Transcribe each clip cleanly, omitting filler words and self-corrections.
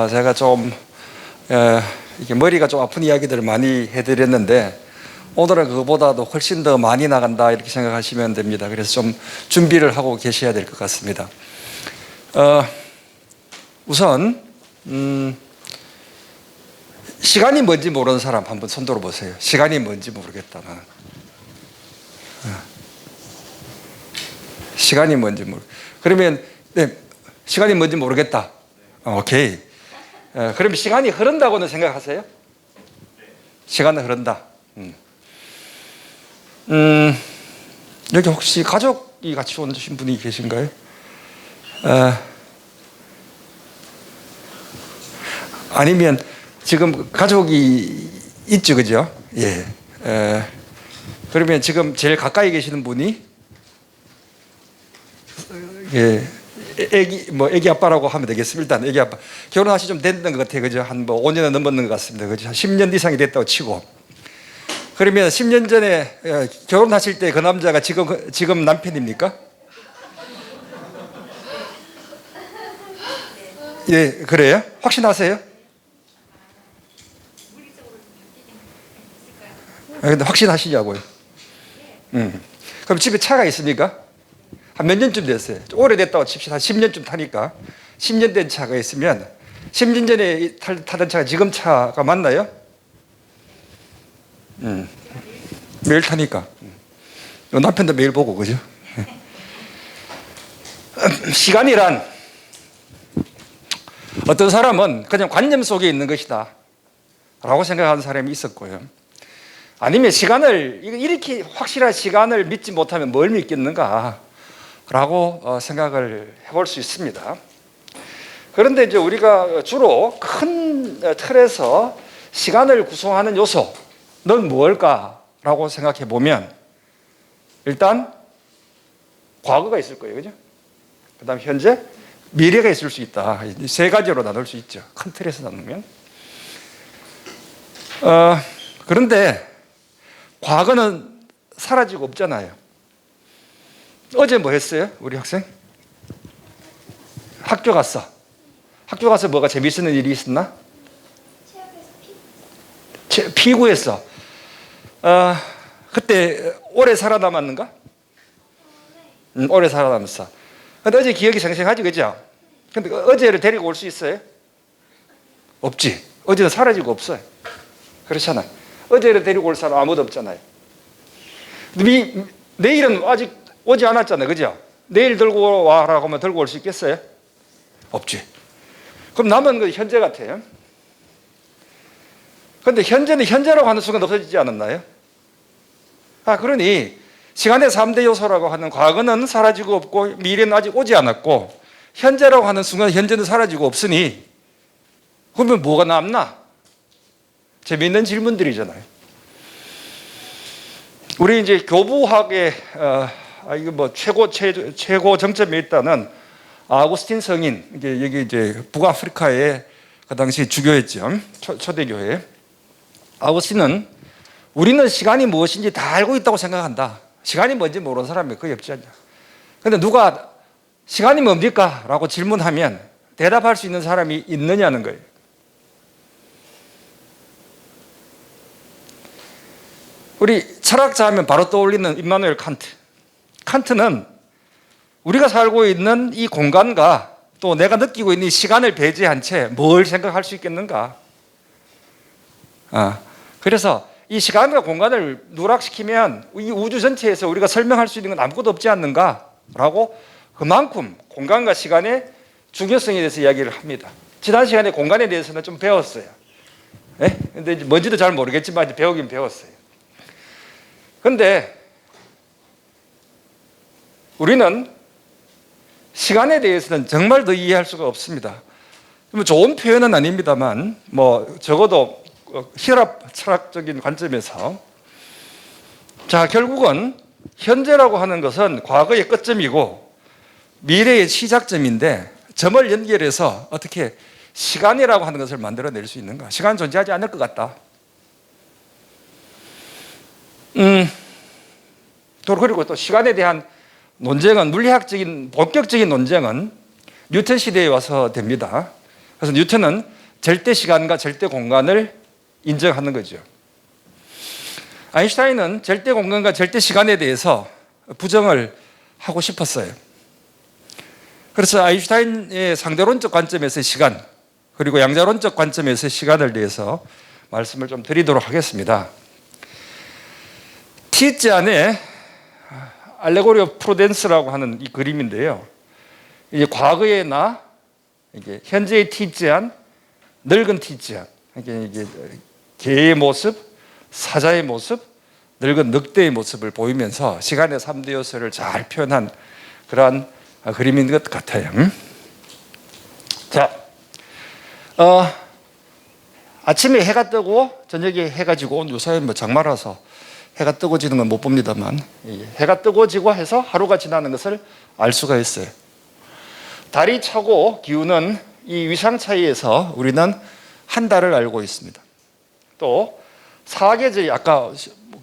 제가 좀 이게 머리가 좀 아픈 이야기들을 많이 해드렸는데 오늘은 그거보다도 훨씬 더 많이 나간다 이렇게 생각하시면 됩니다. 그래서 좀 준비를 하고 계셔야 될 것 같습니다. 우선 시간이 뭔지 모르는 사람 한번 손 들어보세요. 시간이 뭔지 모르겠다 나는. 시간이 뭔지 그러면 네, 시간이 뭔지 모르겠다. 오케이. 그러면 시간이 흐른다고는 생각하세요? 시간은 흐른다. 여기 혹시 가족이 같이 오신 분이 계신가요? 아니면 지금 가족이 있죠, 그죠? 예. 그러면 지금 제일 가까이 계시는 분이 예. 애기 아빠라고 하면 되겠습니다. 일단 애기 아빠. 결혼하시 좀 됐는 것 같아요. 그죠? 한 5년은 넘었는 것 같습니다. 그죠? 한 10년 이상이 됐다고 치고. 그러면 10년 전에 결혼하실 때 그 남자가 지금 남편입니까? 예, 그래요? 확신하세요? 근데 확신하시냐고요? 그럼 집에 차가 있습니까? 한 몇 년쯤 됐어요? 오래됐다고 칩시다. 한 10년쯤 타니까. 10년 된 차가 있으면 10년 전에 타던 차가 지금 차가 맞나요? 매일 타니까. 남편도 매일 보고, 그죠? 시간이란 어떤 사람은 그냥 관념 속에 있는 것이다 라고 생각하는 사람이 있었고요. 아니면 시간을, 이렇게 확실한 시간을 믿지 못하면 뭘 믿겠는가 라고 생각을 해볼 수 있습니다. 그런데 이제 우리가 주로 큰 틀에서 시간을 구성하는 요소는 무엇일까라고 생각해 보면 일단 과거가 있을 거예요, 그죠? 그다음 현재, 미래가 있을 수 있다. 세 가지로 나눌 수 있죠. 큰 틀에서 나누면. 그런데 과거는 사라지고 없잖아요. 어제 뭐 했어요? 우리 학생? 학교 갔어. 학교 가서 뭐가 재밌는 일이 있었나? 피구했어. 그때 오래 살아남았는가? 오래 살아남았어. 근데 어제 기억이 생생하지, 그죠? 근데 어제를 데리고 올 수 있어요? 없지. 어제는 사라지고 없어요. 그렇잖아. 어제를 데리고 올 사람 아무도 없잖아요. 내일은 아직 오지 않았잖아요, 그죠? 내일 들고 와라고 하면 들고 올 수 있겠어요? 없지. 그럼 남은 건 현재 같아요. 그런데 현재는 현재라고 하는 순간 없어지지 않았나요? 그러니 시간의 3대 요소라고 하는 과거는 사라지고 없고 미래는 아직 오지 않았고 현재라고 하는 순간 현재는 사라지고 없으니 그러면 뭐가 남나? 재미있는 질문들이잖아요. 우리 이제 교부학의 이거 뭐 최고 정점에 있다는 아구스틴 성인, 여기 이제 북아프리카의 그 당시 주교였죠. 초대교회. 아구스틴은 우리는 시간이 무엇인지 다 알고 있다고 생각한다. 시간이 뭔지 모르는 사람이 거의 없지 않냐. 그런데 누가 시간이 뭡니까? 라고 질문하면 대답할 수 있는 사람이 있느냐는 거예요. 우리 철학자 하면 바로 떠올리는 임마누엘 칸트. 칸트는 우리가 살고 있는 이 공간과 또 내가 느끼고 있는 이 시간을 배제한 채 뭘 생각할 수 있겠는가? 그래서 이 시간과 공간을 누락시키면 이 우주 전체에서 우리가 설명할 수 있는 건 아무것도 없지 않는가? 라고 그만큼 공간과 시간의 중요성에 대해서 이야기를 합니다. 지난 시간에 공간에 대해서는 좀 배웠어요. 근데 뭔지도 잘 모르겠지만 배우긴 배웠어요. 그런데 우리는 시간에 대해서는 정말 더 이해할 수가 없습니다. 좋은 표현은 아닙니다만 적어도 혈압 철학적인 관점에서 결국은 현재라고 하는 것은 과거의 끝점이고 미래의 시작점인데 점을 연결해서 어떻게 시간이라고 하는 것을 만들어낼 수 있는가? 시간은 존재하지 않을 것 같다. 그리고 또 시간에 대한 논쟁은 물리학적인 본격적인 논쟁은 뉴턴 시대에 와서 됩니다. 그래서 뉴턴은 절대 시간과 절대 공간을 인정하는 거죠. 아인슈타인은 절대 공간과 절대 시간에 대해서 부정을 하고 싶었어요. 그래서 아인슈타인의 상대론적 관점에서의 시간, 그리고 양자론적 관점에서의 시간을 대해서 말씀을 좀 드리도록 하겠습니다. 티즈 안에 알레고리 오브 프루덴스라고 하는 이 그림인데요. 이제 과거의 나, 이게 현재의 티즈안, 늙은 티즈안, 이게 개의 모습, 사자의 모습, 늙은 늑대의 모습을 보이면서 시간의 3대 요소를 잘 표현한 그러한 그림인 것 같아요. 자, 아침에 해가 뜨고 저녁에 해가 지고, 요새 뭐 장마라서 해가 뜨고 지는 건 못 봅니다만, 해가 뜨고 지고 해서 하루가 지나는 것을 알 수가 있어요. 달이 차고 기우는 이 위상 차이에서 우리는 한 달을 알고 있습니다. 또 사계절, 아까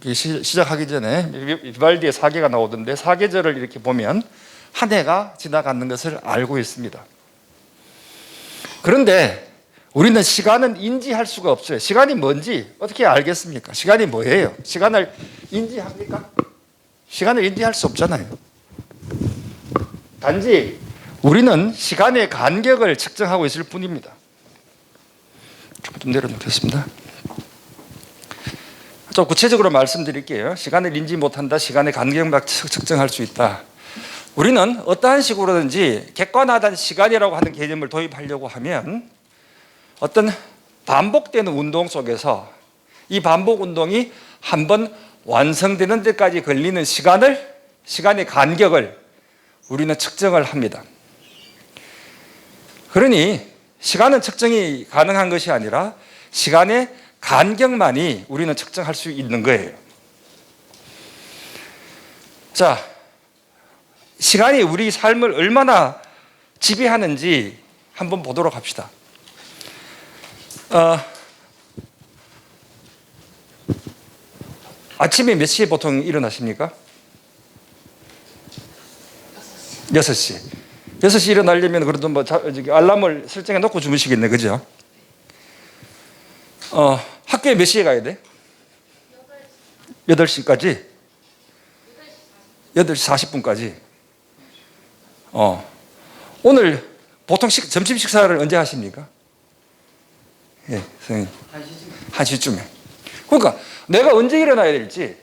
시작하기 전에 비발디의 사계가 나오던데, 사계절을 이렇게 보면 한 해가 지나가는 것을 알고 있습니다. 그런데 우리는 시간은 인지할 수가 없어요. 시간이 뭔지 어떻게 알겠습니까? 시간이 뭐예요? 시간을 인지합니까? 시간을 인지할 수 없잖아요. 단지 우리는 시간의 간격을 측정하고 있을 뿐입니다. 좀 내려놓겠습니다. 좀 구체적으로 말씀드릴게요. 시간을 인지 못한다, 시간의 간격만 측정할 수 있다. 우리는 어떠한 식으로든지 객관화된 시간이라고 하는 개념을 도입하려고 하면 어떤 반복되는 운동 속에서 이 반복 운동이 한번 완성되는 데까지 걸리는 시간의 간격을 우리는 측정을 합니다. 그러니 시간은 측정이 가능한 것이 아니라 시간의 간격만이 우리는 측정할 수 있는 거예요. 자, 시간이 우리 삶을 얼마나 지배하는지 한번 보도록 합시다. 아침에 몇 시에 보통 일어나십니까? 6시. 6시 일어나려면 그래도 뭐 알람을 설정해 놓고 주무시겠네, 그죠? 학교에 몇 시에 가야 돼? 8시까지? 8시 40분까지. 오늘 보통 점심 식사를 언제 하십니까? 예, 선생님. 1시쯤에. 그러니까 내가 언제 일어나야 될지,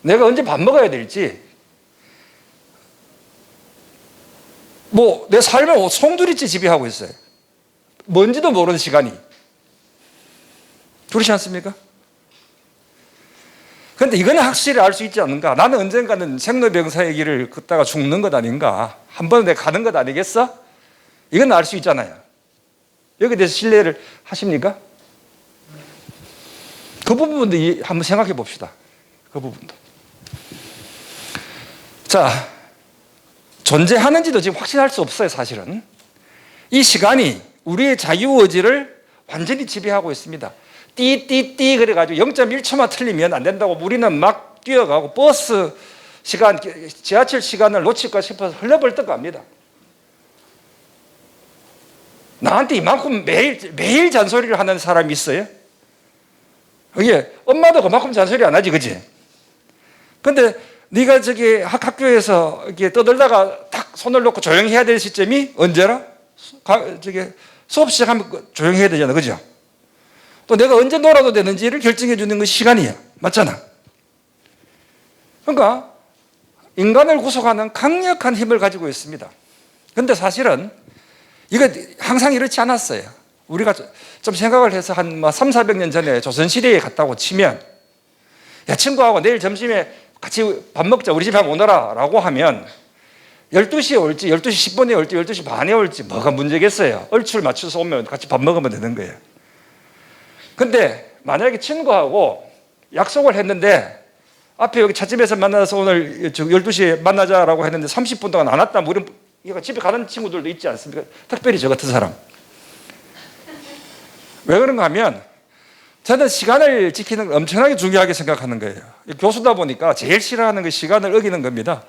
내가 언제 밥 먹어야 될지, 뭐 내 삶을 송두리째 지배하고 있어요. 뭔지도 모르는 시간이. 그렇지 않습니까? 그런데 이거는 확실히 알 수 있지 않는가? 나는 언젠가는 생로병사의 길을 걷다가 죽는 것 아닌가? 한 번 내가 가는 것 아니겠어? 이건 알 수 있잖아요. 여기에 대해서 신뢰를 하십니까? 그 부분도 한번 생각해 봅시다. 그 부분도. 자, 존재하는지도 지금 확신할 수 없어요, 사실은. 이 시간이 우리의 자유의지를 완전히 지배하고 있습니다. 띠띠띠 그래가지고 0.1초만 틀리면 안 된다고 우리는 막 뛰어가고 버스 시간, 지하철 시간을 놓칠까 싶어서 흘러벌떡 갑니다. 나한테 이만큼 매일 잔소리를 하는 사람이 있어요? 이게 엄마도 그만큼 잔소리 안 하지, 그지? 근데 네가 저기 학교에서 이렇게 떠들다가 딱 손을 놓고 조용히 해야 될 시점이 언제라? 저기 수업 시작하면 조용히 해야 되잖아, 그죠? 또 내가 언제 놀아도 되는지를 결정해 주는 것이 시간이야. 맞잖아. 그러니까 인간을 구속하는 강력한 힘을 가지고 있습니다. 그런데 사실은 이거 항상 이렇지 않았어요. 우리가 좀 생각을 해서 한 300~400년 전에 조선시대에 갔다고 치면, 야, 친구하고 내일 점심에 같이 밥 먹자, 우리 집에 한번 오너라 라고 하면 12시에 올지 12시 10분에 올지 12시 반에 올지 뭐가 문제겠어요. 얼추를 맞춰서 오면 같이 밥 먹으면 되는 거예요. 근데 만약에 친구하고 약속을 했는데 앞에 여기 찻집에서 만나서 오늘 12시에 만나자라고 했는데 30분 동안 안 왔다, 우리 집에 가는 친구들도 있지 않습니까? 특별히 저 같은 사람. 왜 그런가 하면 저는 시간을 지키는 걸 엄청나게 중요하게 생각하는 거예요. 교수다 보니까 제일 싫어하는 게 시간을 어기는 겁니다.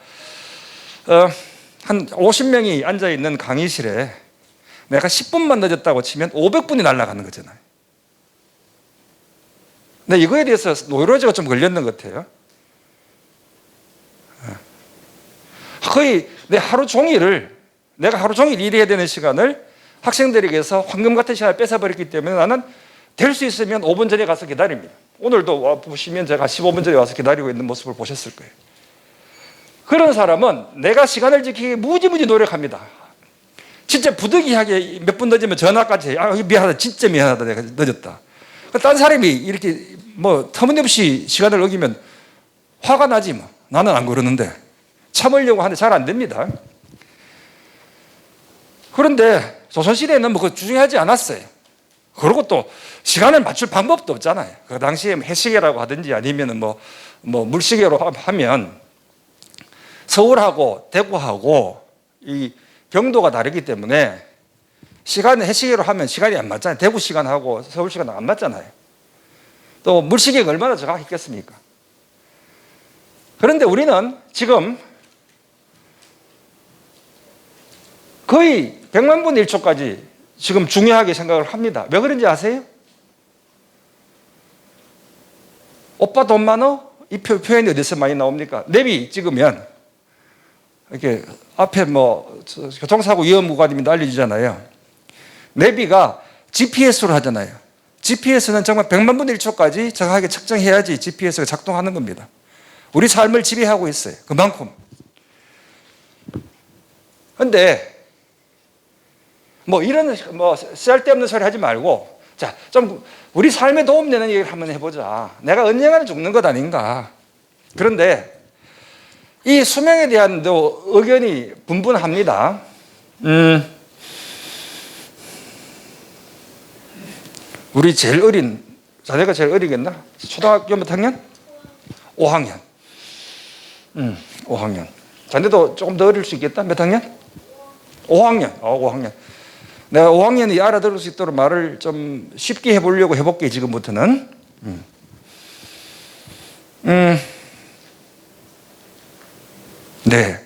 한 50명이 앉아있는 강의실에 내가 10분만 늦었다고 치면 500분이 날아가는 거잖아요. 근데 이거에 대해서 노이로제가 좀 걸렸는 것 같아요. 거의 내가 하루 종일 일해야 되는 시간을 학생들에게서 황금 같은 시간을 뺏어버렸기 때문에 나는 될 수 있으면 5분 전에 가서 기다립니다. 오늘도 와 보시면 제가 15분 전에 와서 기다리고 있는 모습을 보셨을 거예요. 그런 사람은 내가 시간을 지키기 무지무지 노력합니다. 진짜 부득이하게 몇 분 늦으면 전화까지 해요. 미안하다, 진짜 미안하다, 내가 늦었다. 딴 사람이 이렇게 뭐 터무니없이 시간을 어기면 화가 나지 뭐. 나는 안 그러는데 참으려고 하는데 잘 안 됩니다. 그런데 조선시대에는 뭐 그거 중요하지 않았어요. 그리고 또 시간을 맞출 방법도 없잖아요. 그 당시에 해시계라고 하든지 아니면 뭐 물시계로 하면 서울하고 대구하고 이 경도가 다르기 때문에 시간을 해시계로 하면 시간이 안 맞잖아요. 대구 시간하고 서울 시간은 안 맞잖아요. 또 물시계가 얼마나 정확했겠습니까? 그런데 우리는 지금 거의 100만 분의 1초까지 지금 중요하게 생각을 합니다. 왜 그런지 아세요? 오빠 돈 많어? 이 표현이 어디서 많이 나옵니까? 내비 찍으면 이렇게 앞에 뭐 교통사고 위험 구간이면 알려주잖아요. 내비가 GPS로 하잖아요. GPS는 정말 100만 분의 1초까지 정확하게 측정해야지 GPS가 작동하는 겁니다. 우리 삶을 지배하고 있어요. 그만큼. 그런데 뭐 이런 뭐 쓸데없는 소리 하지 말고 자, 좀 우리 삶에 도움되는 얘기를 한번 해보자. 내가 언젠가는 죽는 것 아닌가. 그런데 이 수명에 대한 의견이 분분합니다. 우리 제일 어린 자네가 제일 어리겠나? 초등학교 몇 학년? 5학년. 5학년. 자네도 조금 더 어릴 수 있겠다. 몇 학년? 5학년. 5학년. 내가 5학년이 알아들을 수 있도록 말을 좀 쉽게 해보려고 해볼게, 지금부터는. 네.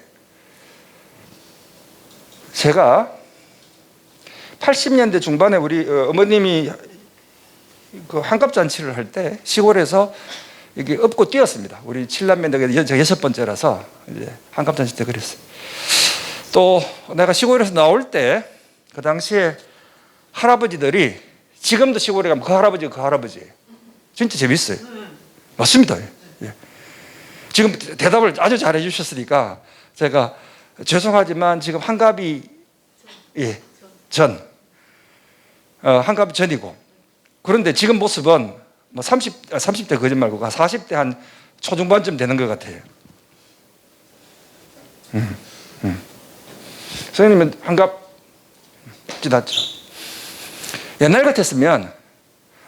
제가 80년대 중반에 우리 어머님이 그 환갑잔치를 할 때 시골에서 이렇게 업고 뛰었습니다. 우리 7남매인데 저 6번째라서 이제 환갑잔치 때 그랬어요. 또 내가 시골에서 나올 때 그 당시에 할아버지들이 지금도 시골에 가면 그 할아버지예요. 진짜 재밌어요. 맞습니다. 예. 지금 대답을 아주 잘해 주셨으니까 제가 죄송하지만 지금 환갑이 환갑이 전이고 그런데 지금 모습은 뭐 30대 거짓말고 40대 한 초중반쯤 되는 것 같아요. 선생님은 환갑 지났죠. 옛날 같았으면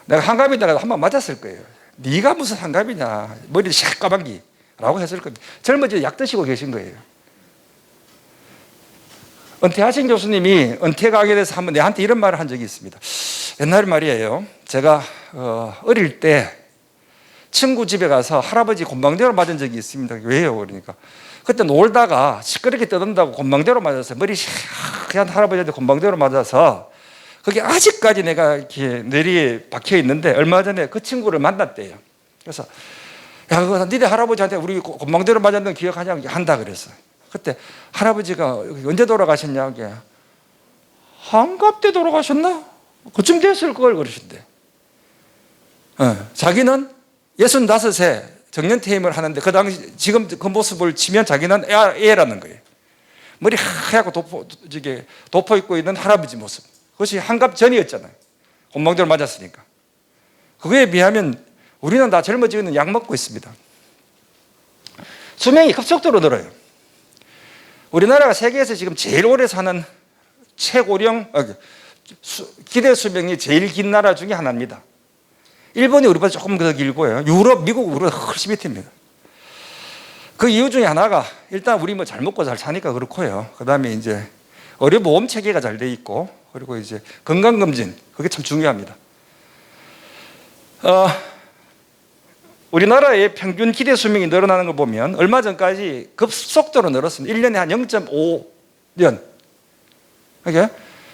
내가 환갑이다가 한 번 맞았을 거예요. 네가 무슨 환갑이냐, 머리 새까만기라고 했을 겁니다. 젊어지고 약 드시고 계신 거예요. 은퇴하신 교수님이 은퇴 가게 돼서 한번 내한테 이런 말을 한 적이 있습니다. 옛날 말이에요. 제가 어릴 때 친구 집에 가서 할아버지 곤방대로 맞은 적이 있습니다. 왜요? 그러니까 그때 놀다가 시끄럽게 떠든다고 곤방대로 맞았어요. 머리 하얀 할아버지한테 곤방대로 맞아서 그게 아직까지 내가 이렇게 뇌리에 박혀 있는데 얼마 전에 그 친구를 만났대요. 그래서 야, 그거 니네 할아버지한테 우리 곤방대로 맞았는 기억하냐? 한다 그랬어요. 그때 할아버지가 언제 돌아가셨냐? 환갑 때 돌아가셨나? 그쯤 됐을 걸 그러신대. 자기는 65세 정년퇴임을 하는데 그 당시 지금 그 모습을 치면 자기는 애라는 거예요. 머리 하얗고 덮어 입고 있는 할아버지 모습. 그것이 환갑 전이었잖아요. 곤방대로 맞았으니까. 그거에 비하면 우리는 다 젊어지고 약 먹고 있습니다. 수명이 급속도로 늘어요. 우리나라가 세계에서 지금 제일 오래 사는 최고령 기대 수명이 제일 긴 나라 중에 하나입니다. 일본이 우리보다 조금 더 길고요. 유럽, 미국 우리보다 훨씬 밑입니다. 그 이유 중에 하나가 일단 우리 뭐 잘 먹고 잘 사니까 그렇고요. 그다음에 이제 의료보험 체계가 잘 돼 있고 그리고 이제 건강검진 그게 참 중요합니다. 우리나라의 평균 기대 수명이 늘어나는 걸 보면 얼마 전까지 급속도로 늘었습니다. 1년에 한 0.5년. 이게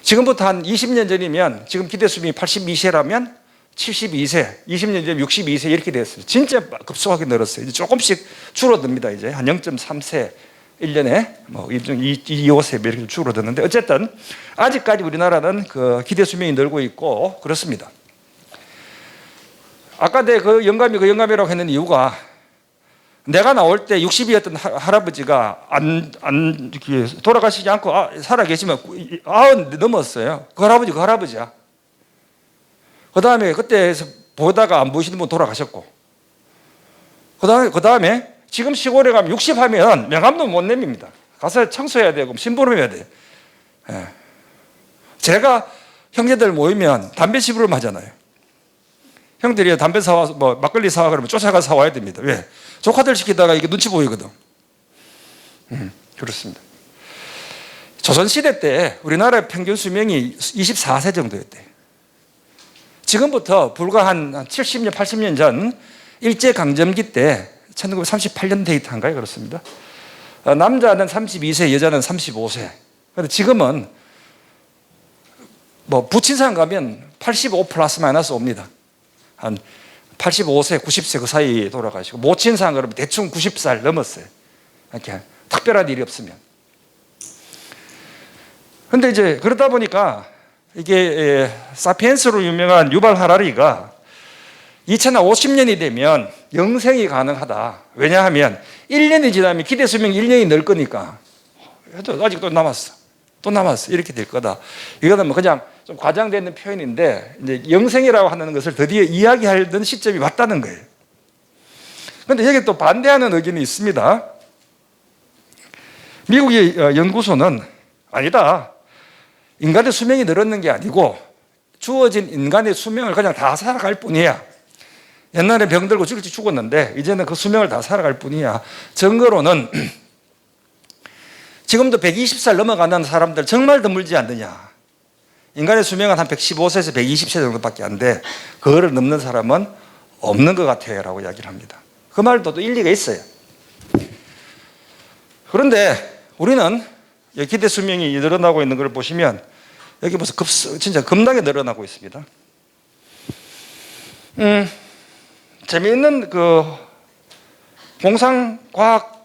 지금부터 한 20년 전이면 지금 기대 수명이 82세라면 72세, 20년 전 62세 이렇게 됐어요. 진짜 급속하게 늘었어요. 이제 조금씩 줄어듭니다. 이제 한 0.3세 1년에 뭐 2~5세 이렇게 줄어드는데 어쨌든 아직까지 우리나라는 그 기대 수명이 늘고 있고 그렇습니다. 아까 내 그 영감이라고 했는 이유가 내가 나올 때 60이었던 할아버지가 돌아가시지 않고 살아 계시면 90 넘었어요. 그 할아버지야. 그 다음에 그때에서 보다가 안 보이시는 분 돌아가셨고, 그 다음에 지금 시골에 가면 60 하면 명함도 못 내밉니다. 가서 청소해야 되고 심부름해야 돼요. 예. 제가 형제들 모이면 담배 심부름 하잖아요. 형들이 담배 사와, 뭐 막걸리 사와 그러면 쫓아가 사와야 됩니다. 왜? 조카들 시키다가 이게 눈치 보이거든. 그렇습니다. 조선시대 때 우리나라의 평균 수명이 24세 정도였대요. 지금부터 불과 한 70년, 80년 전 일제강점기 때 1938년 데이터인가요? 그렇습니다. 남자는 32세, 여자는 35세. 그런데 지금은 뭐 부친상 가면 85 플러스 마이너스 옵니다. 한 85세, 90세 그 사이에 돌아가시고 모친상 그러면 대충 90살 넘었어요. 이렇게 특별한 일이 없으면. 그런데 이제 그러다 보니까 이게 사피엔스로 유명한 유발 하라리가 2050년이 되면 영생이 가능하다. 왜냐하면 1년이 지나면 기대 수명이 1년이 늘 거니까 아직 또 남았어. 이렇게 될 거다. 이거는 뭐 그냥 좀 과장되는 표현인데 이제 영생이라고 하는 것을 드디어 이야기하던 시점이 왔다는 거예요. 그런데 여기 또 반대하는 의견이 있습니다. 미국의 연구소는 아니다. 인간의 수명이 늘었는 게 아니고 주어진 인간의 수명을 그냥 다 살아갈 뿐이야. 옛날에 병들고 죽었는데 이제는 그 수명을 다 살아갈 뿐이야. 증거로는 지금도 120살 넘어가는 사람들 정말 드물지 않느냐. 인간의 수명은 한 115세에서 120세 정도밖에 안 돼. 그거를 넘는 사람은 없는 것 같아요 라고 이야기를 합니다. 그 말도 또 일리가 있어요. 그런데 우리는 기대 수명이 늘어나고 있는 걸 보시면 여기 보세요. 진짜 겁나게 늘어나고 있습니다. 재미있는 그 공상과학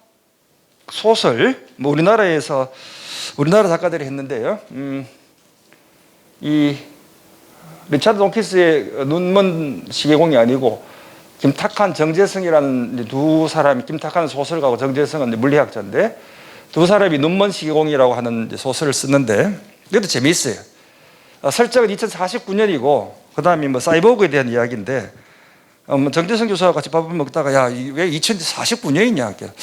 소설, 뭐 우리나라 작가들이 했는데요. 이 리차드 돈키스의 눈먼 시계공이 아니고 김탁한, 정재성이라는 두 사람이, 김탁한 소설가고 정재성은 물리학자인데 두 사람이 눈먼 시계공이라고 하는 소설을 쓰는데 이것도 재미있어요. 설정은 2049년이고 그 다음에 뭐 사이보그에 대한 이야기인데 정재성 교수와 같이 밥을 먹다가 야, 왜 2049년이냐?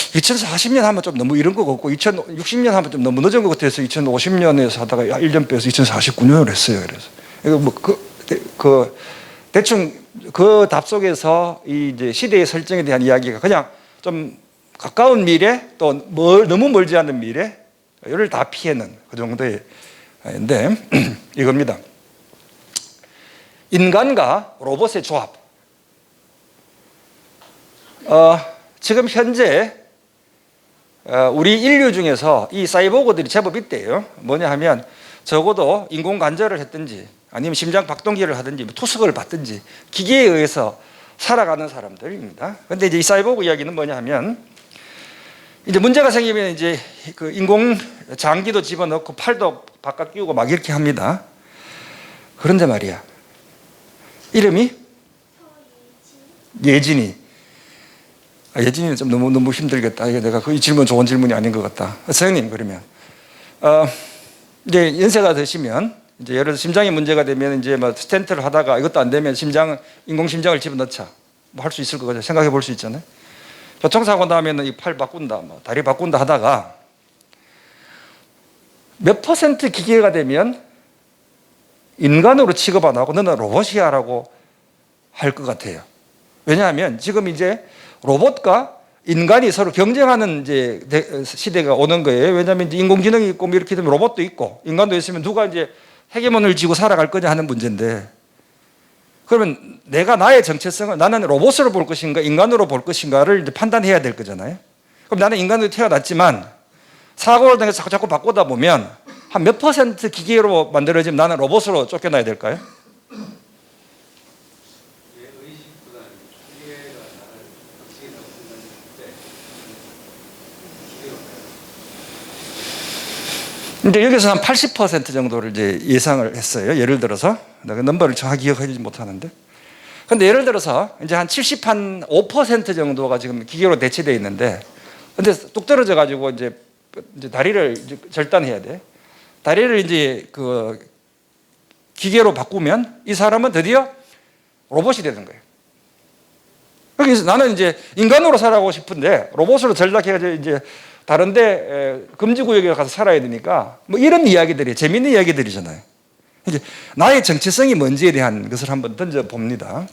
2040년 하면 좀 너무 이런 거 같고 2060년 하면 좀 너무 늦은 것 같아서 2050년에서 하다가 1년 빼서 2049년을 했어요. 그래서 이거 뭐 대충 그 답 속에서 이 이제 시대의 설정에 대한 이야기가 그냥 좀 가까운 미래 또 너무 멀지 않은 미래를 다 피해는 그 정도의 인데 이겁니다. 인간과 로봇의 조합. 지금 현재 우리 인류 중에서 이 사이보그들이 제법 있대요. 뭐냐 하면 적어도 인공 관절을 했든지 아니면 심장 박동기를 하든지 투석을 받든지 기계에 의해서 살아가는 사람들입니다. 그런데 이제 이 사이보그 이야기는 뭐냐 하면 이제 문제가 생기면 이제 그 인공 장기도 집어넣고 팔도 바깥 끼우고 막 이렇게 합니다. 그런데 말이야. 이름이 예진이. 예진이는 좀 너무 힘들겠다. 이게 내가 그 질문 좋은 질문이 아닌 것 같다. 선생님 그러면 이제 연세가 드시면 이제 예를 들어 심장에 문제가 되면 이제 뭐 스텐트를 하다가 이것도 안 되면 인공 심장을 집어넣자. 뭐 할 수 있을 것 같아요. 생각해 볼 수 있잖아요. 교통사고 나면은 이 팔 바꾼다, 뭐 다리 바꾼다 하다가 몇 % 기계가 되면 인간으로 취급 안 하고 너는 로봇이야라고 할 것 같아요. 왜냐하면 지금 이제 로봇과 인간이 서로 경쟁하는 이제 시대가 오는 거예요. 왜냐하면 이제 인공지능이 있고 뭐 이렇게 되면 로봇도 있고 인간도 있으면 누가 이제 헤게몬을 쥐고 살아갈 거냐 하는 문제인데 그러면 내가 나의 정체성을 나는 로봇으로 볼 것인가 인간으로 볼 것인가를 이제 판단해야 될 거잖아요. 그럼 나는 인간으로 태어났지만 사고를 당해서 자꾸 바꾸다 보면 한 몇 퍼센트 기계로 만들어지면 나는 로봇으로 쫓겨나야 될까요? 이제 여기서 한 80% 정도를 이제 예상을 했어요. 예를 들어서 내가 넘버를 정확히 기억하지 못하는데, 근데 예를 들어서 이제 한 75% 정도가 지금 기계로 대체되어 있는데, 근데 뚝 떨어져 가지고 이제 다리를 이제 절단해야 돼. 다리를 이제 그 기계로 바꾸면 이 사람은 드디어 로봇이 되는 거예요. 그래서 나는 이제 인간으로 살아가고 싶은데 로봇으로 전락해가지고 이제 다른데 금지구역에 가서 살아야 되니까 뭐 이런 이야기들이 재밌는 이야기들이잖아요. 이제 나의 정체성이 뭔지에 대한 것을 한번 던져 봅니다.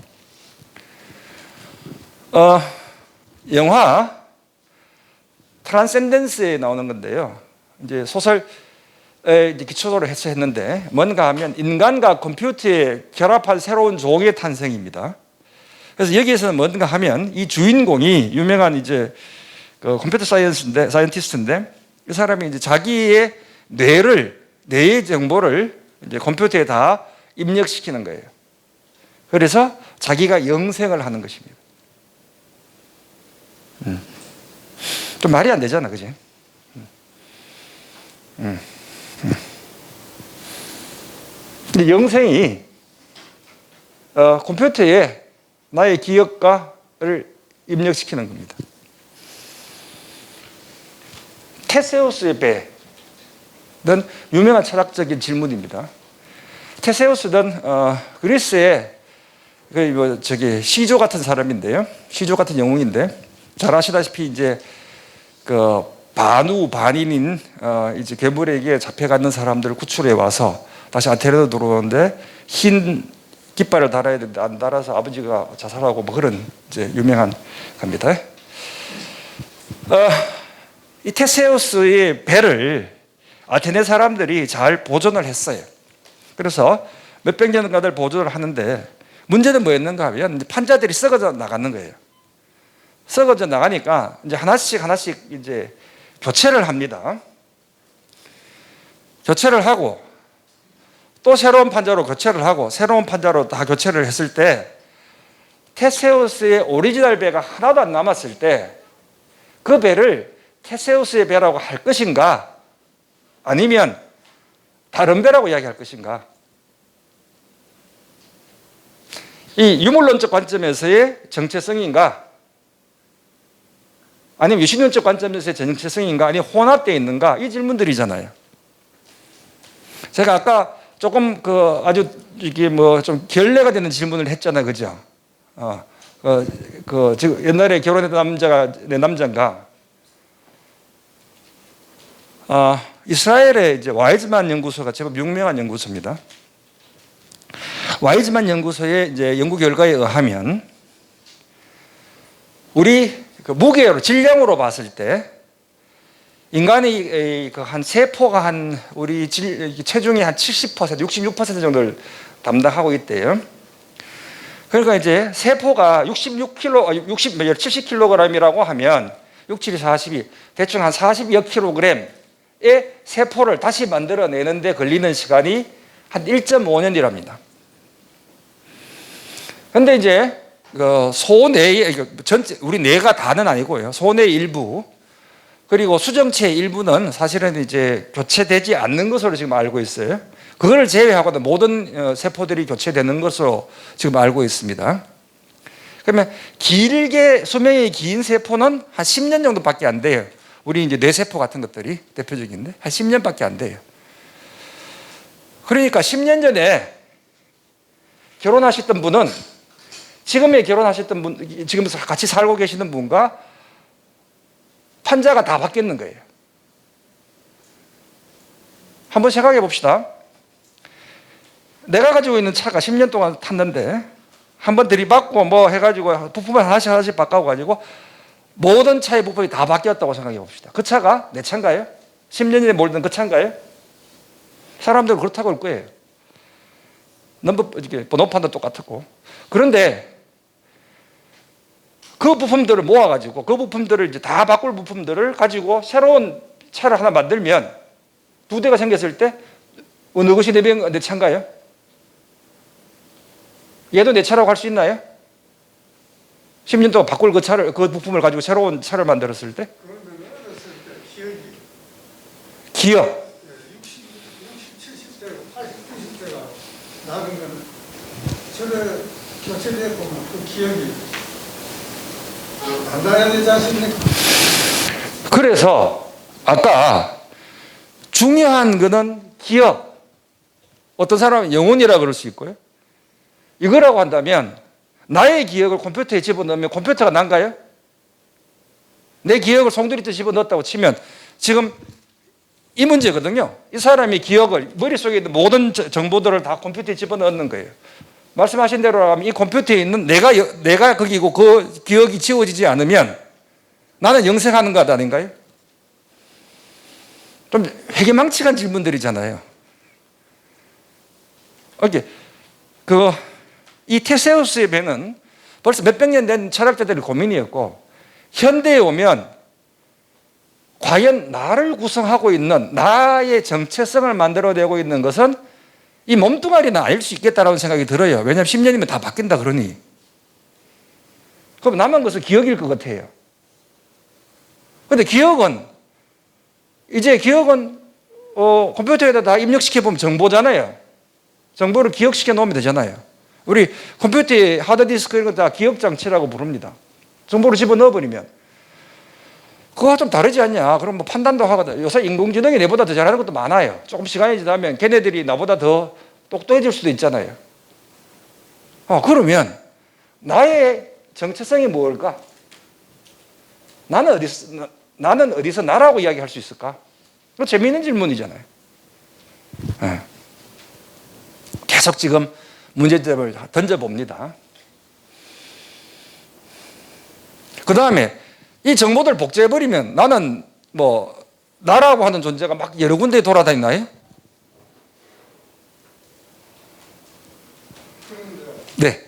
영화 트랜센덴스에 나오는 건데요. 이제 소설에 이제 기초로 해서 했는데 뭔가 하면 인간과 컴퓨터의 결합한 새로운 종의 탄생입니다. 그래서 여기에서는 뭔가 하면 이 주인공이 유명한 이제 그 컴퓨터 사이언티스트인데 이 사람이 이제 자기의 뇌의 정보를 이제 컴퓨터에 다 입력시키는 거예요. 그래서 자기가 영생을 하는 것입니다. 좀 말이 안 되잖아, 그지? 근데 영생이 컴퓨터에 나의 기억과를 입력시키는 겁니다. 테세우스의 배는 유명한 철학적인 질문입니다. 테세우스는 그리스의 시조 같은 사람인데요. 시조 같은 영웅인데 잘 아시다시피 이제 그 반인인 이제 괴물에게 잡혀가는 사람들을 구출해 와서 다시 아테네로 들어오는데 흰 깃발을 달아야 되는데 안 달아서 아버지가 자살하고 뭐 그런 이제 유명한 겁니다. 이 테세우스의 배를 아테네 사람들이 잘 보존을 했어요. 그래서 몇백 년간을 보존을 하는데 문제는 뭐였는가 하면 판자들이 썩어져 나가는 거예요. 썩어져 나가니까 이제 하나씩 이제 교체를 합니다. 교체를 하고 또 새로운 판자로 교체를 하고 새로운 판자로 다 교체를 했을 때 테세우스의 오리지널 배가 하나도 안 남았을 때 그 배를 테세우스의 배라고 할 것인가 아니면 다른 배라고 이야기할 것인가? 이 유물론적 관점에서의 정체성인가 아니면 유신론적 관점에서의 정체성인가 아니면 혼합되어 있는가? 이 질문들이잖아요. 제가 아까 조금 아주 이게 뭐 좀 결례가 되는 질문을 했잖아요. 그죠? 지금 옛날에 결혼했던 내 남자가 이스라엘의 이제 와이즈만 연구소가 제법 유명한 연구소입니다. 와이즈만 연구소의 이제 연구 결과에 의하면 우리 무게로 질량으로 봤을 때 인간이 한 세포가 한 우리 체중의 한 70%, 66% 정도를 담당하고 있대요. 그러니까 이제 세포가 70kg이라고 하면 6, 7이 42, 대충 한 40여 킬로그램의 세포를 다시 만들어내는데 걸리는 시간이 한 1.5년이랍니다. 그런데 이제 소뇌의 전체 우리 뇌가 다는 아니고요. 소뇌 일부 그리고 수정체 일부는 사실은 이제 교체되지 않는 것으로 지금 알고 있어요. 그걸 제외하고는 모든 세포들이 교체되는 것으로 지금 알고 있습니다. 그러면 길게 수명이 긴 세포는 한 10년 정도밖에 안 돼요. 우리 이제 뇌세포 같은 것들이 대표적인데 한 10년밖에 안 돼요. 그러니까 10년 전에 결혼하셨던 분은 지금 같이 살고 계시는 분과 판자가 다 바뀌는 거예요. 한번 생각해 봅시다. 내가 가지고 있는 차가 10년 동안 탔는데 한번 들이받고 뭐 해가지고 부품을 하나씩 바꿔가지고 모든 차의 부품이 다 바뀌었다고 생각해 봅시다. 그 차가 내 차인가요? 10년 전에 몰던 그 차인가요? 사람들은 그렇다고 할 거예요. 번호판도 똑같았고. 그런데 그 부품들을 모아가지고 그 부품들을 이제 다 바꿀 부품들을 가지고 새로운 차를 하나 만들면 두 대가 생겼을 때 어느 것이 내 차인가요? 얘도 내 차라고 할 수 있나요? 10년 동안 바꿀 그 차를, 그 부품을 가지고 새로운 차를 만들었을 때? 그러면 어렸을 때 기억이 기억. 60, 70대, 80, 90대가 나은 거는 저를 교체됐고 그 기억이 안 나야 되지 않습니까? 그래서 아까 중요한 거는 기억. 어떤 사람은 영혼이라 그럴 수 있고요. 이거라고 한다면 나의 기억을 컴퓨터에 집어넣으면 컴퓨터가 난가요? 내 기억을 송두리째 집어넣었다고 치면 지금 이 문제거든요. 이 사람이 기억을 머릿속에 있는 모든 정보들을 다 컴퓨터에 집어넣는 거예요. 말씀하신 대로 하면 이 컴퓨터에 있는 내가 거기고 그 기억이 지워지지 않으면 나는 영생하는 것 아닌가요? 좀 회개망측한 질문들이잖아요. 이 테세우스의 배는 벌써 몇백 년 된 철학자들의 고민이었고, 현대에 오면 과연 나를 구성하고 있는 나의 정체성을 만들어내고 있는 것은 이 몸뚱아리는 아닐 수 있겠다라는 생각이 들어요. 왜냐하면 10년이면 다 바뀐다 그러니. 그럼 남은 것은 기억일 것 같아요. 그런데 기억은 컴퓨터에다 다 입력시켜보면 정보잖아요. 정보를 기억시켜 놓으면 되잖아요. 우리 컴퓨터에 하드디스크 이런 거 다 기억장치라고 부릅니다. 정보를 집어넣어버리면. 그거와 좀 다르지 않냐? 그럼 뭐 판단도 하거든. 요새 인공지능이 내보다 더 잘하는 것도 많아요. 조금 시간이 지나면 걔네들이 나보다 더 똑똑해질 수도 있잖아요. 그러면 나의 정체성이 뭘까? 나는 어디서 나라고 이야기할 수 있을까? 그거 재미있는 질문이잖아요. 네. 계속 지금 문제점을 던져봅니다. 그 다음에 이 정보들 복제해버리면 나는 나라고 하는 존재가 막 여러 군데에 돌아다니나요? 네.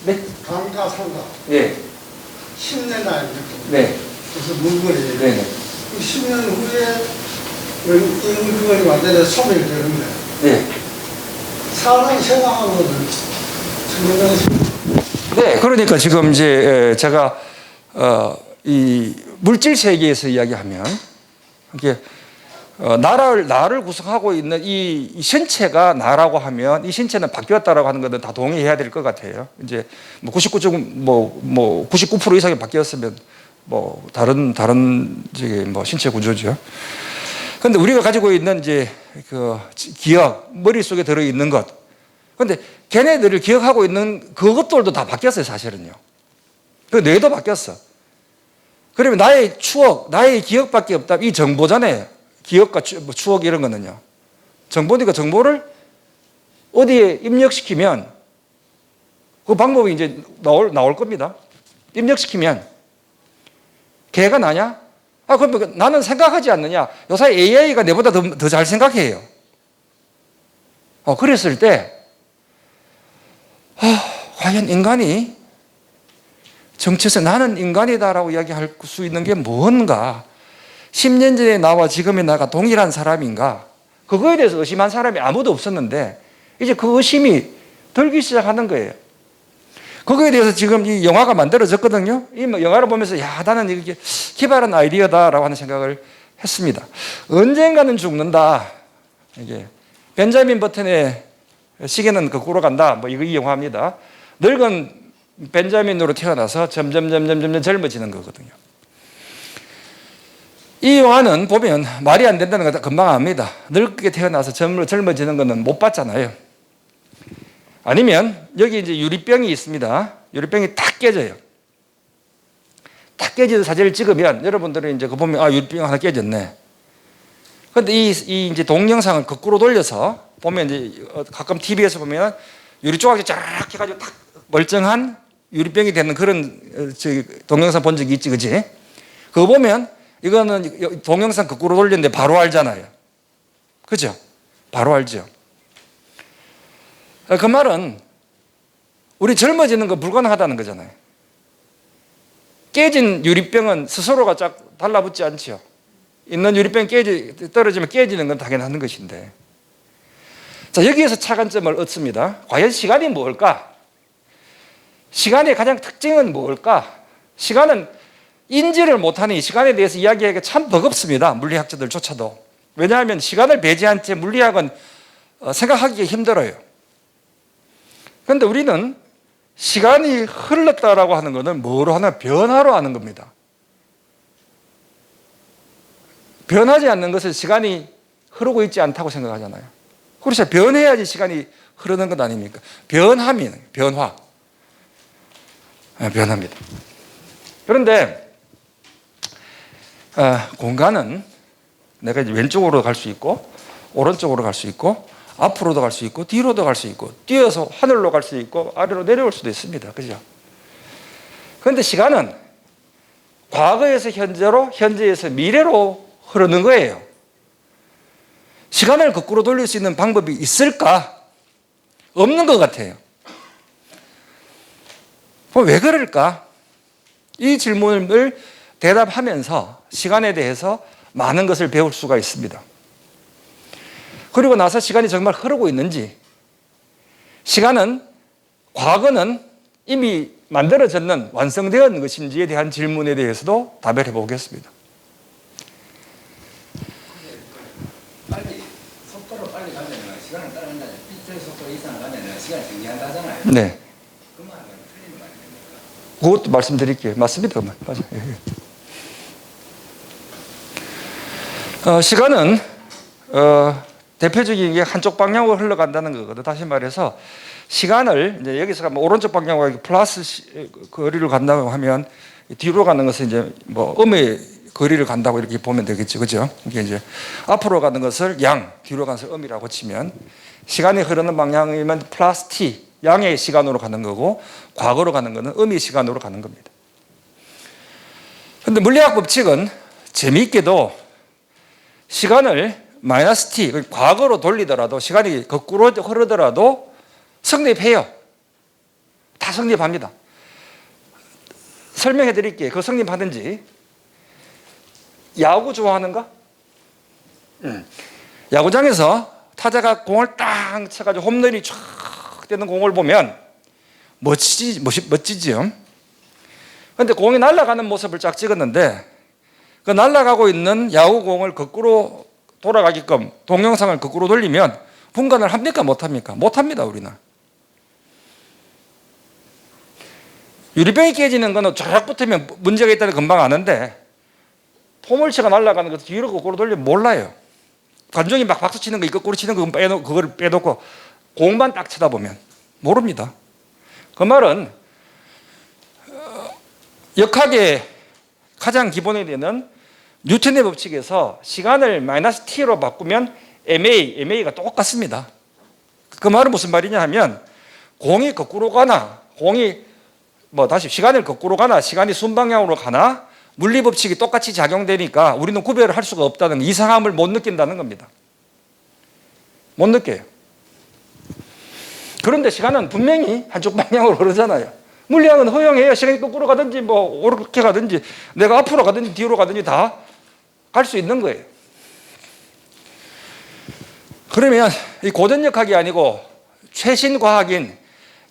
네. 감가상가. 네. 10년 아닙니까? 네. 그래서 물건이. 네. 10년 후에 이 물건이 완전히 소멸이 되는 거예요. 네. 사람 생각하고는 정말 네. 그러니까 지금 이제 제가 이 물질 세계에서 이야기하면 이게 나를 구성하고 있는 이 신체가 나라고 하면 이 신체는 바뀌었다라고 하는 것은 다 동의해야 될 것 같아요. 이제 99% 이상이 바뀌었으면 다른 저기 신체 구조죠. 그런데 우리가 가지고 있는 이제 그 기억, 머릿속에 들어 있는 것. 그런데 걔네들을 기억하고 있는 그것들도 다 바뀌었어요, 사실은요. 그 뇌도 바뀌었어. 그러면 나의 추억, 나의 기억밖에 없다. 이 정보잖아요. 기억과 추억 이런 거는요. 정보니까 정보를 어디에 입력시키면 그 방법이 이제 나올 겁니다. 입력시키면 걔가 나냐? 그럼 나는 생각하지 않느냐? 요새 AI가 내보다 더 잘 생각해요. 그랬을 때 과연 인간이 정체성 나는 인간이다라고 이야기할 수 있는 게 뭔가? 10년 전에 나와 지금의 나가 동일한 사람인가? 그거에 대해서 의심한 사람이 아무도 없었는데 이제 그 의심이 들기 시작하는 거예요. 거기에 대해서 지금 이 영화가 만들어졌거든요. 이 영화를 보면서 나는 이게 기발한 아이디어다라고 하는 생각을 했습니다. 언젠가는 죽는다. 이게 벤자민 버튼의 시계는 거꾸로 간다. 이 영화입니다. 늙은 벤자민으로 태어나서 점점 젊어지는 거거든요. 이 영화는 보면 말이 안 된다는 거 금방 압니다. 늙게 태어나서 젊어지는 거는 못 봤잖아요. 아니면 여기 이제 유리병이 있습니다. 유리병이 탁 깨져요. 탁 깨진 사진을 찍으면 여러분들은 이제 그거 보면 유리병 하나 깨졌네. 그런데 이 이제 동영상을 거꾸로 돌려서 보면 이제 가끔 TV에서 보면 유리 조각이 쫙 해가지고 탁 멀쩡한 유리병이 되는 그런 동영상 본 적이 있지, 그지? 그거 보면 이거는 동영상 거꾸로 돌렸는데 바로 알잖아요. 그죠? 바로 알죠. 그 말은 우리 젊어지는 거 불가능하다는 거잖아요. 깨진 유리병은 스스로가 쫙 달라붙지 않죠. 있는 유리병 떨어지면 깨지는 건 당연한 것인데. 자, 여기에서 차관점을 얻습니다. 과연 시간이 뭘까? 시간의 가장 특징은 뭘까? 시간은 인지를 못하니 시간에 대해서 이야기하기가 참 버겁습니다. 물리학자들조차도. 왜냐하면 시간을 배제한 채 물리학은 생각하기가 힘들어요. 그런데 우리는 시간이 흘렀다라고 하는 것은 뭐로 하나? 변화로 하는 겁니다. 변하지 않는 것은 시간이 흐르고 있지 않다고 생각하잖아요. 그렇죠. 변해야지 시간이 흐르는 것 아닙니까? 변함이 변화. 변합니다. 그런데 공간은 내가 이제 왼쪽으로 갈 수 있고 오른쪽으로 갈 수 있고 앞으로도 갈 수 있고 뒤로도 갈 수 있고 뛰어서 하늘로 갈 수 있고 아래로 내려올 수도 있습니다. 그죠? 그런데 시간은 과거에서 현재로 현재에서 미래로 흐르는 거예요. 시간을 거꾸로 돌릴 수 있는 방법이 있을까? 없는 것 같아요. 왜 그럴까? 이 질문을 대답하면서 시간에 대해서 많은 것을 배울 수가 있습니다. 그리고 나서 시간이 정말 흐르고 있는지, 시간은 과거는 이미 만들어졌는 완성되어 있는 것인지에 대한 질문에 대해서도 답을 해보겠습니다. 속도로 빨리 가면 시간을 따라간다. 빛의 속도 이상 가면 시간을 정리한다 하잖아요. 네. 그 말은 틀린 말 아닙니까? 그것도 말씀드릴게요. 맞습니다. 맞아요. 시간은 대표적인 게 한쪽 방향으로 흘러간다는 거거든요. 다시 말해서 시간을 이제 여기서 가면 오른쪽 방향으로 플러스 거리를 간다고 하면 뒤로 가는 것은 이제 뭐 음의 거리를 간다고 이렇게 보면 되겠죠. 그죠? 이게 이제 앞으로 가는 것을 양, 뒤로 가는 것을 음이라고 치면 시간이 흐르는 방향이면 플러스 t, 양의 시간으로 가는 거고 과거로 가는 것은 음의 시간으로 가는 겁니다. 그런데 물리학 법칙은 재미있게도 시간을 마이너스 t, 과거로 돌리더라도 시간이 거꾸로 흐르더라도 성립해요. 다 성립합니다. 설명해 드릴게요. 그 성립하든지. 야구 좋아하는가? 야구장에서 타자가 공을 딱 쳐가지고 홈런이 쫙 되는 공을 보면 멋지죠? 그런데 공이 날아가는 모습을 쫙 찍었는데 그 날아가고 있는 야구공을 거꾸로 돌아가게끔 동영상을 거꾸로 돌리면 분간을 합니까? 못합니까? 못합니다, 우리는. 유리병이 깨지는 거는 쫙 붙으면 문제가 있다는 금방 아는데 포물체가 날아가는 거 뒤로 거꾸로 돌리면 몰라요. 관중이 막 박수 치는 거 거꾸로 치는 거 그걸 빼놓고 공만 딱 쳐다보면 모릅니다. 그 말은 역학의 가장 기본이 되는 뉴턴의 법칙에서 시간을 마이너스 t로 바꾸면 ma가 똑같습니다. 그 말은 무슨 말이냐 하면 공이 거꾸로 가나 다시 시간을 거꾸로 가나 시간이 순방향으로 가나 물리 법칙이 똑같이 작용되니까 우리는 구별을 할 수가 없다는 이상함을 못 느낀다는 겁니다. 못 느껴요. 그런데 시간은 분명히 한쪽 방향으로 흐르잖아요. 물리학은 허용해요. 시간이 거꾸로 가든지 오렇게 가든지 내가 앞으로 가든지 뒤로 가든지 다 갈 수 있는 거예요. 그러면 이 고전역학이 아니고 최신 과학인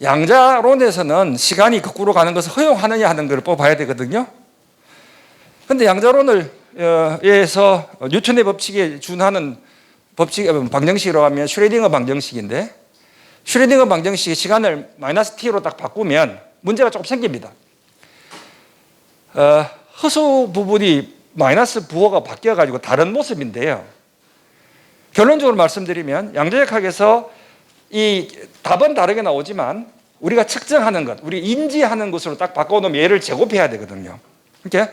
양자론에서는 시간이 거꾸로 가는 것을 허용하느냐 하는 걸 뽑아야 되거든요. 그런데 양자론에서 뉴턴의 법칙에 준하는 방정식이라고 하면 슈레딩거 방정식인데 슈레딩거 방정식의 시간을 마이너스 t로 딱 바꾸면 문제가 조금 생깁니다. 허수 부분이 마이너스 부호가 바뀌어가지고 다른 모습인데요. 결론적으로 말씀드리면 양자역학에서 이 답은 다르게 나오지만 우리가 측정하는 것, 우리 인지하는 것으로 딱 바꿔놓으면 얘를 제곱해야 되거든요. 이렇게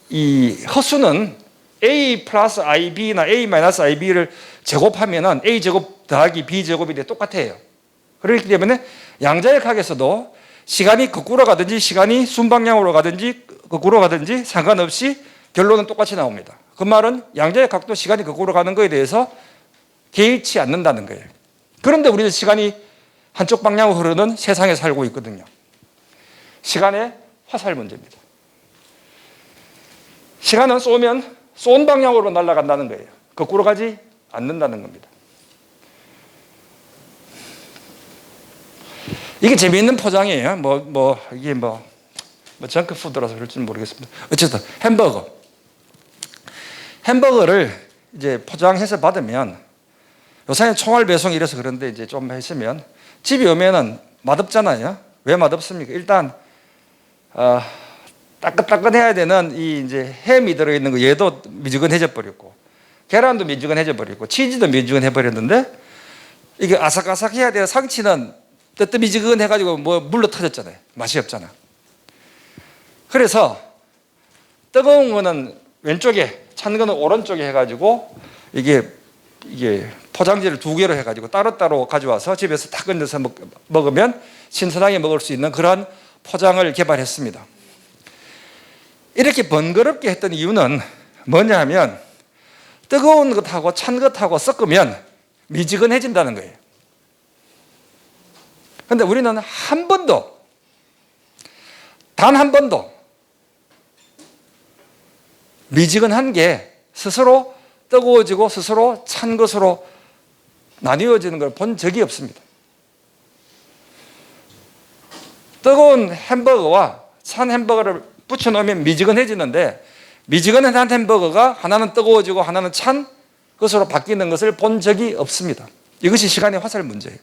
이 허수는 a 플러스 ib나 a 마이너스 ib를 제곱하면은 a 제곱 더하기 b 제곱이 똑같아요. 그렇기 때문에 양자역학에서도 시간이 거꾸로 가든지 시간이 순방향으로 가든지 거꾸로 가든지 상관없이 결론은 똑같이 나옵니다. 그 말은 양자역학도 시간이 거꾸로 가는 것에 대해서 개의치 않는다는 거예요. 그런데 우리는 시간이 한쪽 방향으로 흐르는 세상에 살고 있거든요. 시간의 화살 문제입니다. 시간은 쏘면 쏜 방향으로 날아간다는 거예요. 거꾸로 가지 않는다는 겁니다. 이게 재미있는 포장이에요. 이게 정크푸드라서 그럴지는 모르겠습니다. 어쨌든 햄버거를 이제 포장해서 받으면 요새는 총알 배송 이래서 그런데 이제 좀 했으면 집에 오면은 맛없잖아요. 왜 맛없습니까? 일단 따끈따끈해야 되는 이 이제 햄이 들어있는 거 얘도 미지근해져 버렸고 계란도 미지근해져 버렸고 치즈도 미지근해 버렸는데 이게 아삭아삭해야 되는 상치는 뜨뜻미지근해가지고 물로 터졌잖아요. 맛이 없잖아. 그래서 뜨거운 거는 왼쪽에 찬 거는 오른쪽에 해가지고 이게 포장지를 2개로 해가지고 따로따로 가져와서 집에서 탁 건져서 먹으면 신선하게 먹을 수 있는 그런 포장을 개발했습니다. 이렇게 번거롭게 했던 이유는 뭐냐 하면 뜨거운 것하고 찬 것하고 섞으면 미지근해진다는 거예요. 그런데 우리는 단 한 번도 미지근한 게 스스로 뜨거워지고 스스로 찬 것으로 나뉘어지는 걸 본 적이 없습니다. 뜨거운 햄버거와 찬 햄버거를 붙여놓으면 미지근해지는데 미지근한 햄버거가 하나는 뜨거워지고 하나는 찬 것으로 바뀌는 것을 본 적이 없습니다. 이것이 시간의 화살 문제예요.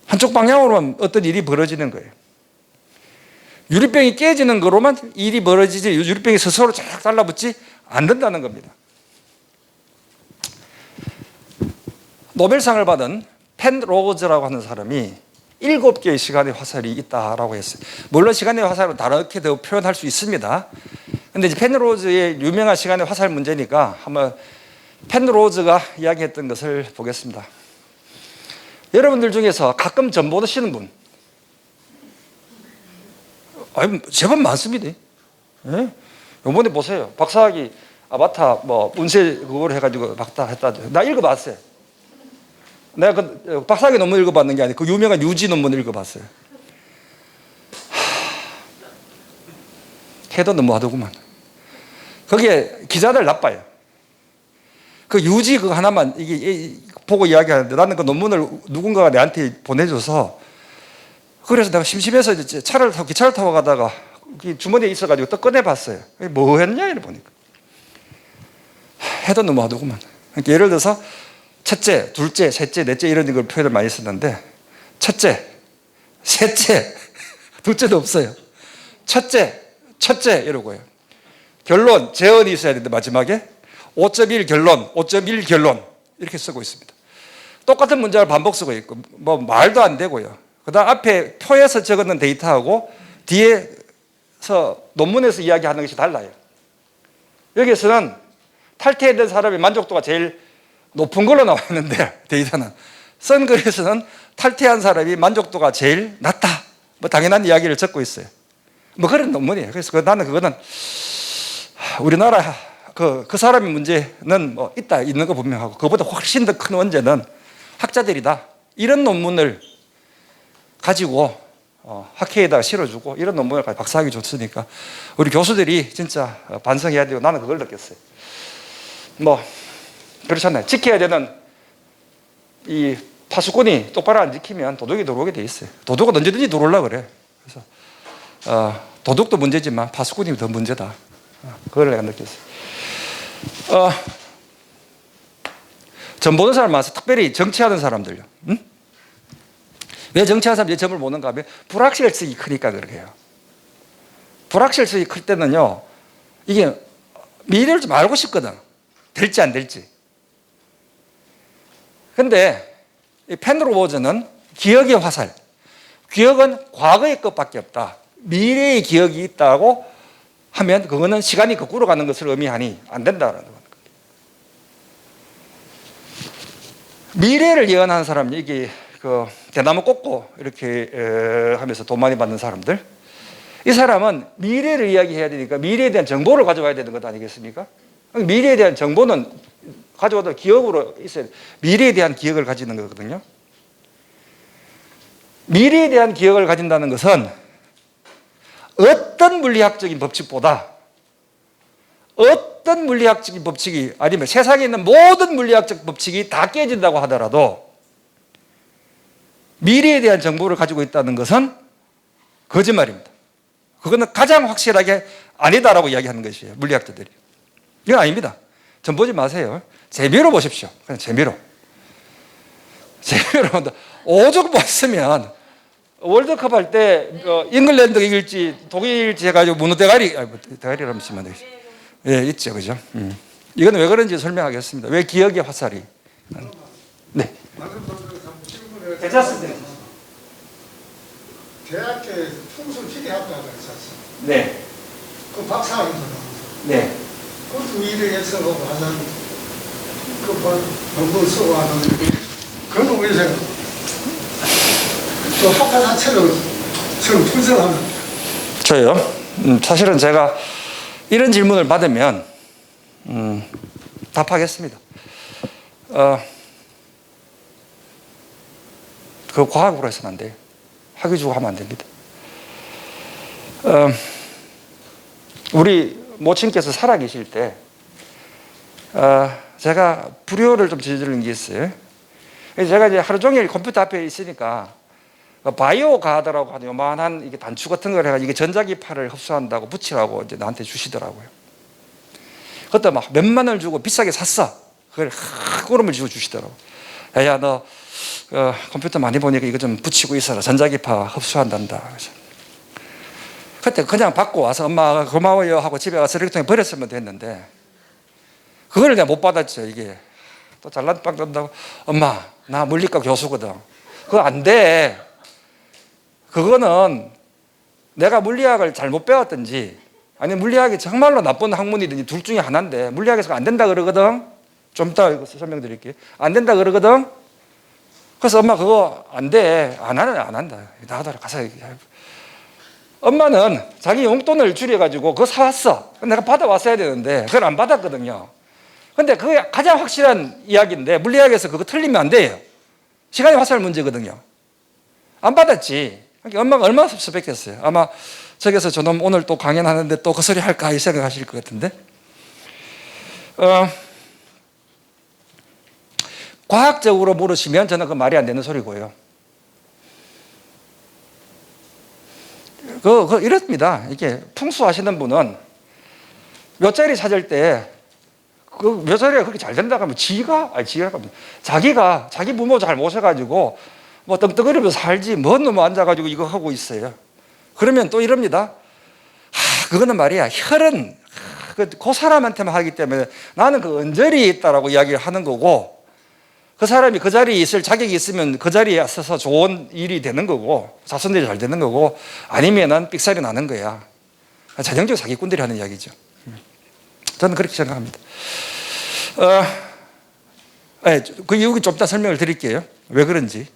한쪽 방향으로만 어떤 일이 벌어지는 거예요. 유리병이 깨지는 거로만 일이 벌어지지 유리병이 스스로 쫙 달라붙지 않는다는 겁니다. 노벨상을 받은 펜로즈라고 하는 사람이 7개의 시간의 화살이 있다라고 했어요. 물론 시간의 화살은 다르게 더 표현할 수 있습니다. 그런데 이제 펜로즈의 유명한 시간의 화살 문제니까 한번 펜로즈가 이야기했던 것을 보겠습니다. 여러분들 중에서 가끔 점 보시는 분, 제법 많습니다. 예? 요번에 보세요. 박사학위 아바타 운세 그걸 해가지고 박사 했다. 나 읽어봤어요. 내가 그 박사학위 논문 읽어봤는 게 아니고 그 유명한 유지 논문 읽어봤어요. 해도 너무하더구만. 거기에 기자들 나빠요. 그 유지 그거 하나만 이게 보고 이야기하는데 나는 그 논문을 누군가가 내한테 보내줘서 그래서 내가 심심해서 이제 기차를 타고 가다가 주머니에 있어가지고 또 꺼내봤어요. 뭐 했냐 이래 보니까 해도 너무하더구만. 그러니까 예를 들어서 첫째, 둘째, 셋째, 넷째 이런 걸 표현을 많이 쓰는데 첫째, 셋째, 둘째도 없어요. 첫째 이러고요. 결론, 재언이 있어야 되는데 마지막에 5.1 결론, 5.1 결론 이렇게 쓰고 있습니다. 똑같은 문장을 반복 쓰고 있고 말도 안 되고요. 그다음 앞에 표에서 적어놓은 데이터하고 뒤에서 논문에서 이야기하는 것이 달라요. 여기서는 탈퇴된 사람의 만족도가 제일 높은 걸로 나와 있는데 데이터는 쓴 글에서는 탈퇴한 사람이 만족도가 제일 낮다. 당연한 이야기를 적고 있어요. 그런 논문이에요. 그래서 나는 그거는 우리나라 그 사람의 문제는 있는 거 분명하고 그보다 훨씬 더 큰 원죄는 학자들이다. 이런 논문을 가지고 학회에다가 실어주고 이런 논문을 박사학위 줬으니까 우리 교수들이 진짜 반성해야 되고 나는 그걸 느꼈어요. 그렇잖아요. 지켜야 되는 이 파수꾼이 똑바로 안 지키면 도둑이 들어오게 돼 있어요. 도둑은 언제든지 들어오려고 그래. 그래서 도둑도 문제지만 파수꾼이 더 문제다. 그걸 내가 느꼈어요. 점 보는 사람 많아서 특별히 정치하는 사람들요. 응? 왜 정치하는 사람들이 점을 보는가 하면 불확실성이 크니까 그러게요. 불확실성이 클 때는요, 이게 미래를 좀 알고 싶거든. 될지 안 될지. 근데 이 펜로즈는 기억의 화살. 기억은 과거의 것밖에 없다. 미래의 기억이 있다고 하면 그거는 시간이 거꾸로 가는 것을 의미하니 안 된다는 겁니다. 미래를 예언하는 사람, 이게 대나무 꽂고 이렇게 하면서 돈 많이 받는 사람들, 이 사람은 미래를 이야기해야 되니까 미래에 대한 정보를 가져와야 되는 것 아니겠습니까? 미래에 대한 정보는 가져와도 기억으로 있어야 돼. 미래에 대한 기억을 가지는 거거든요. 미래에 대한 기억을 가진다는 것은 어떤 물리학적인 법칙보다 어떤 물리학적인 법칙이 아니면 세상에 있는 모든 물리학적 법칙이 다 깨진다고 하더라도 미래에 대한 정보를 가지고 있다는 것은 거짓말입니다. 그거는 가장 확실하게 아니다라고 이야기하는 것이에요. 물리학자들이. 이건 아닙니다. 전 보지 마세요. 재미로 보십시오. 그냥 재미로. 재미로. 오죽 봤으면 월드컵 할 때 잉글랜드가 이길지 독일일지 해가지고 문어 대가리, 대가리라면 쓰면 되겠죠. 예, 있죠. 그죠? 이건 왜 그런지 설명하겠습니다. 왜 기억의 화살이. 네. 괜찮습니다. 대학교에서 풍수 기계학과가 있었어. 네. 그 박사학위도 나왔어. 네. 그것도 일에서 하는 그 논문 쓰고 하는 그런 위해서 또 학과 자체를 지금 분석하는. 저요? 사실은 제가 이런 질문을 받으면 답하겠습니다. 그 과학으로 해서는 안 돼요. 학위 주고 하면 안 됩니다. 우리 모친께서 살아계실 때 제가 불효를 좀 저지른 게 있어요. 제가 이제 하루 종일 컴퓨터 앞에 있으니까 바이오 가드라고 하는 요만한 이게 단추 같은 걸 해가지고 이게 전자기파를 흡수한다고 붙이라고 이제 나한테 주시더라고요. 그때 막 몇만 원을 주고 비싸게 샀어. 그걸 꼬름을 쥐고 주시더라고. 야, 너 컴퓨터 많이 보니까 이거 좀 붙이고 있어라. 전자기파 흡수한단다. 그래서 그때 그냥 받고 와서 엄마가 고마워요 하고 집에 가서 쓰레기통에 버렸으면 됐는데 그걸 내가 못 받았죠. 이게 또 잘난 빵 던다고 엄마 나 물리과 교수거든. 그거 안 돼. 그거는 내가 물리학을 잘못 배웠든지 아니 물리학이 정말로 나쁜 학문이든지 둘 중에 하나인데 물리학에서 안 된다 그러거든. 좀 이따 설명드릴게요. 안 된다 그러거든. 그래서 엄마 그거 안 돼. 안 한다. 나가더라 가서 얘기해. 엄마는 자기 용돈을 줄여가지고 그거 사왔어. 내가 받아왔어야 되는데 그걸 안 받았거든요. 근데 그게 가장 확실한 이야기인데 물리학에서 그거 틀리면 안 돼요. 시간의 화살 문제거든요. 안 받았지. 그러니까 엄마가 얼마나 섭섭했겠어요. 아마 저기서 저놈 오늘 또 강연하는데 또 그 소리 할까 이 생각하실 것 같은데. 과학적으로 물으시면 저는 그 말이 안 되는 소리고요. 이렇습니다. 이게 풍수하시는 분은 묘자리 찾을 때 그 묘자리가 그렇게 잘 된다고 하면 자기가 자기 부모 잘 모셔가지고 뭐 떵떵거리면서 살지 뭔 놈 앉아가지고 이거 하고 있어요. 그러면 또 이럽니다. 그거는 말이야 혈은 그 사람한테만 하기 때문에 나는 그 언저리에 있다라고 이야기를 하는 거고 그 사람이 그 자리에 있을 자격이 있으면 그 자리에 서서 좋은 일이 되는 거고 자손들이 잘 되는 거고 아니면은 삑살이 나는 거야. 전형적으로 사기꾼들이 하는 이야기죠. 저는 그렇게 생각합니다. 그 이유 좀 이따 설명을 드릴게요. 왜 그런지.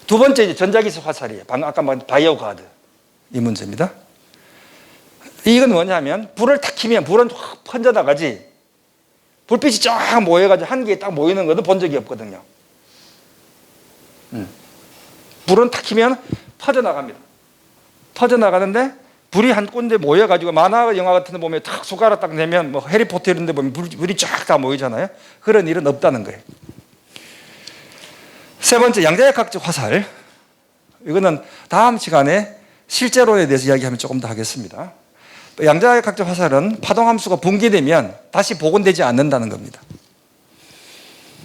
두 번째 이제 전자기술 화살이에요. 아까 말한 바이오 가드 이 문제입니다. 이건 뭐냐면 불을 탁 켜면 불은 확 번져나가지 불빛이 쫙 모여가지고 한 개에 딱 모이는 것도 본 적이 없거든요. 불은 탁 켜면 퍼져나갑니다. 퍼져나가는데 불이 한 군데 모여가지고 만화 영화 같은 데 보면 탁 손가락 딱 내면 뭐 해리포터 이런 데 보면 불이 쫙 다 모이잖아요. 그런 일은 없다는 거예요. 세 번째 양자역학적 화살. 이거는 다음 시간에 실제론에 대해서 이야기하면 조금 더 하겠습니다. 양자역학적 화살은 파동함수가 붕괴되면 다시 복원되지 않는다는 겁니다.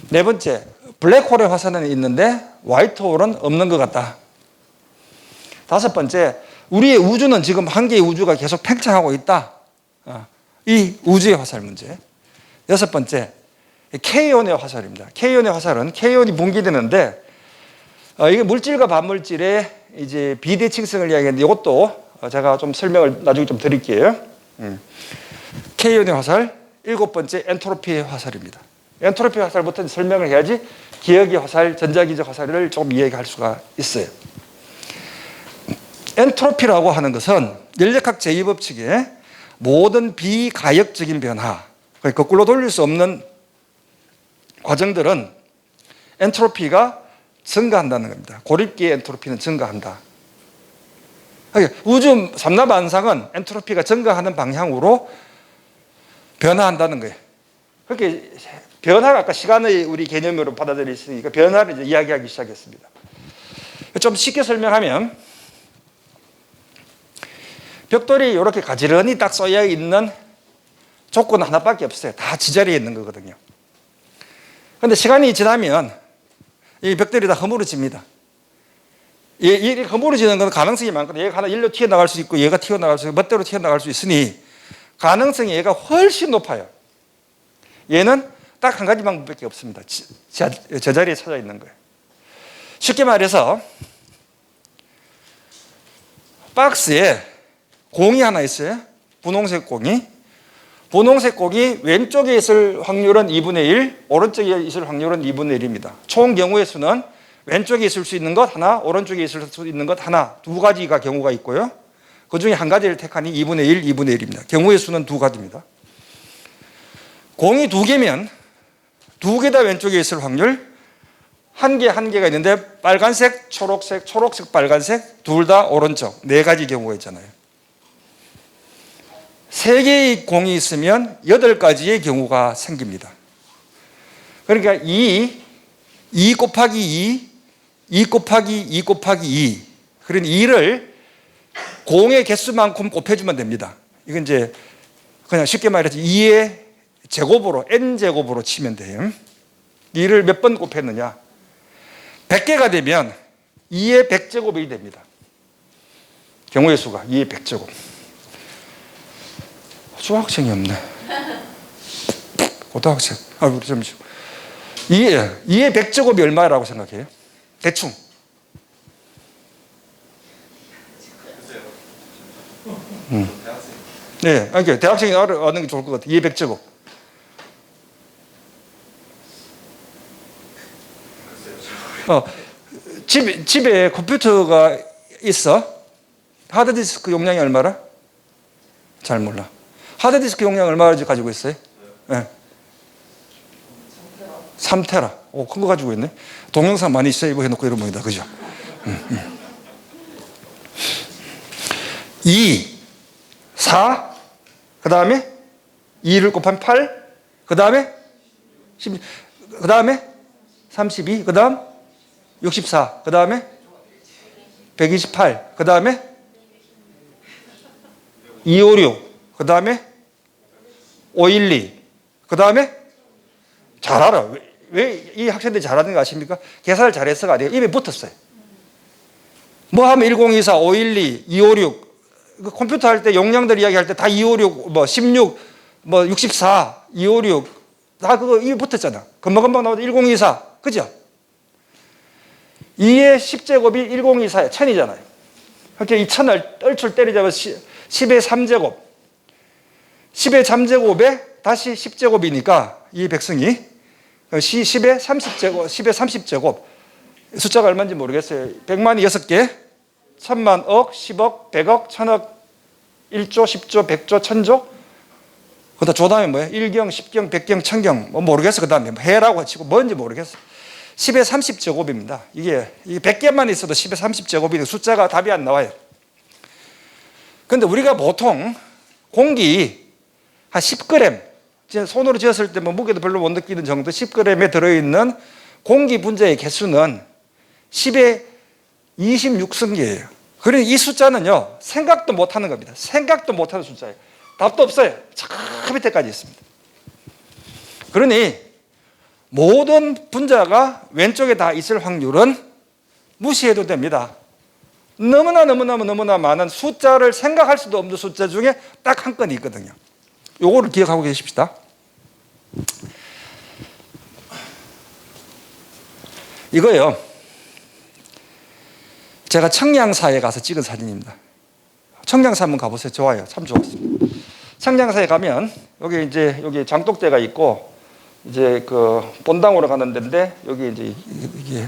네 번째, 블랙홀의 화살은 있는데 화이트홀은 없는 것 같다. 다섯 번째, 우리의 우주는 지금 한 개의 우주가 계속 팽창하고 있다. 이 우주의 화살 문제. 여섯 번째, K온의 화살입니다. K온의 화살은 K온이 붕괴되는데 이게 물질과 반물질의 이제 비대칭성을 이야기하는데 이것도 제가 좀 설명을 나중에 좀 드릴게요. K온의 화살, 일곱 번째 엔트로피의 화살입니다. 엔트로피 화살부터 설명을 해야지 기억의 화살, 전자기적 화살을 조금 이해할 수가 있어요. 엔트로피라고 하는 것은 연력학 제2법칙의 모든 비가역적인 변화, 거꾸로 돌릴 수 없는 과정들은 엔트로피가 증가한다는 겁니다. 고립기의 엔트로피는 증가한다. 그러니까 우주 삼라반상은 엔트로피가 증가하는 방향으로 변화한다는 거예요. 그렇게 변화가 아까 시간의 우리 개념으로 받아들였으니까 변화를 이제 이야기하기 시작했습니다. 좀 쉽게 설명하면 벽돌이 이렇게 가지런히 딱 쏘여 있는 조건은 하나밖에 없어요. 다 지자리에 있는 거거든요. 그런데 시간이 지나면 이 벽돌이 다 허물어집니다. 이 허물어지는 건 가능성이 많거든요. 얘가 하나 일로 튀어나갈 수 있고 얘가 튀어나갈 수 있고 멋대로 튀어나갈 수 있으니 가능성이 얘가 훨씬 높아요. 얘는 딱 한 가지 방법밖에 없습니다. 제자리에 찾아 있는 거예요. 쉽게 말해서 박스에 공이 하나 있어요. 분홍색 공이. 분홍색 공이 왼쪽에 있을 확률은 2분의 1, 오른쪽에 있을 확률은 2분의 1입니다. 총 경우의 수는 왼쪽에 있을 수 있는 것 하나, 오른쪽에 있을 수 있는 것 하나, 두 가지가 경우가 있고요. 그 중에 한 가지를 택하니 2분의 1, 2분의 1입니다. 경우의 수는 두 가지입니다. 공이 두 개면 두 개 다 왼쪽에 있을 확률, 한 개가 있는데 빨간색, 초록색, 초록색, 빨간색 둘 다 오른쪽, 네 가지 경우가 있잖아요. 세 개의 공이 있으면 8가지의 경우가 생깁니다. 그러니까 2 곱하기 2 곱하기 2 곱하기 2. 그러니 2를 공의 개수만큼 곱해주면 됩니다. 이건 이제 그냥 쉽게 말해서 2의 제곱으로, n제곱으로 치면 돼요. 2를 몇 번 곱했느냐? 100개가 되면 2의 100제곱이 됩니다. 경우의 수가 2의 100제곱. 중학생이 없네. 고등학생. 우리 잠시만. 2의 100제곱이 얼마라고 생각해요? 대충. 네, 그러니까 대학생이 아는 게 좋을 것 같아요. 2의 100제곱. 집에 컴퓨터가 있어? 하드디스크 용량이 얼마라? 잘 몰라. 하드디스크 용량 얼마나 가지고 있어요? 네. 3테라. 오, 큰 거 가지고 있네. 동영상 많이 세이브 해놓고 이런 모이다. 그죠? 2, 4, 그 다음에 2를 곱하면 8, 그 다음에 10, 그 다음에 32, 그 다음 64, 그 다음에 128, 그 다음에 256, 그 다음에 512, 그 다음에 잘 알아. 왜 이 학생들이 잘하는 거 아십니까? 계산을 잘해서가 아니고 입에 붙었어요. 뭐 하면 1024, 512, 256, 컴퓨터 할 때 용량들 이야기할 때 다 256, 뭐 16, 뭐 64, 256, 다 그거 입에 붙었잖아. 금방금방 나오도 1024, 그죠? 2의 10제곱이 1024야, 1000이잖아요. 그러니까 이 1000을 떨출 때리자면 10의 3제곱. 10의 3제곱에 다시 10제곱이니까 이 백승이 10의 30제곱, 10의 30제곱. 숫자가 얼마인지 모르겠어요. 100만이 6개, 1000만, 억, 10억, 100억, 1000억, 1조, 10조, 100조, 1000조. 그 다음 조담이 뭐예요? 1경, 10경, 100경, 1000경. 뭐 모르겠어. 그 다음에 해라고 치고 뭔지 모르겠어. 10의 30제곱입니다. 이게 100개만 있어도 10의 30제곱이니까 숫자가 답이 안 나와요. 그런데 우리가 보통 공기 한 10g, 손으로 쥐었을 때 뭐 무게도 별로 못 느끼는 정도 10g에 들어있는 공기 분자의 개수는 10의 26승계예요. 그러니 이 숫자는요, 생각도 못하는 겁니다. 생각도 못하는 숫자예요. 답도 없어요. 저 밑에까지 있습니다. 그러니 모든 분자가 왼쪽에 다 있을 확률은 무시해도 됩니다. 너무나 많은 숫자를 생각할 수도 없는 숫자 중에 딱 한 건이 있거든요. 요거를 기억하고 계십시다. 이거요, 제가 청량사에 가서 찍은 사진입니다. 청량사 한번 가보세요. 좋아요. 참 좋았습니다. 청량사에 가면 여기 장독대가 있고 이제 그 본당으로 가는 데인데 여기 이제 이게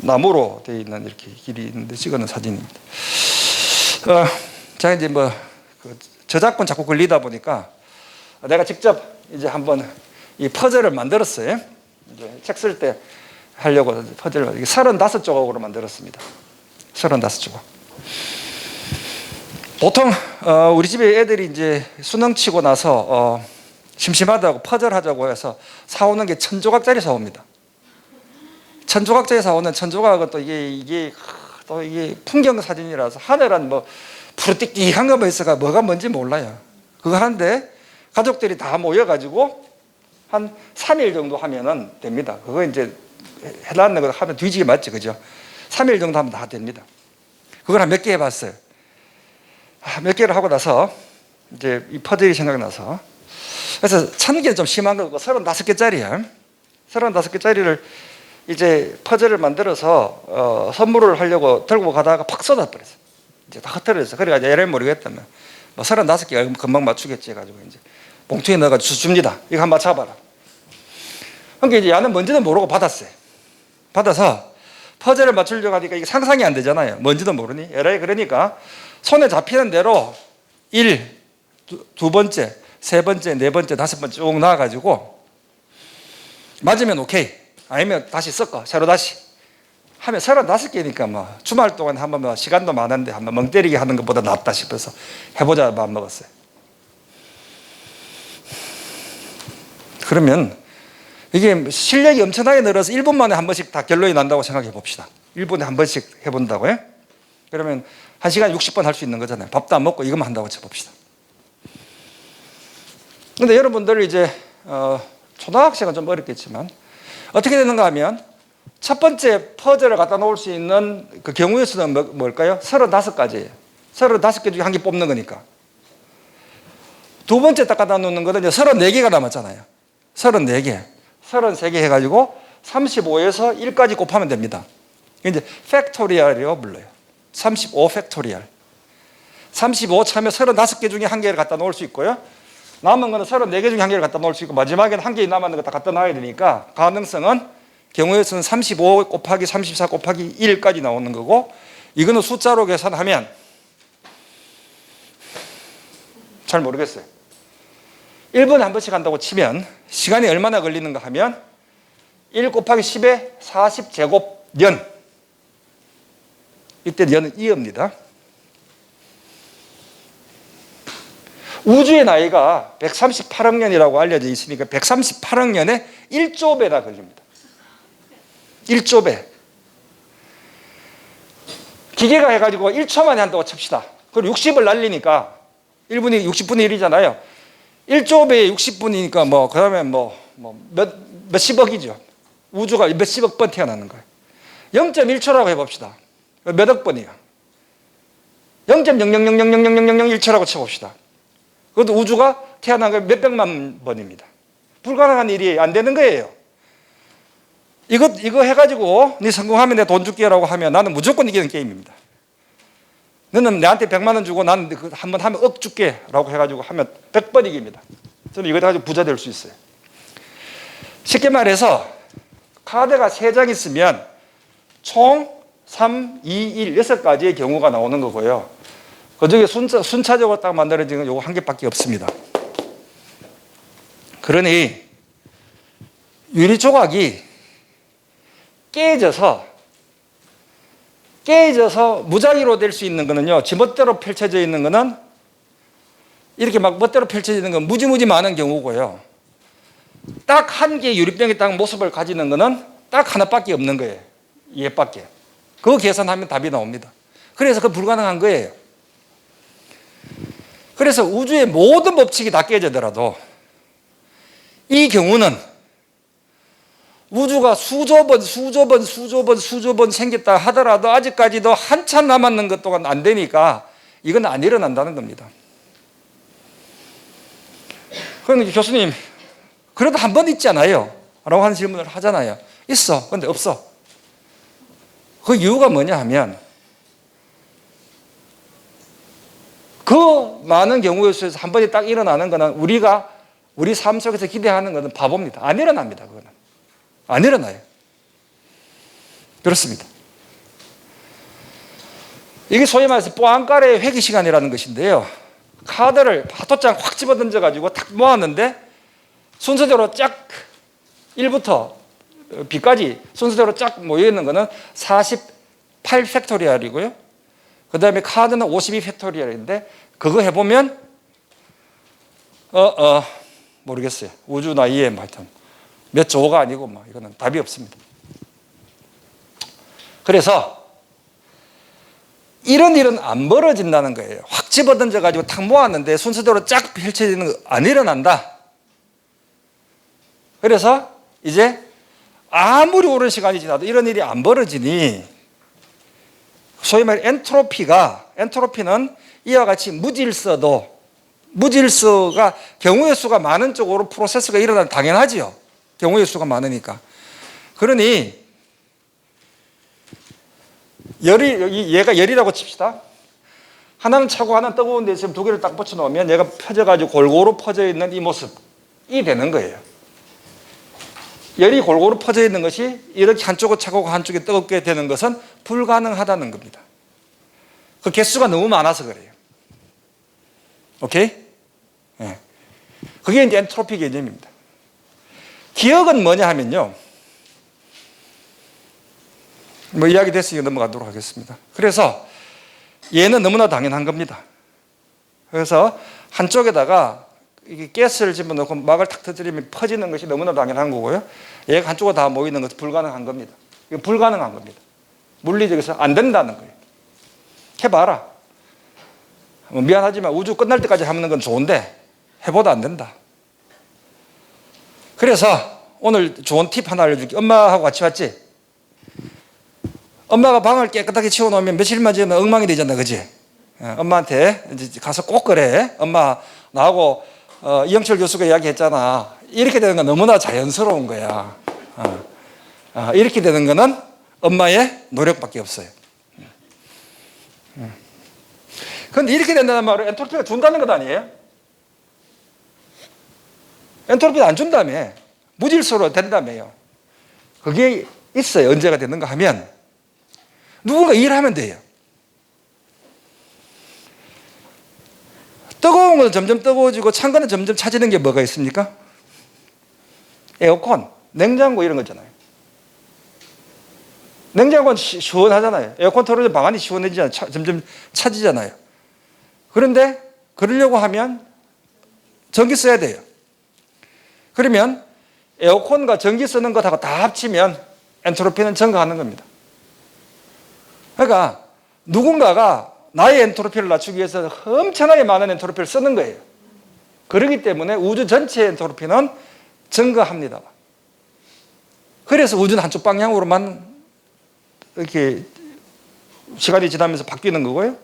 나무로 되어 있는 이렇게 길이 있는데 찍어놓은 사진입니다. 제가 이제 뭐 저작권 자꾸 걸리다 보니까 내가 직접 이제 한번 이 퍼즐을 만들었어요. 이제 책 쓸 때 하려고 퍼즐을 35조각으로 만들었습니다. 35조각. 보통 우리 집에 애들이 이제 수능 치고 나서 심심하다고 퍼즐 하자고 해서 사오는 게 1000조각짜리 사옵니다. 1000조각짜리 사오는 1000조각은 또 이게 풍경 사진이라서 하늘은 뭐 푸르띡띡한 것만 있어가 뭐가 뭔지 몰라요. 그거 하는데 가족들이 다 모여가지고 한 3일 정도 하면은 됩니다. 그거 이제 해놨는 거 하면 뒤지게 맞죠, 그죠? 3일 정도 하면 다 됩니다. 그걸 한 몇 개 해봤어요. 몇 개를 하고 나서 이제 이 퍼즐이 생각나서 그래서 1000개는 좀 심한 거고 35개짜리야. 35개짜리를 이제 퍼즐을 만들어서 선물을 하려고 들고 가다가 팍 쏟아버렸어요. 이제 다 흩어졌어. 그래가지고 에라이 모르겠다면 뭐 35개가 금방 맞추겠지 해가지고 이제 봉투에 넣어가지고 줍니다. 이거 한번 맞춰봐라. 그러니까 이제 야는 뭔지도 모르고 받았어요. 받아서 퍼즐을 맞추려고 하니까 이게 상상이 안 되잖아요. 뭔지도 모르니. 에라이 그러니까 손에 잡히는 대로 1, 두 번째, 세 번째, 네 번째, 다섯 번째 쭉 나와가지고 맞으면 오케이. 아니면 다시 섞어. 새로 다시. 하면 35개니까 뭐 주말 동안 한번 뭐 시간도 많은데 한번 멍 때리게 하는 것보다 낫다 싶어서 해보자 마음 먹었어요. 그러면 이게 실력이 엄청나게 늘어서 1분 만에 한 번씩 다 결론이 난다고 생각해 봅시다. 1분에 한 번씩 해본다고요? 그러면 1시간에 60번 할 수 있는 거잖아요. 밥도 안 먹고 이것만 한다고 쳐봅시다. 그런데 여러분들 이제 초등학생은 좀 어렵겠지만 어떻게 되는가 하면 첫 번째 퍼즐을 갖다 놓을 수 있는 그 경우의 수는 뭘까요? 35가지예요. 35개 중에 한 개 뽑는 거니까. 두 번째 딱 갖다 놓는 거는 이제 34개가 남았잖아요. 34개. 33개 해가지고 35에서 1까지 곱하면 됩니다. 이제 팩토리얼이라고 불러요. 35 팩토리얼. 35 참에 35개 중에 한 개를 갖다 놓을 수 있고요. 남은 거는 34개 중에 한 개를 갖다 놓을 수 있고 마지막에는 한 개 남았는 거 다 갖다 놔야 되니까 가능성은 경우의 수는 35 곱하기 34 곱하기 1까지 나오는 거고 이거는 숫자로 계산하면 잘 모르겠어요. 1분에 한 번씩 한다고 치면 시간이 얼마나 걸리는가 하면 1 곱하기 10의 40제곱년 이때 년은 2입니다. 우주의 나이가 138억 년이라고 알려져 있으니까 138억 년에 1조 배나 걸립니다. 1조 배. 기계가 해가지고 1초 만에 한다고 칩시다. 그리고 60을 날리니까 1분이 60분의 1이잖아요. 1조 배에 60분이니까 뭐 그러면 몇십억이죠. 우주가 몇십억 번 태어나는 거예요. 0.1초라고 해봅시다. 몇억 번이야. 0.000000001초라고 쳐봅시다. 그것도 우주가 태어난 게 몇백만 번입니다. 불가능한 일이 안 되는 거예요. 이거 해가지고 네 성공하면 내가 돈 줄게라고 하면 나는 무조건 이기는 게임입니다. 너는 내한테 100만 원 주고 나는 한 번 하면 억 줄게라고 해가지고 하면 100번 이깁니다. 저는 이거 가지고 부자 될 수 있어요. 쉽게 말해서 카드가 3장 있으면 총 3, 2, 1, 6가지의 경우가 나오는 거고요. 그중에 순차적으로 딱 만들어지는 요거 한 개밖에 없습니다. 그러니 유리 조각이 깨져서 무작위로 될 수 있는 거는요, 지멋대로 펼쳐져 있는 거는 이렇게 막 멋대로 펼쳐지는 건 무지무지 많은 경우고요. 딱 한 개의 유리병이 딱 모습을 가지는 거는 딱 하나밖에 없는 거예요. 얘밖에. 그거 계산하면 답이 나옵니다. 그래서 그 불가능한 거예요. 그래서 우주의 모든 법칙이 다 깨지더라도 이 경우는 우주가 수조 번 생겼다 하더라도 아직까지도 한참 남았는 것 동안 안 되니까 이건 안 일어난다는 겁니다. 그러니까 교수님, 그래도 한 번 있잖아요 라고 하는 질문을 하잖아요. 있어. 근데 없어. 그 이유가 뭐냐 하면 그 많은 경우에 있어서 한 번에 딱 일어나는 거는 우리 삶 속에서 기대하는 것은 바보입니다. 안 일어납니다. 그거는 안 일어나요. 그렇습니다. 이게 소위 말해서 뽀안까레의 회귀 시간이라는 것인데요. 카드를 파토장 확 집어던져 가지고 탁 모았는데 순서대로 쫙 1부터 b까지 순서대로 쫙 모여 있는 거는 48 팩토리얼이고요. 그 다음에 카드는 52 팩토리얼인데 그거 해보면 모르겠어요. 우주나 EM 하여튼 몇 조가 아니고 뭐 이거는 답이 없습니다. 그래서 이런 일은 안 벌어진다는 거예요. 확 집어던져 가지고 탁 모았는데 순서대로 쫙 펼쳐지는 거 안 일어난다. 그래서 이제 아무리 오랜 시간이 지나도 이런 일이 안 벌어지니 소위 말해 엔트로피는 이와 같이 무질서가 경우의 수가 많은 쪽으로 프로세스가 일어나는 당연하지요. 경우의 수가 많으니까. 그러니 얘가 열이라고 칩시다. 하나는 차고 하나는 뜨거운데 지금 두 개를 딱 붙여 놓으면 얘가 펴져가지고 골고루 퍼져 있는 이 모습이 되는 거예요. 열이 골고루 퍼져 있는 것이 이렇게 한쪽은 차고 한쪽이 뜨겁게 되는 것은 불가능하다는 겁니다. 그 개수가 너무 많아서 그래요. 오케이? 네. 그게 이제 엔트로피 개념입니다. 기억은 뭐냐 하면요. 뭐 이야기 됐으니까 넘어가도록 하겠습니다. 그래서 얘는 너무나 당연한 겁니다. 그래서 한쪽에다가 이게 가스를 집어넣고 막을 탁 터뜨리면 퍼지는 것이 너무나 당연한 거고요. 얘가 한쪽으로 다 모이는 것은 불가능한 겁니다. 이거 불가능한 겁니다. 물리적에서 안 된다는 거예요. 해봐라. 미안하지만 우주 끝날 때까지 하는 건 좋은데 해봐도 안 된다. 그래서 오늘 좋은 팁 하나 알려줄게. 엄마하고 같이 왔지? 엄마가 방을 깨끗하게 치워놓으면 며칠만 지나면 엉망이 되잖아, 그지? 엄마한테 이제 가서 꼭 그래. 엄마, 나하고 이영철 교수가 이야기했잖아. 이렇게 되는 건 너무나 자연스러운 거야. 이렇게 되는 거는 엄마의 노력밖에 없어요. 그런데 이렇게 된다는 말은 엔트로피가 준다는 것 아니에요? 엔트로피가 안 준다며. 무질서로 된다며요. 그게 있어요. 언제가 되는가 하면 누군가 일하면 돼요. 뜨거운 건 점점 뜨거워지고 찬 거는 점점 차지는 게 뭐가 있습니까? 에어컨, 냉장고 이런 거잖아요. 냉장고는 시원하잖아요. 에어컨 틀어주면 방 안이 시원해지잖아요. 점점 차지잖아요. 그런데 그러려고 하면 전기 써야 돼요. 그러면 에어컨과 전기 쓰는 것하고 다 합치면 엔트로피는 증가하는 겁니다. 그러니까 누군가가 나의 엔트로피를 낮추기 위해서 엄청나게 많은 엔트로피를 쓰는 거예요. 그렇기 때문에 우주 전체의 엔트로피는 증가합니다. 그래서 우주는 한쪽 방향으로만 이렇게 시간이 지나면서 바뀌는 거고요.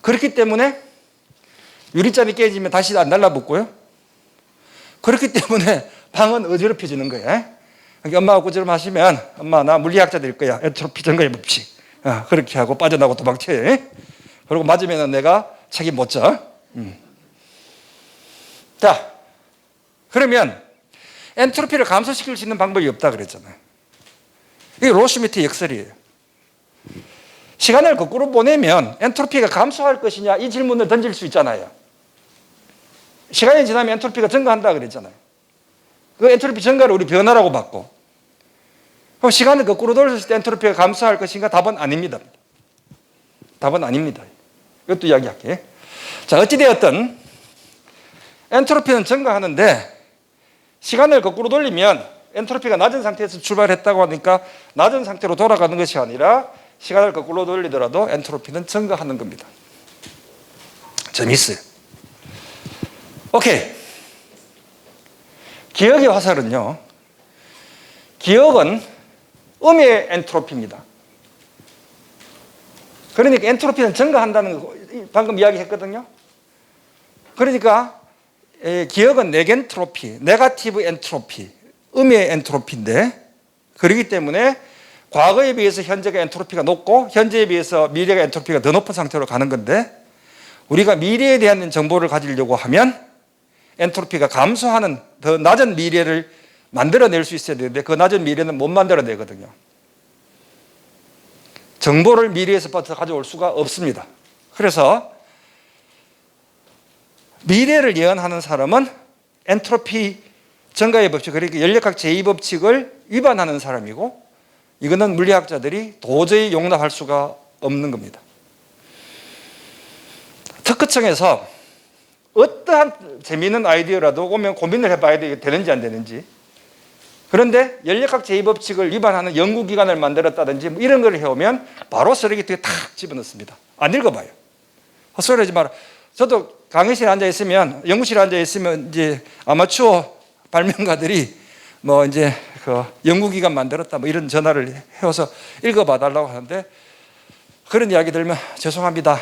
그렇기 때문에 유리잔이 깨지면 다시 안 달라붙고요. 그렇기 때문에 방은 어지럽혀지는 거예요. 그러니까 엄마가 꾸지람하시면 엄마 나 물리학자 될 거야. 엔트로피 증가해 봅시. 그렇게 하고 빠져나오고 도망쳐요. 그리고 맞으면 내가 책임 못 져. 자, 그러면 엔트로피를 감소시킬 수 있는 방법이 없다 그랬잖아요. 이게 로슈미트의 역설이에요. 시간을 거꾸로 보내면 엔트로피가 감소할 것이냐 이 질문을 던질 수 있잖아요. 시간이 지나면 엔트로피가 증가한다 그랬잖아요. 그 엔트로피 증가를 우리 변화라고 봤고, 그럼 시간을 거꾸로 돌렸을 때 엔트로피가 감소할 것인가? 답은 아닙니다. 답은 아닙니다. 이것도 이야기할게요. 자, 어찌되었든 엔트로피는 증가하는데 시간을 거꾸로 돌리면 엔트로피가 낮은 상태에서 출발했다고 하니까 낮은 상태로 돌아가는 것이 아니라 시간을 거꾸로 돌리더라도 엔트로피는 증가하는 겁니다. 재미있어요. 오케이. 기억의 화살은요. 기억은 음의 엔트로피입니다. 그러니까 엔트로피는 증가한다는 거 방금 이야기했거든요. 그러니까 기억은 네겐트로피, 네거티브 엔트로피, 음의 엔트로피인데 그렇기 때문에 과거에 비해서 현재가 엔트로피가 높고 현재에 비해서 미래가 엔트로피가 더 높은 상태로 가는 건데 우리가 미래에 대한 정보를 가지려고 하면 엔트로피가 감소하는 더 낮은 미래를 만들어낼 수 있어야 되는데 그 낮은 미래는 못 만들어내거든요. 정보를 미래에서부터 가져올 수가 없습니다. 그래서 미래를 예언하는 사람은 엔트로피 증가의 법칙, 그러니까 연력학 제2법칙을 위반하는 사람이고 이거는 물리학자들이 도저히 용납할 수가 없는 겁니다. 특허청에서 어떠한 재미있는 아이디어라도 오면 고민을 해봐야 되는지 안 되는지, 그런데 연력학 제2법칙을 위반하는 연구기관을 만들었다든지 뭐 이런 걸 해오면 바로 쓰레기통에 탁 집어넣습니다. 안 읽어봐요. 헛소리하지 마라. 저도 강의실에 앉아있으면, 연구실에 앉아있으면 이제 아마추어 발명가들이 뭐 이제 그 연구기관 만들었다 뭐 이런 전화를 해와서 읽어봐 달라고 하는데, 그런 이야기 들으면 죄송합니다.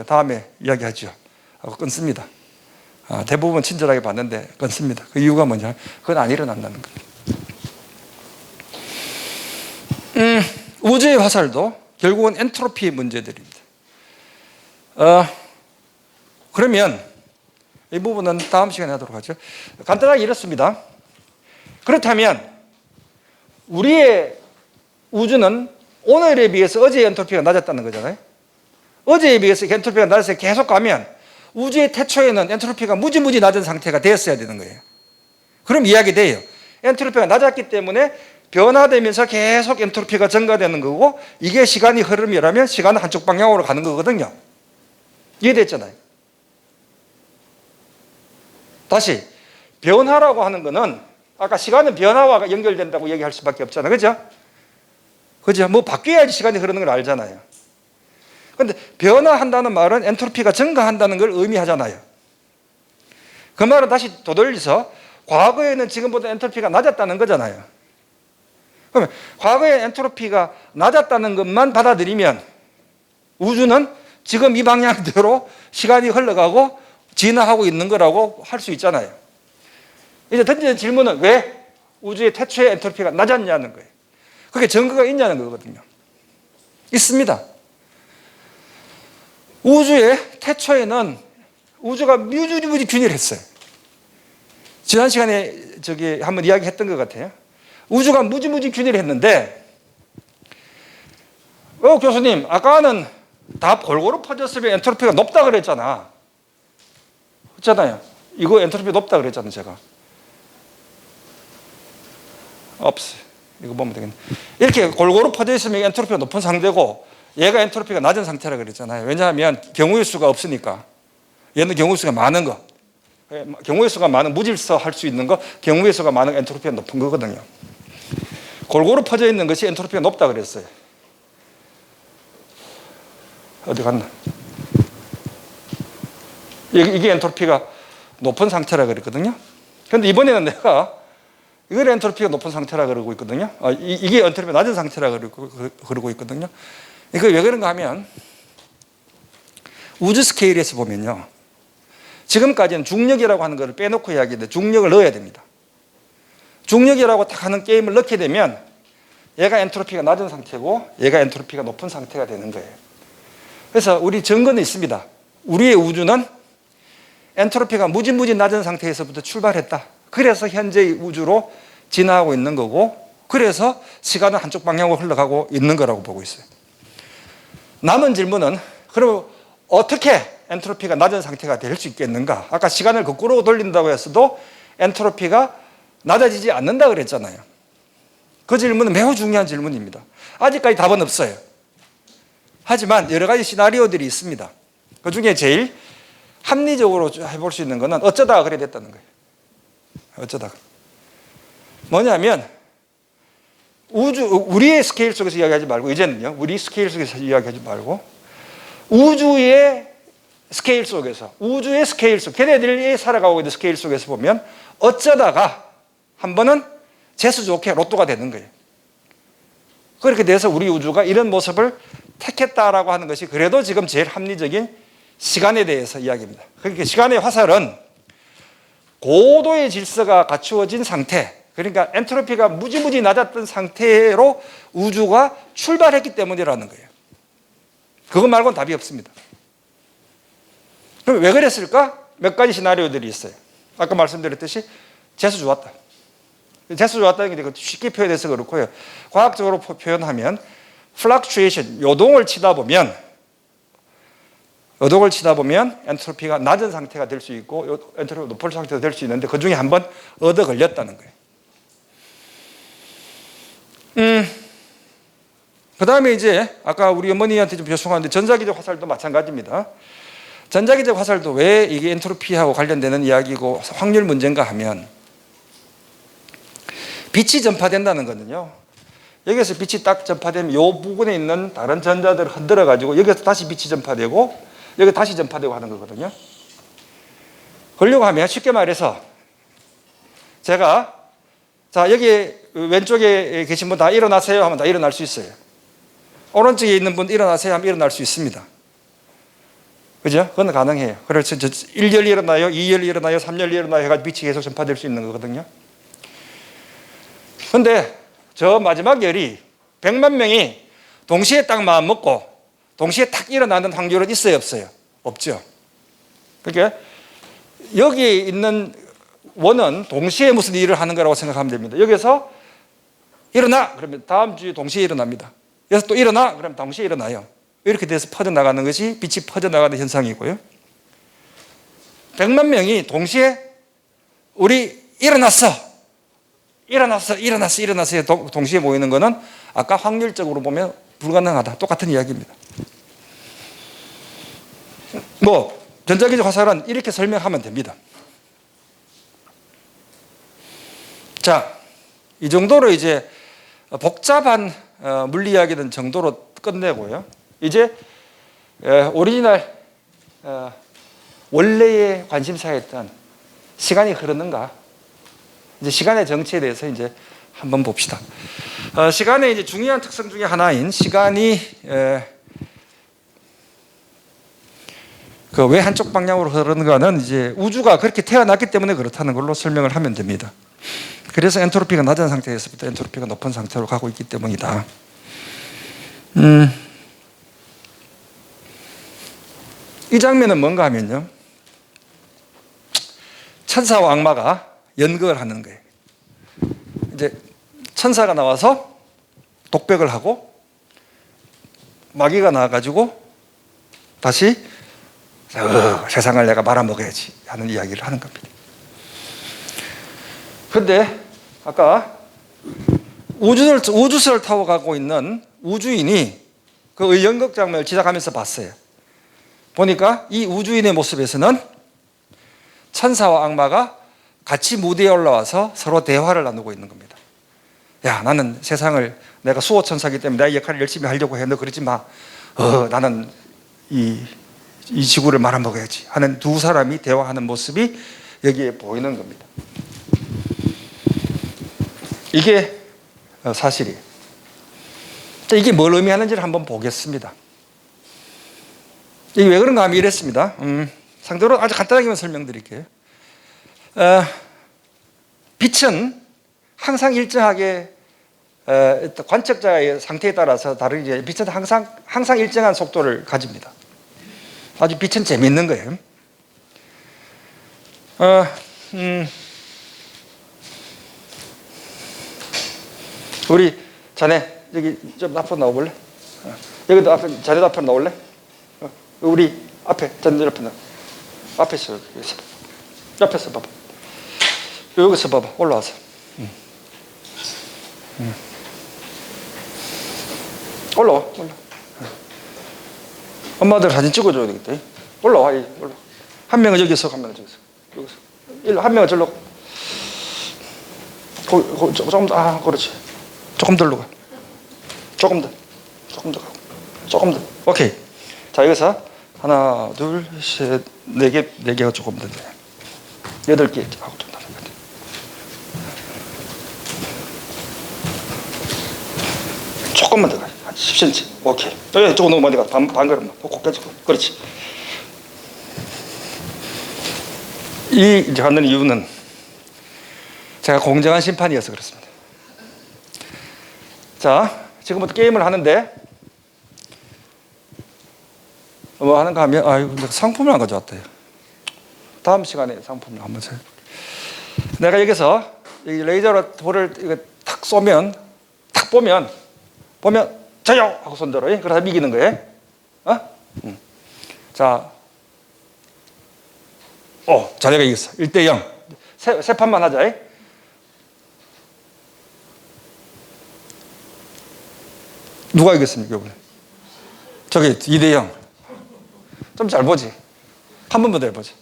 다음에 이야기하죠 하고 끊습니다. 대부분 친절하게 봤는데 끊습니다. 그 이유가 뭐냐? 그건 안 일어난다는 겁니다. 우주의 화살도 결국은 엔트로피 문제들입니다. 그러면 이 부분은 다음 시간에 하도록 하죠. 간단하게 이렇습니다. 그렇다면 우리의 우주는 오늘에 비해서 어제의 엔트로피가 낮았다는 거잖아요. 어제에 비해서 엔트로피가 낮아서 계속 가면 우주의 태초에는 엔트로피가 무지무지 낮은 상태가 되었어야 되는 거예요. 그럼 이야기돼요. 엔트로피가 낮았기 때문에 변화되면서 계속 엔트로피가 증가되는 거고, 이게 시간이 흐름이라면 시간은 한쪽 방향으로 가는 거거든요. 이해됐잖아요. 다시 변화라고 하는 거는 아까 시간은 변화와 연결된다고 얘기할 수밖에 없잖아요. 그죠? 그죠? 뭐 바뀌어야지 시간이 흐르는 걸 알잖아요. 그런데 변화한다는 말은 엔트로피가 증가한다는 걸 의미하잖아요. 그 말은 다시 되돌려서 과거에는 지금보다 엔트로피가 낮았다는 거잖아요. 그러면 과거에 엔트로피가 낮았다는 것만 받아들이면 우주는 지금 이 방향대로 시간이 흘러가고 진화하고 있는 거라고 할 수 있잖아요. 이제 던지는 질문은 왜 우주의 태초의 엔트로피가 낮았냐는 거예요. 그게 증거가 있냐는 거거든요. 있습니다. 우주의 태초에는 우주가 무지무지 균일했어요. 지난 시간에 한번 이야기했던 것 같아요. 우주가 무지무지 균일했는데, 교수님, 아까는 다 골고루 퍼졌으면 엔트로피가 높다 그랬잖아. 그렇잖아요. 이거 엔트로피 높다 그랬잖아요, 제가. 없어요. 이거 보면 되겠네. 이렇게 골고루 퍼져 있으면 엔트로피가 높은 상태고, 얘가 엔트로피가 낮은 상태라 그랬잖아요. 왜냐하면 경우의 수가 없으니까. 얘는 경우의 수가 많은 거. 경우의 수가 많은 무질서 할 수 있는 거, 경우의 수가 많은 엔트로피가 높은 거거든요. 골고루 퍼져 있는 것이 엔트로피가 높다 그랬어요. 어디 갔나? 이게 엔트로피가 높은 상태라 그랬거든요. 그런데 이번에는 내가 이걸 엔트로피가 높은 상태라 그러고 있거든요. 이게 엔트로피가 낮은 상태라 그러고 있거든요. 이거 왜 그런가 하면 우주 스케일에서 보면요, 지금까지는 중력이라고 하는 것을 빼놓고 이야기했는데 중력을 넣어야 됩니다. 중력이라고 딱 하는 게임을 넣게 되면 얘가 엔트로피가 낮은 상태고 얘가 엔트로피가 높은 상태가 되는 거예요. 그래서 우리 증거는 있습니다. 우리의 우주는 엔트로피가 무지무지 낮은 상태에서부터 출발했다. 그래서 현재의 우주로 진화하고 있는 거고, 그래서 시간은 한쪽 방향으로 흘러가고 있는 거라고 보고 있어요. 남은 질문은 그럼 어떻게 엔트로피가 낮은 상태가 될 수 있겠는가? 아까 시간을 거꾸로 돌린다고 했어도 엔트로피가 낮아지지 않는다 그랬잖아요. 그 질문은 매우 중요한 질문입니다. 아직까지 답은 없어요. 하지만 여러 가지 시나리오들이 있습니다. 그 중에 제일 합리적으로 해볼 수 있는 것은 어쩌다가 그래 됐다는 거예요. 어쩌다가. 뭐냐면 우리의 스케일 속에서 이야기하지 말고, 이제는요, 우리 스케일 속에서 이야기하지 말고 우주의 스케일 속에서, 우주의 스케일 속, 걔네들이 살아가고 있는 스케일 속에서 보면 어쩌다가 한 번은 재수 좋게 로또가 되는 거예요. 그렇게 돼서 우리 우주가 이런 모습을 택했다라고 하는 것이 그래도 지금 제일 합리적인 시간에 대해서 이야기입니다. 그러니까 시간의 화살은 고도의 질서가 갖추어진 상태, 그러니까 엔트로피가 무지무지 낮았던 상태로 우주가 출발했기 때문이라는 거예요. 그것 말고는 답이 없습니다. 그럼 왜 그랬을까? 몇 가지 시나리오들이 있어요. 아까 말씀드렸듯이 재수 좋았다. 재수 좋았다는 게 쉽게 표현해서 그렇고요. 과학적으로 표현하면 fluctuation, 요동을 치다 보면 엔트로피가 낮은 상태가 될 수 있고 엔트로피가 높은 상태가 될 수 있는데 그 중에 한 번 얻어 걸렸다는 거예요. 그 다음에 이제 아까 우리 어머니한테 좀 죄송한데 전자기적 화살도 마찬가지입니다. 전자기적 화살도 왜 이게 엔트로피하고 관련되는 이야기고 확률 문제인가 하면 빛이 전파된다는 거는요. 여기서 빛이 딱 전파되면 이 부분에 있는 다른 전자들을 흔들어 가지고 여기서 다시 빛이 전파되고 여기 다시 전파되고 하는 거거든요. 그러려고 하면 쉽게 말해서 제가 자 여기 왼쪽에 계신 분 다 일어나세요 하면 다 일어날 수 있어요. 오른쪽에 있는 분 일어나세요 하면 일어날 수 있습니다. 그죠? 그건 가능해요. 그래서 1열 일어나요, 2열 일어나요, 3열 일어나요 해가지고 빛이 계속 전파될 수 있는 거거든요. 근데 저 마지막 열이 100만 명이 동시에 딱 마음 먹고 동시에 탁 일어나는 확률은 있어요, 없어요? 없죠. 그러니까 여기에 있는 원은 동시에 무슨 일을 하는 거라고 생각하면 됩니다. 여기서 일어나! 그러면 다음 주에 동시에 일어납니다. 여기서 또 일어나! 그러면 동시에 일어나요. 이렇게 돼서 퍼져나가는 것이 빛이 퍼져나가는 현상이고요. 100만 명이 동시에 우리 일어났어! 동시에 모이는 거는 아까 확률적으로 보면 불가능하다. 똑같은 이야기입니다. 전자기적 화살은 이렇게 설명하면 됩니다. 자, 이 정도로 이제 복잡한 물리 이야기는 정도로 끝내고요. 이제 오리지널 원래의 관심사였던 시간이 흐르는가? 이제 시간의 정치에 대해서 이제 한번 봅시다. 시간의 이제 중요한 특성 중에 하나인 시간이 왜 한쪽 방향으로 흐르는가는 이제 우주가 그렇게 태어났기 때문에 그렇다는 걸로 설명을 하면 됩니다. 그래서 엔트로피가 낮은 상태에서부터 엔트로피가 높은 상태로 가고 있기 때문이다. 이 장면은 뭔가 하면요. 천사와 악마가 연극을 하는 거예요. 이제 천사가 나와서 독백을 하고 마귀가 나와가지고 다시 세상을 내가 말아먹어야지 하는 이야기를 하는 겁니다. 그런데 아까 우주선을 타고 가고 있는 우주인이 그 연극 장면을 지나가면서 봤어요. 보니까 이 우주인의 모습에서는 천사와 악마가 같이 무대에 올라와서 서로 대화를 나누고 있는 겁니다. 야, 나는 세상을 내가 수호천사이기 때문에 내 역할을 열심히 하려고 해. 너 그러지 마. 나는 이 지구를 말아먹어야지 하는 두 사람이 대화하는 모습이 여기에 보이는 겁니다. 이게 사실이에요. 자, 이게 뭘 의미하는지를 한번 보겠습니다. 이게 왜 그런가 하면 이랬습니다. 상대로 아주 간단하게만 설명드릴게요. 빛은 항상 일정하게 관측자의 상태에 따라서 다르게 빛은 항상 일정한 속도를 가집니다. 아주 빛은 재미있는 거예요. 우리 자네 여기 좀 앞으로 나와볼래? 여기도 앞에 자네도 앞으로 나올래? 우리 앞에 자네들 앞에 앞에서 옆에서 봐봐. 여기서 봐봐. 올라와서. 올라와. 엄마들 사진 찍어줘야 되겠다. 올라와. 한 명은 여기서, 한 명은 저기서. 여기서. 한 명은 저기로. 조금 더. 그렇지. 조금 더 가. 조금 더 가고. 조금 더. 오케이. 자, 여기서 하나, 둘, 셋, 네 개가 조금 더. 8개 하고 좀 다른 것 같아. 조금만 더 가. 한 10cm. 오케이. 조금 너무 많이 가. 반 걸음만. 꼭까지. 그렇지. 이제 하는 이유는 제가 공정한 심판이어서 그렇습니다. 자, 지금부터 게임을 하는데 뭐 하는가 하면 내가 상품을 안 가져왔다. 다음 시간에 상품을 한번 사. 내가 여기서 레이저로 볼을 이거 탁 쏘면 탁 보면 저요 하고 손들어. 그래서 이기는 거예요. 자, 자네가 이겼어. 1대0. 세 판만 하자. 누가 이겼습니까, 이번에? 저기 2대0. 좀 잘 보지. 한 번만 더 해보자.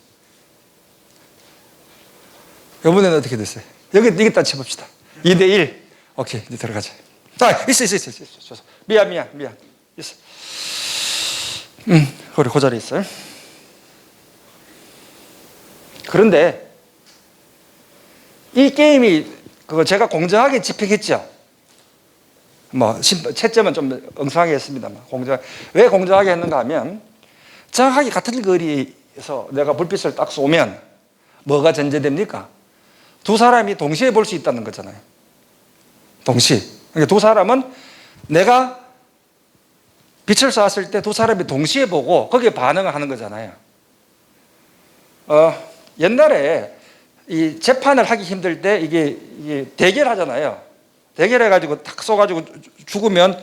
이번에는 어떻게 됐어요? 여기 이겼다 쳐봅시다. 2대1. 오케이, 이제 들어가자. 자, 있어. 미안. 있어. 그래, 그 자리에 있어요. 그런데 이 게임이 그거 제가 공정하게 집행했죠. 채점은 좀 엉성하게 했습니다만 왜 공정하게 했는가 하면 정확하게 같은 거리에서 내가 불빛을 딱 쏘면 뭐가 전제됩니까? 두 사람이 동시에 볼 수 있다는 거잖아요. 동시에. 그러니까 두 사람은 내가 빛을 쐈을 때 두 사람이 동시에 보고 거기에 반응을 하는 거잖아요. 옛날에 이 재판을 하기 힘들 때 이게 대결하잖아요. 대결해가지고 탁 쏘가지고 죽으면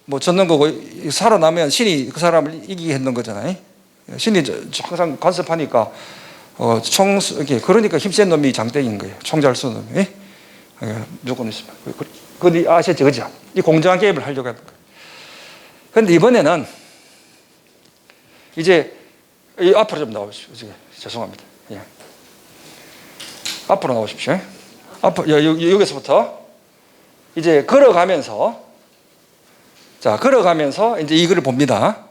뭐 졌는 거고 살아나면 신이 그 사람을 이기게 했는 거잖아요. 신이 항상 간섭하니까 이렇게 그러니까 힘센 놈이 장땡인 거예요. 총 잘 쏘는 놈이. 무조건 있으면. 그거 아셨죠, 그죠? 이 공정한 게임을 하려고 하는 거예요. 그런데 이번에는 이제 앞으로 좀 나오십시오. 죄송합니다. 예. 앞으로 나오십시오. 여기서부터 이제 걸어가면서 이제 이거를 봅니다.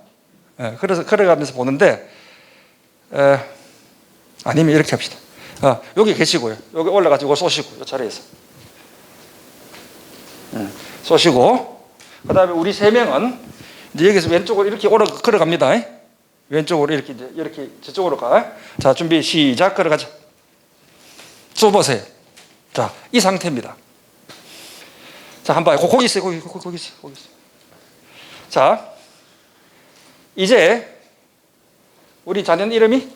그래서 걸어가면서 보는데 아니면 이렇게 합시다. 여기 계시고요. 여기 올라가지고 쏘시고 이 자리에서 쏘시고 그다음에 우리 세 명은 이제 여기서 왼쪽으로 이렇게 걸어갑니다. 왼쪽으로 이렇게 저쪽으로 가. 자, 준비 시작. 걸어가자. 쏘보세요. 자, 이 상태입니다. 자, 한번 봐요. 거기 있어요. 거기 있어요. 자, 이제 우리 자녀 이름이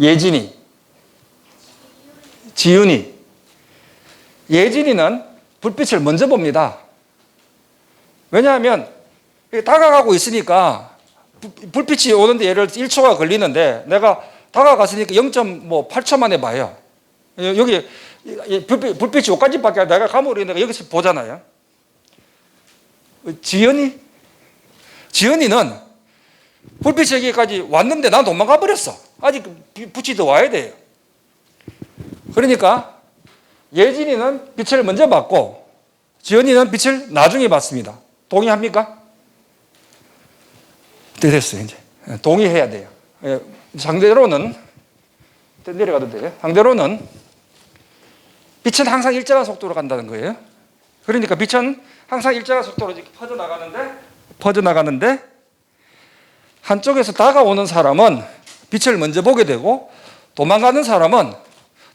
예진이, 지윤이. 예진이는 불빛을 먼저 봅니다. 왜냐하면 다가가고 있으니까 불빛이 오는데 예를 들어 1초가 걸리는데 내가 다가갔으니까 0.8초 만에 봐요. 여기 불빛이 여기까지밖에 내가 감으로 내가 여기서 보잖아요. 지연이는 불빛이 여기까지 왔는데 난 도망가 버렸어. 아직 빛이 더 와야 돼요. 그러니까 예진이는 빛을 먼저 받고 지연이는 빛을 나중에 받습니다. 동의합니까? 됐어요. 이제 동의해야 돼요. 상대로는 내려가도 돼요. 상대로는 빛은 항상 일정한 속도로 간다는 거예요. 그러니까 빛은 항상 일정한 속도로 이렇게 퍼져나가는데 한쪽에서 다가오는 사람은 빛을 먼저 보게 되고 도망가는 사람은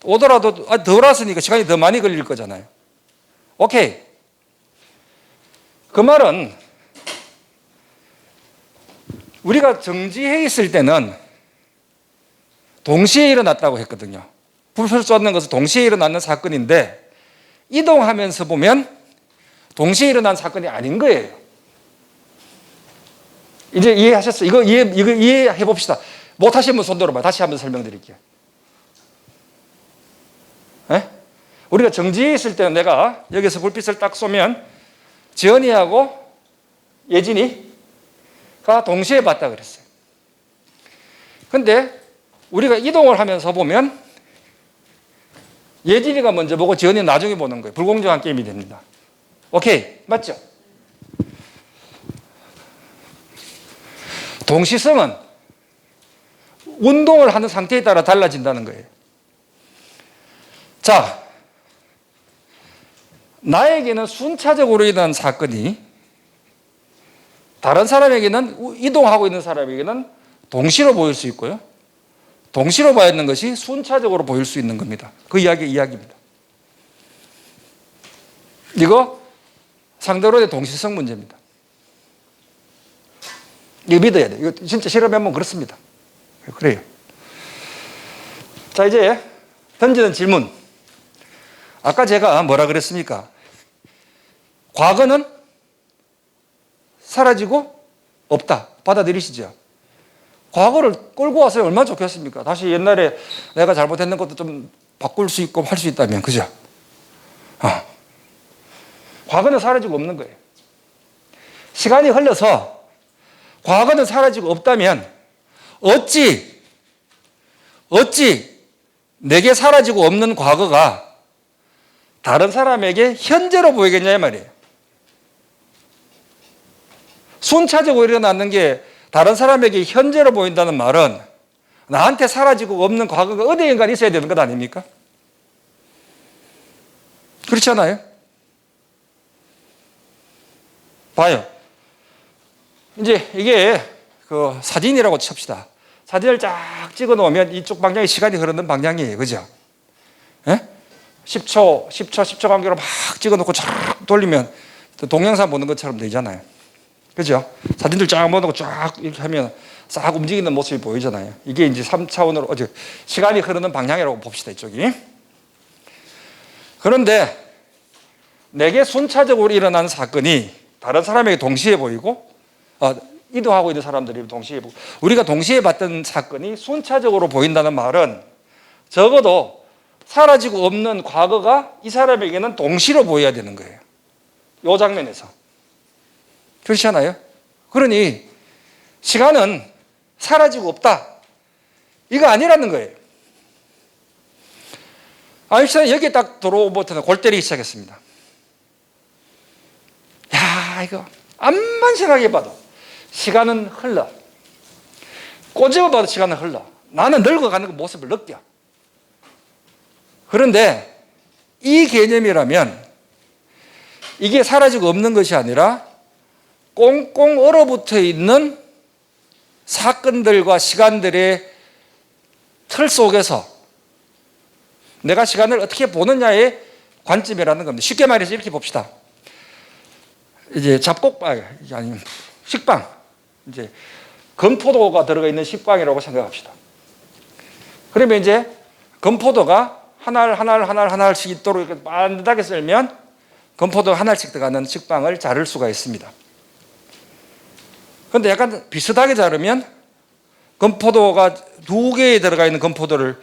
오더라도 덜 왔으니까 시간이 더 많이 걸릴 거잖아요. 오케이. 그 말은 우리가 정지해 있을 때는 동시에 일어났다고 했거든요. 불을 쏟는 것은 동시에 일어나는 사건인데 이동하면서 보면 동시에 일어난 사건이 아닌 거예요. 이제 이해하셨어요? 이거 이해해 봅시다. 못하시면 손 들어봐. 다시 한번 설명드릴게요. 네? 우리가 정지해 있을 때는 내가 여기서 불빛을 딱 쏘면 지연이하고 예진이가 동시에 봤다 그랬어요. 근데 우리가 이동을 하면서 보면 예진이가 먼저 보고 지연이는 나중에 보는 거예요. 불공정한 게임이 됩니다. 오케이. 맞죠? 동시성은 운동을 하는 상태에 따라 달라진다는 거예요. 자, 나에게는 순차적으로 일어난 사건이 다른 사람에게는 이동하고 있는 사람에게는 동시로 보일 수 있고요. 동시로 봐야 하는 것이 순차적으로 보일 수 있는 겁니다. 그 이야기입니다. 이거 상대론의 동시성 문제입니다. 이거 믿어야 돼요. 이거 진짜 실험해보면 그렇습니다. 그래요. 자, 이제 던지는 질문. 아까 제가 뭐라 그랬습니까? 과거는 사라지고 없다. 받아들이시죠? 과거를 끌고 와서 얼마나 좋겠습니까? 다시 옛날에 내가 잘못했는 것도 좀 바꿀 수 있고 할 수 있다면, 그죠? 과거는 사라지고 없는 거예요. 시간이 흘러서 과거는 사라지고 없다면 어찌 내게 사라지고 없는 과거가 다른 사람에게 현재로 보이겠냐 이 말이에요. 순차적으로 일어나는 게 다른 사람에게 현재로 보인다는 말은 나한테 사라지고 없는 과거가 어디인가 있어야 되는 것 아닙니까? 그렇지 않아요? 봐요. 이제 이게 그 사진이라고 칩시다. 사진을 쫙 찍어 놓으면 이쪽 방향이 시간이 흐르는 방향이에요. 그죠? 예? 10초 간격으로 막 찍어 놓고 쫙 돌리면 동영상 보는 것처럼 되잖아요. 그죠? 사진들 쫙 모아놓고 쫙 이렇게 하면 싹 움직이는 모습이 보이잖아요. 이게 이제 3차원으로, 시간이 흐르는 방향이라고 봅시다, 이쪽이. 그런데 내게 순차적으로 일어난 사건이 다른 사람에게 동시에 보이고, 이동하고 있는 사람들이 동시에 보고, 우리가 동시에 봤던 사건이 순차적으로 보인다는 말은 적어도 사라지고 없는 과거가 이 사람에게는 동시로 보여야 되는 거예요. 이 장면에서. 그렇지 않아요? 그러니 시간은 사라지고 없다. 이거 아니라는 거예요. 아인슈타인이 여기에 딱 들어오고부터는 골 때리기 시작했습니다. 야, 이거 암만 생각해봐도 시간은 흘러. 꼬집어봐도 시간은 흘러. 나는 늙어가는 그 모습을 느껴. 그런데 이 개념이라면 이게 사라지고 없는 것이 아니라 꽁꽁 얼어붙어 있는 사건들과 시간들의 틀 속에서 내가 시간을 어떻게 보느냐의 관점이라는 겁니다. 쉽게 말해서 이렇게 봅시다. 이제 아니면 식빵, 이제 건포도가 들어가 있는 식빵이라고 생각합시다. 그러면 이제 건포도가 하나씩 있도록 이렇게 반듯하게 썰면 건포도 하나씩 들어가는 식빵을 자를 수가 있습니다. 그런데 약간 비슷하게 자르면 건포도가 2개에 들어가 있는 건포도를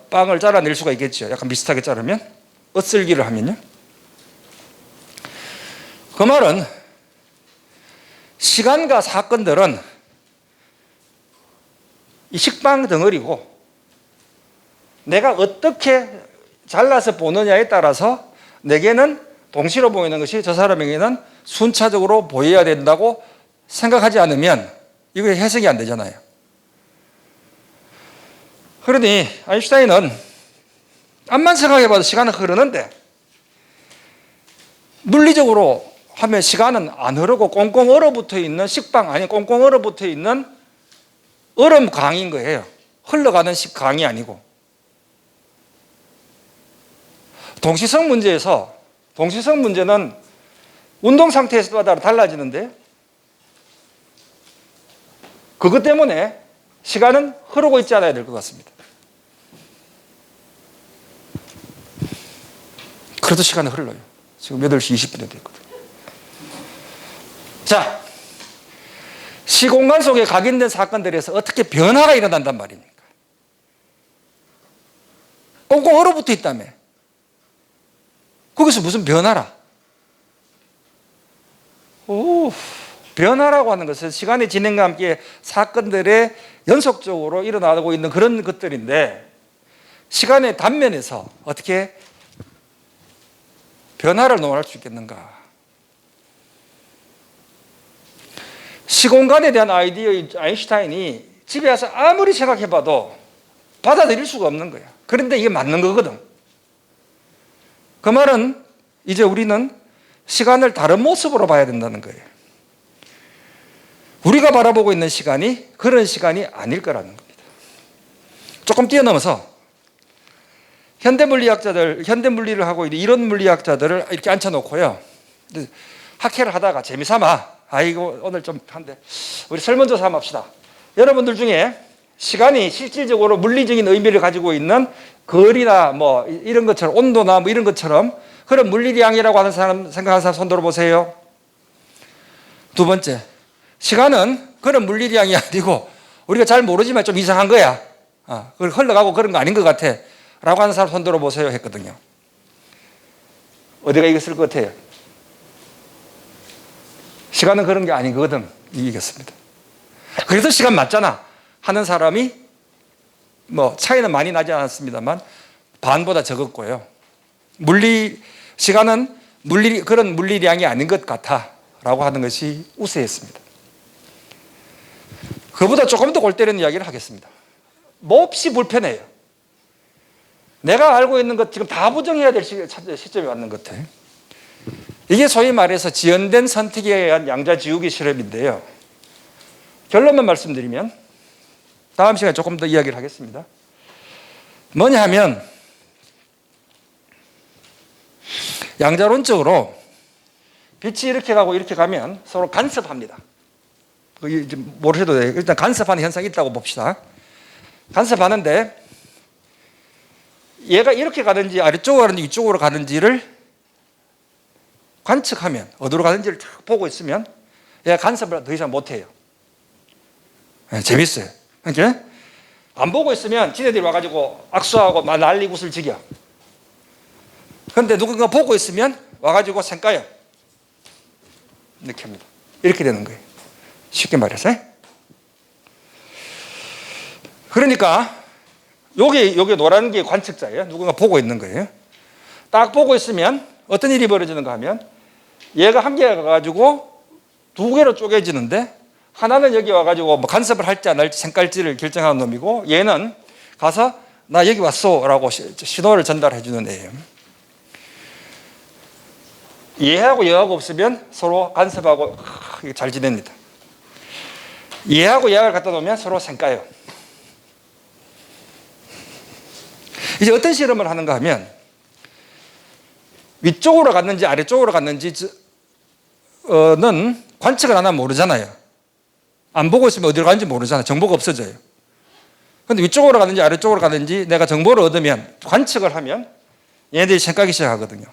빵을 잘라낼 수가 있겠죠. 약간 비슷하게 자르면, 엇슬기를 하면요. 그 말은 시간과 사건들은 이 식빵 덩어리고 내가 어떻게 잘라서 보느냐에 따라서 내게는 동시로 보이는 것이 저 사람에게는 순차적으로 보여야 된다고 생각하지 않으면 이거 해석이 안 되잖아요. 그러니 아인슈타인은 암만 생각해봐도 시간은 흐르는데 물리적으로 하면 시간은 안 흐르고 꽁꽁 얼어붙어 있는 식빵, 아니 꽁꽁 얼어붙어 있는 얼음 강인 거예요. 흘러가는 강이 아니고. 동시성 문제는 운동 상태에 따라 달라지는데 그것 때문에 시간은 흐르고 있지 않아야 될 것 같습니다. 그래도 시간은 흘러요. 지금 8시 20분이 됐거든요. 자, 시공간 속에 각인된 사건들에서 어떻게 변화가 일어난단 말입니까? 꽁꽁 얼어붙어 있다며. 거기서 무슨 변화라? 변화라고 하는 것은 시간의 진행과 함께 사건들의 연속적으로 일어나고 있는 그런 것들인데 시간의 단면에서 어떻게 변화를 논할 수 있겠는가? 시공간에 대한 아이디어의 아인슈타인이 집에 와서 아무리 생각해봐도 받아들일 수가 없는 거야. 그런데 이게 맞는 거거든. 그 말은 이제 우리는 시간을 다른 모습으로 봐야 된다는 거예요. 우리가 바라보고 있는 시간이 그런 시간이 아닐 거라는 겁니다. 조금 뛰어넘어서 현대물리를 하고 있는 이론 물리학자들을 이렇게 앉혀놓고요. 학회를 하다가 재미삼아, 아이고 오늘 좀 한데 우리 설문조사 한번 합시다. 여러분들 중에 시간이 실질적으로 물리적인 의미를 가지고 있는 거리나 뭐 이런 것처럼 온도나 뭐 이런 것처럼 그런 물리량이라고 하는 사람, 생각하는 사람 손 들어보세요. 두 번째, 시간은 그런 물리량이 아니고 우리가 잘 모르지만 좀 이상한 거야. 그걸 흘러가고 그런 거 아닌 것 같아. 라고 하는 사람 손 들어보세요 했거든요. 어디가 이겼을 것 같아요? 시간은 그런 게 아니거든. 이기겠습니다. 그래서 시간 맞잖아 하는 사람이 뭐 차이는 많이 나지 않았습니다만 반보다 적었고요. 시간은 그런 물리량이 아닌 것 같아라고 하는 것이 우세했습니다. 그보다 조금 더 골 때리는 이야기를 하겠습니다. 몹시 불편해요. 내가 알고 있는 것 지금 다 부정해야 될 시점이 왔는 것 같아요. 이게 소위 말해서 지연된 선택에 의한 양자지우기 실험인데요. 결론만 말씀드리면 다음 시간에 조금 더 이야기를 하겠습니다. 뭐냐 하면 양자론적으로 빛이 이렇게 가고 이렇게 가면 서로 간섭합니다. 모르셔도 돼요. 일단 간섭하는 현상이 있다고 봅시다. 간섭하는데 얘가 이렇게 가든지 아래쪽으로 가든지 위쪽으로 가든지를 관측하면 어디로 가든지를 딱 보고 있으면 얘가 간섭을 더 이상 못해요. 네, 재밌어요. 그러니까 안 보고 있으면 지네들이 와가지고 악수하고 막 난리 굿을 지겨. 그런데 누군가 보고 있으면 와가지고 생까요. 이렇게 합니다. 이렇게 되는 거예요. 쉽게 말해서. 그러니까 여기 노란 게 관측자예요. 누군가 보고 있는 거예요. 딱 보고 있으면 어떤 일이 벌어지는가 하면 얘가 한 개가 가지고 두 개로 쪼개지는데 하나는 여기 와가지고 뭐 간섭을 할지 안 할지 생깔지를 결정하는 놈이고 얘는 가서 나 여기 왔어 라고 신호를 전달해 주는 애예요. 얘하고 얘하고 없으면 서로 간섭하고 잘 지냅니다. 얘하고 얘하고 갖다 놓으면 서로 생까요. 이제 어떤 실험을 하는가 하면 위쪽으로 갔는지 아래쪽으로 갔는지는 관측을 안 하면 모르잖아요. 안 보고 있으면 어디로 가는지 모르잖아요. 정보가 없어져요. 그런데 위쪽으로 가는지 아래쪽으로 가는지 내가 정보를 얻으면 관측을 하면 얘네들이 생각하기 시작하거든요.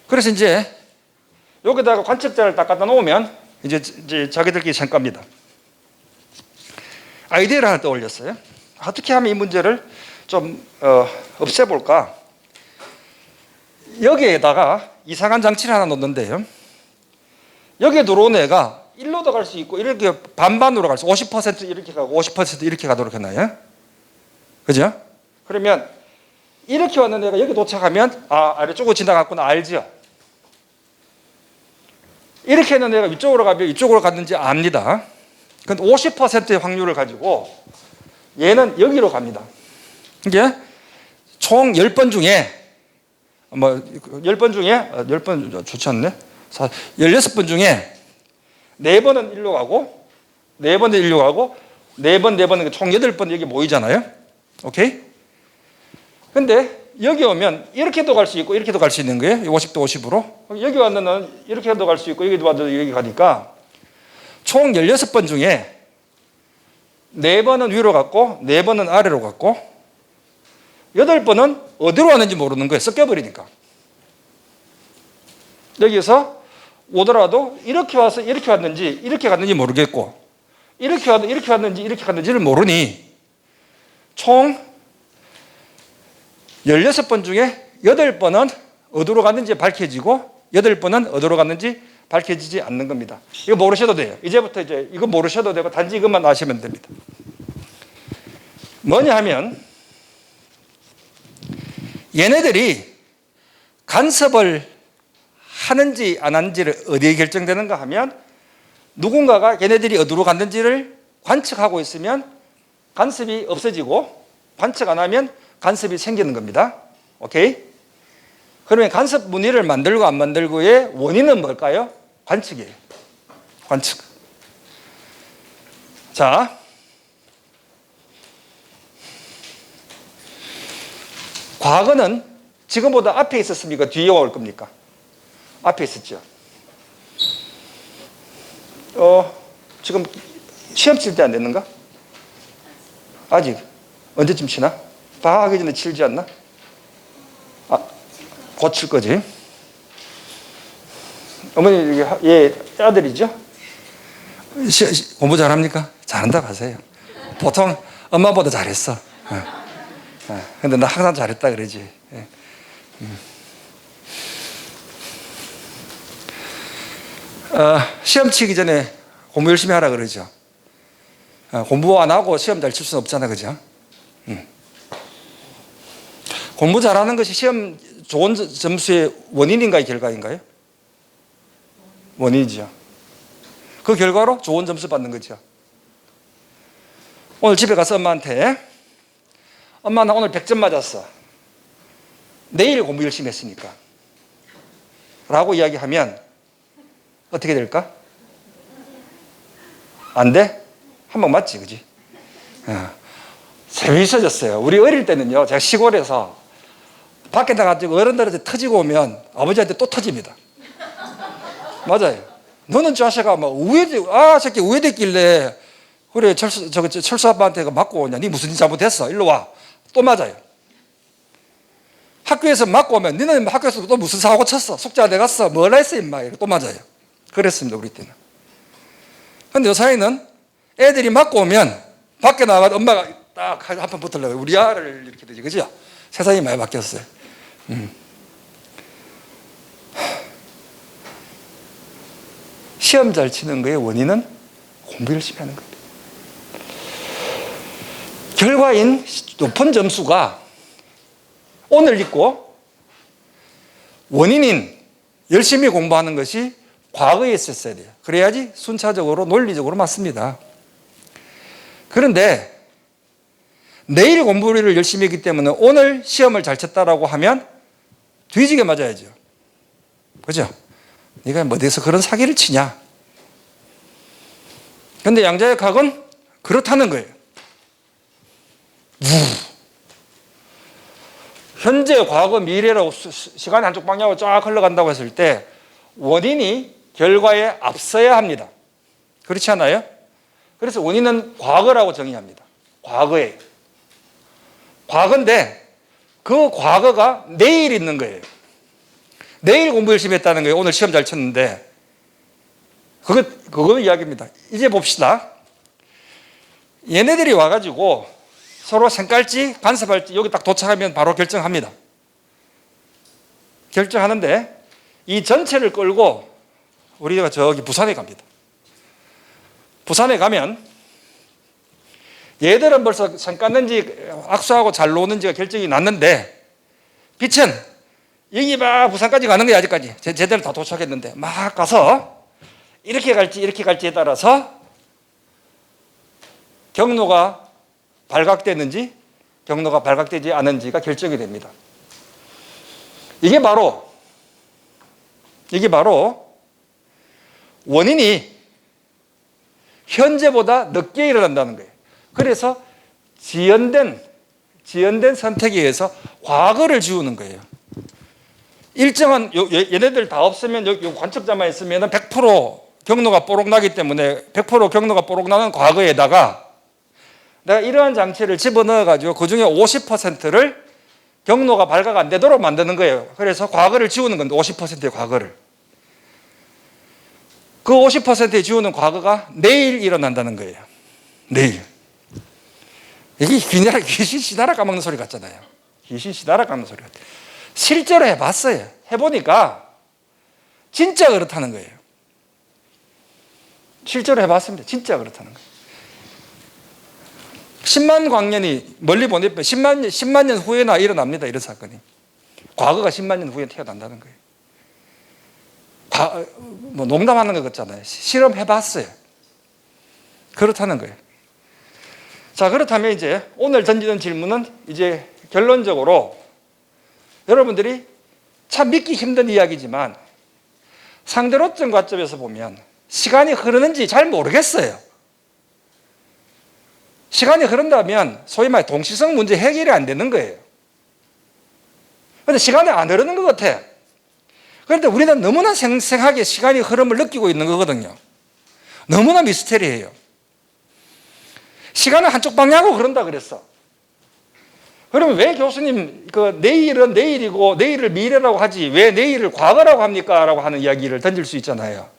그래서 이제 여기다가 관측자를 딱 갖다 놓으면 이제 자기들끼리 생각합니다. 아이디어를 하나 떠올렸어요. 어떻게 하면 이 문제를 좀 없애볼까? 여기에다가 이상한 장치를 하나 놓는데요. 여기에 들어온 애가 일로도 갈 수 있고 이렇게 반반으로 갈 수 50% 이렇게 가고 50% 이렇게 가도록 해놔요. 그죠? 그러면 이렇게 왔는 애가 여기 도착하면 아래쪽으로 지나갔구나 알죠? 이렇게 했는 애가 위쪽으로 가면 이쪽으로 갔는지 압니다. 그런데 50%의 확률을 가지고 얘는 여기로 갑니다. 이게 총 10번 중에 10번 좋지 않네. 16번 중에 4번은 일로 가고 4번은 일로 가고 4번은 총 8번 여기 모이잖아요. 오케이? 근데 여기 오면 이렇게도 갈 수 있고 이렇게도 갈 수 있는 거예요. 50도 50으로. 여기 왔는 이렇게도 갈 수 있고 여기도 와도 여기 가니까 총 16번 중에 4번은 위로 갔고 4번은 아래로 갔고 8번은 어디로 왔는지 모르는 거예요. 섞여버리니까. 여기서 오더라도 이렇게 와서 이렇게 왔는지 이렇게 갔는지 모르겠고 이렇게 와도 이렇게 왔는지 이렇게 갔는지를 모르니 총 16번 중에 8번은 어디로 갔는지 밝혀지고 8번은 어디로 갔는지 밝혀지지 않는 겁니다. 이거 모르셔도 돼요. 이제부터 이거 모르셔도 되고 단지 이것만 아시면 됩니다. 뭐냐 하면 얘네들이 간섭을 하는지 안 하는지를 어디에 결정되는가 하면 누군가가 얘네들이 어디로 갔는지를 관측하고 있으면 간섭이 없어지고 관측 안 하면 간섭이 생기는 겁니다. 오케이? 그러면 간섭 무늬를 만들고 안 만들고의 원인은 뭘까요? 관측이에요. 관측. 자, 과거는 지금보다 앞에 있었습니까? 뒤에 올 겁니까? 앞에 있었죠. 지금 시험 칠 때 안 됐는가? 아직 언제쯤 치나? 방학하기 전에 치지 않나? 곧 칠 거지. 어머니 얘 아들이죠? 공부 잘합니까? 잘한다고 하세요. 보통 엄마보다 잘했어. 근데 나 항상 잘했다 그러지. 시험 치기 전에 공부 열심히 하라 그러죠. 공부 안 하고 시험 잘 칠 수는 없잖아, 그죠? 공부 잘하는 것이 시험 좋은 점수의 원인인가요, 결과인가요? 원인이죠. 그 결과로 좋은 점수 받는 거죠. 오늘 집에 가서 엄마한테 엄마 나 오늘 100점 맞았어. 내일 공부 열심히 했으니까 라고 이야기하면 어떻게 될까? 안 돼? 한 방 맞지, 그지? 재미있어졌어요. 우리 어릴 때는요, 제가 시골에서 밖에 나가지고 어른들한테 터지고 오면 아버지한테 또 터집니다. 맞아요. 너는 자식아, 막 새끼 우회됐길래 그래 철수 아빠한테 맞고 오냐? 니 무슨 일 잘못했어? 일로 와. 또 맞아요. 학교에서 맞고 오면 니는 학교에서 또 무슨 사고 쳤어? 숙제 안 해갔어? 뭘 했어 임마? 또 맞아요. 그랬습니다, 우리 때는. 근데 요사이는 애들이 맞고 오면 밖에 나가서 엄마가 딱 한 판 붙으려고 우리 아를 이렇게 되지, 그죠? 세상이 많이 바뀌었어요. 시험 잘 치는 거의 원인은 공부 열심히 하는 겁니다. 결과인 높은 점수가 오늘 있고 원인인 열심히 공부하는 것이 과거에 있었어야 돼요. 그래야지 순차적으로 논리적으로 맞습니다. 그런데 내일 공부를 열심히 했기 때문에 오늘 시험을 잘 쳤다라고 하면 뒤지게 맞아야죠. 그죠? 네가 뭐 어디서 그런 사기를 치냐? 그런데 양자역학은 그렇다는 거예요. 현재, 과거, 미래라고 시간이 한쪽 방향으로 쫙 흘러간다고 했을 때 원인이 결과에 앞서야 합니다. 그렇지 않아요? 그래서 원인은 과거라고 정의합니다. 과거에. 과거인데 그 과거가 내일 있는 거예요. 내일 공부 열심히 했다는 거예요. 오늘 시험 잘 쳤는데. 그거 이야기입니다. 이제 봅시다. 얘네들이 와가지고 서로 생깔지, 간섭할지 여기 딱 도착하면 바로 결정합니다. 결정하는데 이 전체를 끌고 우리가 저기 부산에 갑니다. 부산에 가면 얘들은 벌써 생깠는지 악수하고 잘 노는지가 결정이 났는데 빛은 여기 막 부산까지 가는 거야. 아직까지 제대로 다 도착했는데 막 가서 이렇게 갈지에 따라서 경로가 발각되는지 경로가 발각되지 않은지가 결정이 됩니다. 이게 바로 원인이 현재보다 늦게 일어난다는 거예요. 그래서 지연된 선택에 의해서 과거를 지우는 거예요. 일정한 얘네들 다 없으면 여기 관측자만 있으면 100% 경로가 뽀록 나기 때문에 100% 경로가 뽀록 나는 과거에다가 내가 이러한 장치를 집어넣어 가지고 그중에 50%를 경로가 발각 안 되도록 만드는 거예요. 그래서 과거를 지우는 건데 50%의 과거를. 그 50%의 지우는 과거가 내일 일어난다는 거예요. 내일. 이게 귀신 시다라 까먹는 소리 같잖아요. 귀신 시다라 까먹는 소리 같아요. 실제로 해봤어요. 해보니까 진짜 그렇다는 거예요. 실제로 해봤습니다. 진짜 그렇다는 거예요. 10만 광년이 멀리 보내면 10만 년 후에나 일어납니다. 이런 사건이. 과거가 10만 년 후에 태어난다는 거예요. 뭐 농담하는 것 같잖아요. 실험해봤어요. 그렇다는 거예요. 자, 그렇다면 이제 오늘 던지는 질문은 이제 결론적으로 여러분들이 참 믿기 힘든 이야기지만 상대로점 관점에서 보면 시간이 흐르는지 잘 모르겠어요. 시간이 흐른다면 소위 말해 동시성 문제 해결이 안 되는 거예요. 그런데 시간이 안 흐르는 것 같아. 그런데 우리는 너무나 생생하게 시간이 흐름을 느끼고 있는 거거든요. 너무나 미스테리해요. 시간은 한쪽 방향으로 흐른다 그랬어. 그러면 왜 교수님 내일은 내일이고 내일을 미래라고 하지 왜 내일을 과거라고 합니까? 라고 하는 이야기를 던질 수 있잖아요.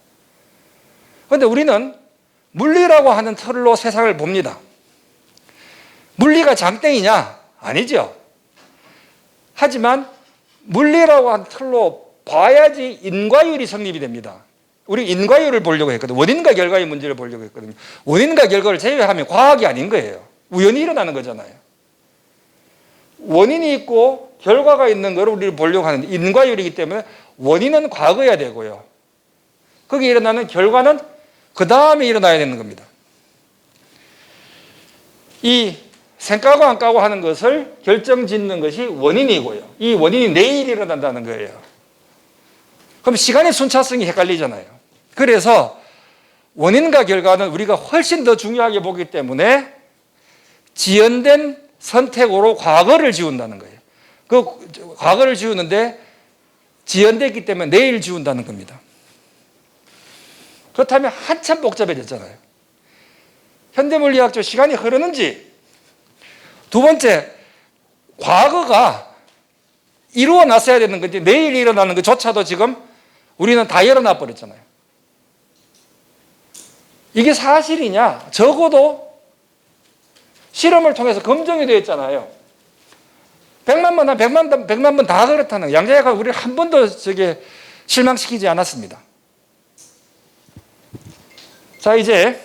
그런데 우리는 물리라고 하는 틀로 세상을 봅니다. 물리가 장땡이냐? 아니죠. 하지만 물리라고 하는 틀로 봐야지 인과율이 성립이 됩니다. 우리 인과율을 보려고 했거든요. 원인과 결과의 문제를 보려고 했거든요. 원인과 결과를 제외하면 과학이 아닌 거예요. 우연히 일어나는 거잖아요. 원인이 있고 결과가 있는 걸 우리를 보려고 하는데 인과율이기 때문에 원인은 과거여야 되고요. 거기에 일어나는 결과는 그 다음에 일어나야 되는 겁니다. 이 생까고 안 까고 하는 것을 결정짓는 것이 원인이고요. 이 원인이 내일 일어난다는 거예요. 그럼 시간의 순차성이 헷갈리잖아요. 그래서 원인과 결과는 우리가 훨씬 더 중요하게 보기 때문에 지연된 선택으로 과거를 지운다는 거예요. 그 과거를 지우는데 지연됐기 때문에 내일 지운다는 겁니다. 그렇다면 한참 복잡해졌잖아요. 현대물리학적 시간이 흐르는지, 두 번째, 과거가 이루어 놨어야 되는 건데 내일 일어나는 것조차도 지금 우리는 다 일어나 버렸잖아요. 이게 사실이냐? 적어도 실험을 통해서 검증이 되어 있잖아요. 100만 번, 100만 번 다 그렇다는 거예요. 양자역학 우리를 한 번도 실망시키지 않았습니다. 자, 이제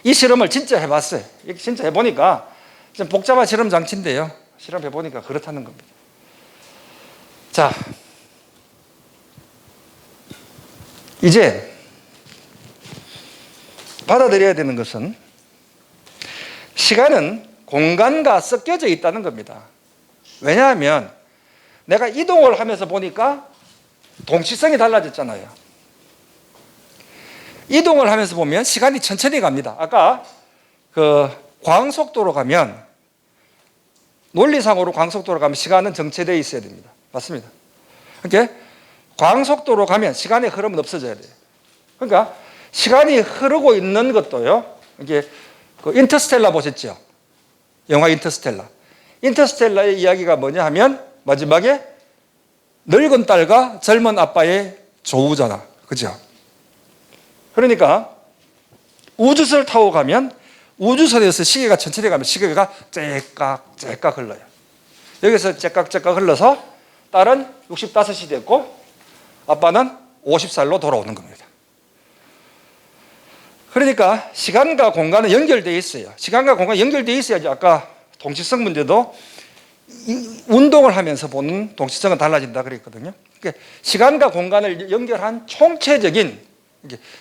이 실험을 진짜 해봤어요. 진짜 해보니까 좀 복잡한 실험 장치인데요. 실험해보니까 그렇다는 겁니다. 자, 이제 받아들여야 되는 것은 시간은 공간과 섞여져 있다는 겁니다. 왜냐하면 내가 이동을 하면서 보니까 동시성이 달라졌잖아요. 이동을 하면서 보면 시간이 천천히 갑니다. 아까 그 광속도로 가면, 논리상으로 광속도로 가면 시간은 정체되어 있어야 됩니다. 맞습니다. 그러니까 광속도로 가면 시간의 흐름은 없어져야 돼요. 그러니까 시간이 흐르고 있는 것도요. 이게 그 인터스텔라 보셨죠? 영화 인터스텔라. 인터스텔라의 이야기가 뭐냐 하면 마지막에 늙은 딸과 젊은 아빠의 조우잖아. 그죠? 그러니까 우주선을 타고 가면 우주선에서 시계가 천천히 가면 시계가 째깍 흘러요. 여기서 째깍 흘러서 딸은 65이 됐고 아빠는 50살로 돌아오는 겁니다. 그러니까 시간과 공간은 연결되어 있어요. 시간과 공간이 연결되어 있어야지 아까 동시성 문제도 운동을 하면서 보는 동시성은 달라진다 그랬거든요. 그러니까 시간과 공간을 연결한 총체적인,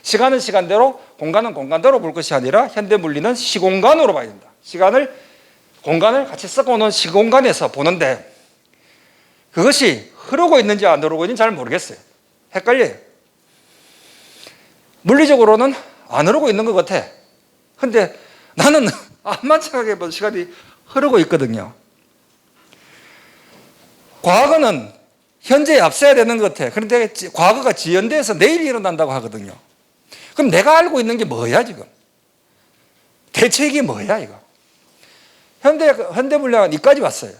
시간은 시간대로 공간은 공간대로 볼 것이 아니라 현대 물리는 시공간으로 봐야 된다. 공간을 같이 섞어놓은 시공간에서 보는데 그것이 흐르고 있는지 안 흐르고 있는지 잘 모르겠어요. 헷갈려요. 물리적으로는 안 흐르고 있는 것 같아. 근데 나는 안만짝하게 본 시간이 흐르고 있거든요. 과거는 현재에 앞서야 되는 것 같아. 그런데 과거가 지연돼서 내일 일어난다고 하거든요. 그럼 내가 알고 있는 게 뭐야 지금? 대체 이게 뭐야 이거? 현대 물리학은 이까지 왔어요.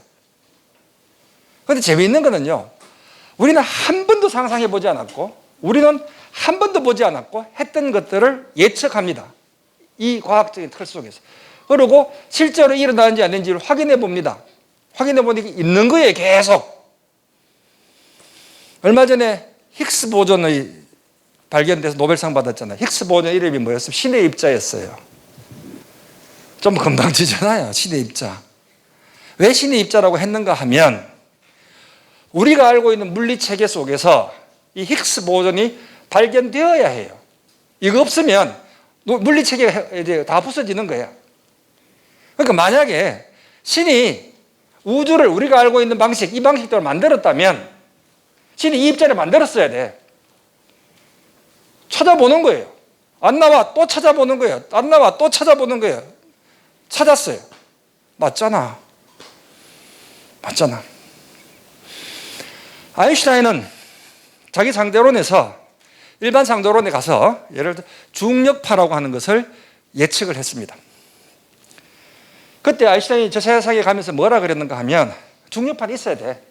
그런데 재미있는 거는요. 우리는 한 번도 상상해 보지 않았고 우리는 한 번도 보지 않았고 했던 것들을 예측합니다. 이 과학적인 틀 속에서. 그리고 실제로 일어나는지 아닌지를 확인해 봅니다. 확인해 보니까 있는 거예요 계속. 얼마 전에 힉스 보존의 발견돼서 노벨상 받았잖아요. 힉스 보존 이름이 뭐였어요? 신의 입자였어요. 좀 건방지잖아요. 신의 입자. 왜 신의 입자라고 했는가 하면 우리가 알고 있는 물리체계 속에서 이 힉스 보존이 발견되어야 해요. 이거 없으면 물리체계가 이제 다 부서지는 거예요. 그러니까 만약에 신이 우주를 우리가 알고 있는 방식, 이 방식대로 만들었다면 신이 이 입자를 만들었어야 돼. 찾아보는 거예요. 안 나와 또 찾아보는 거예요. 안 나와 또 찾아보는 거예요. 찾았어요. 맞잖아. 아인슈타인은 자기 상대론에서 일반 상대론에 가서 예를 들어 중력파라고 하는 것을 예측을 했습니다. 그때 아인슈타인이 저 세상에 가면서 뭐라 그랬는가 하면 중력파는 있어야 돼.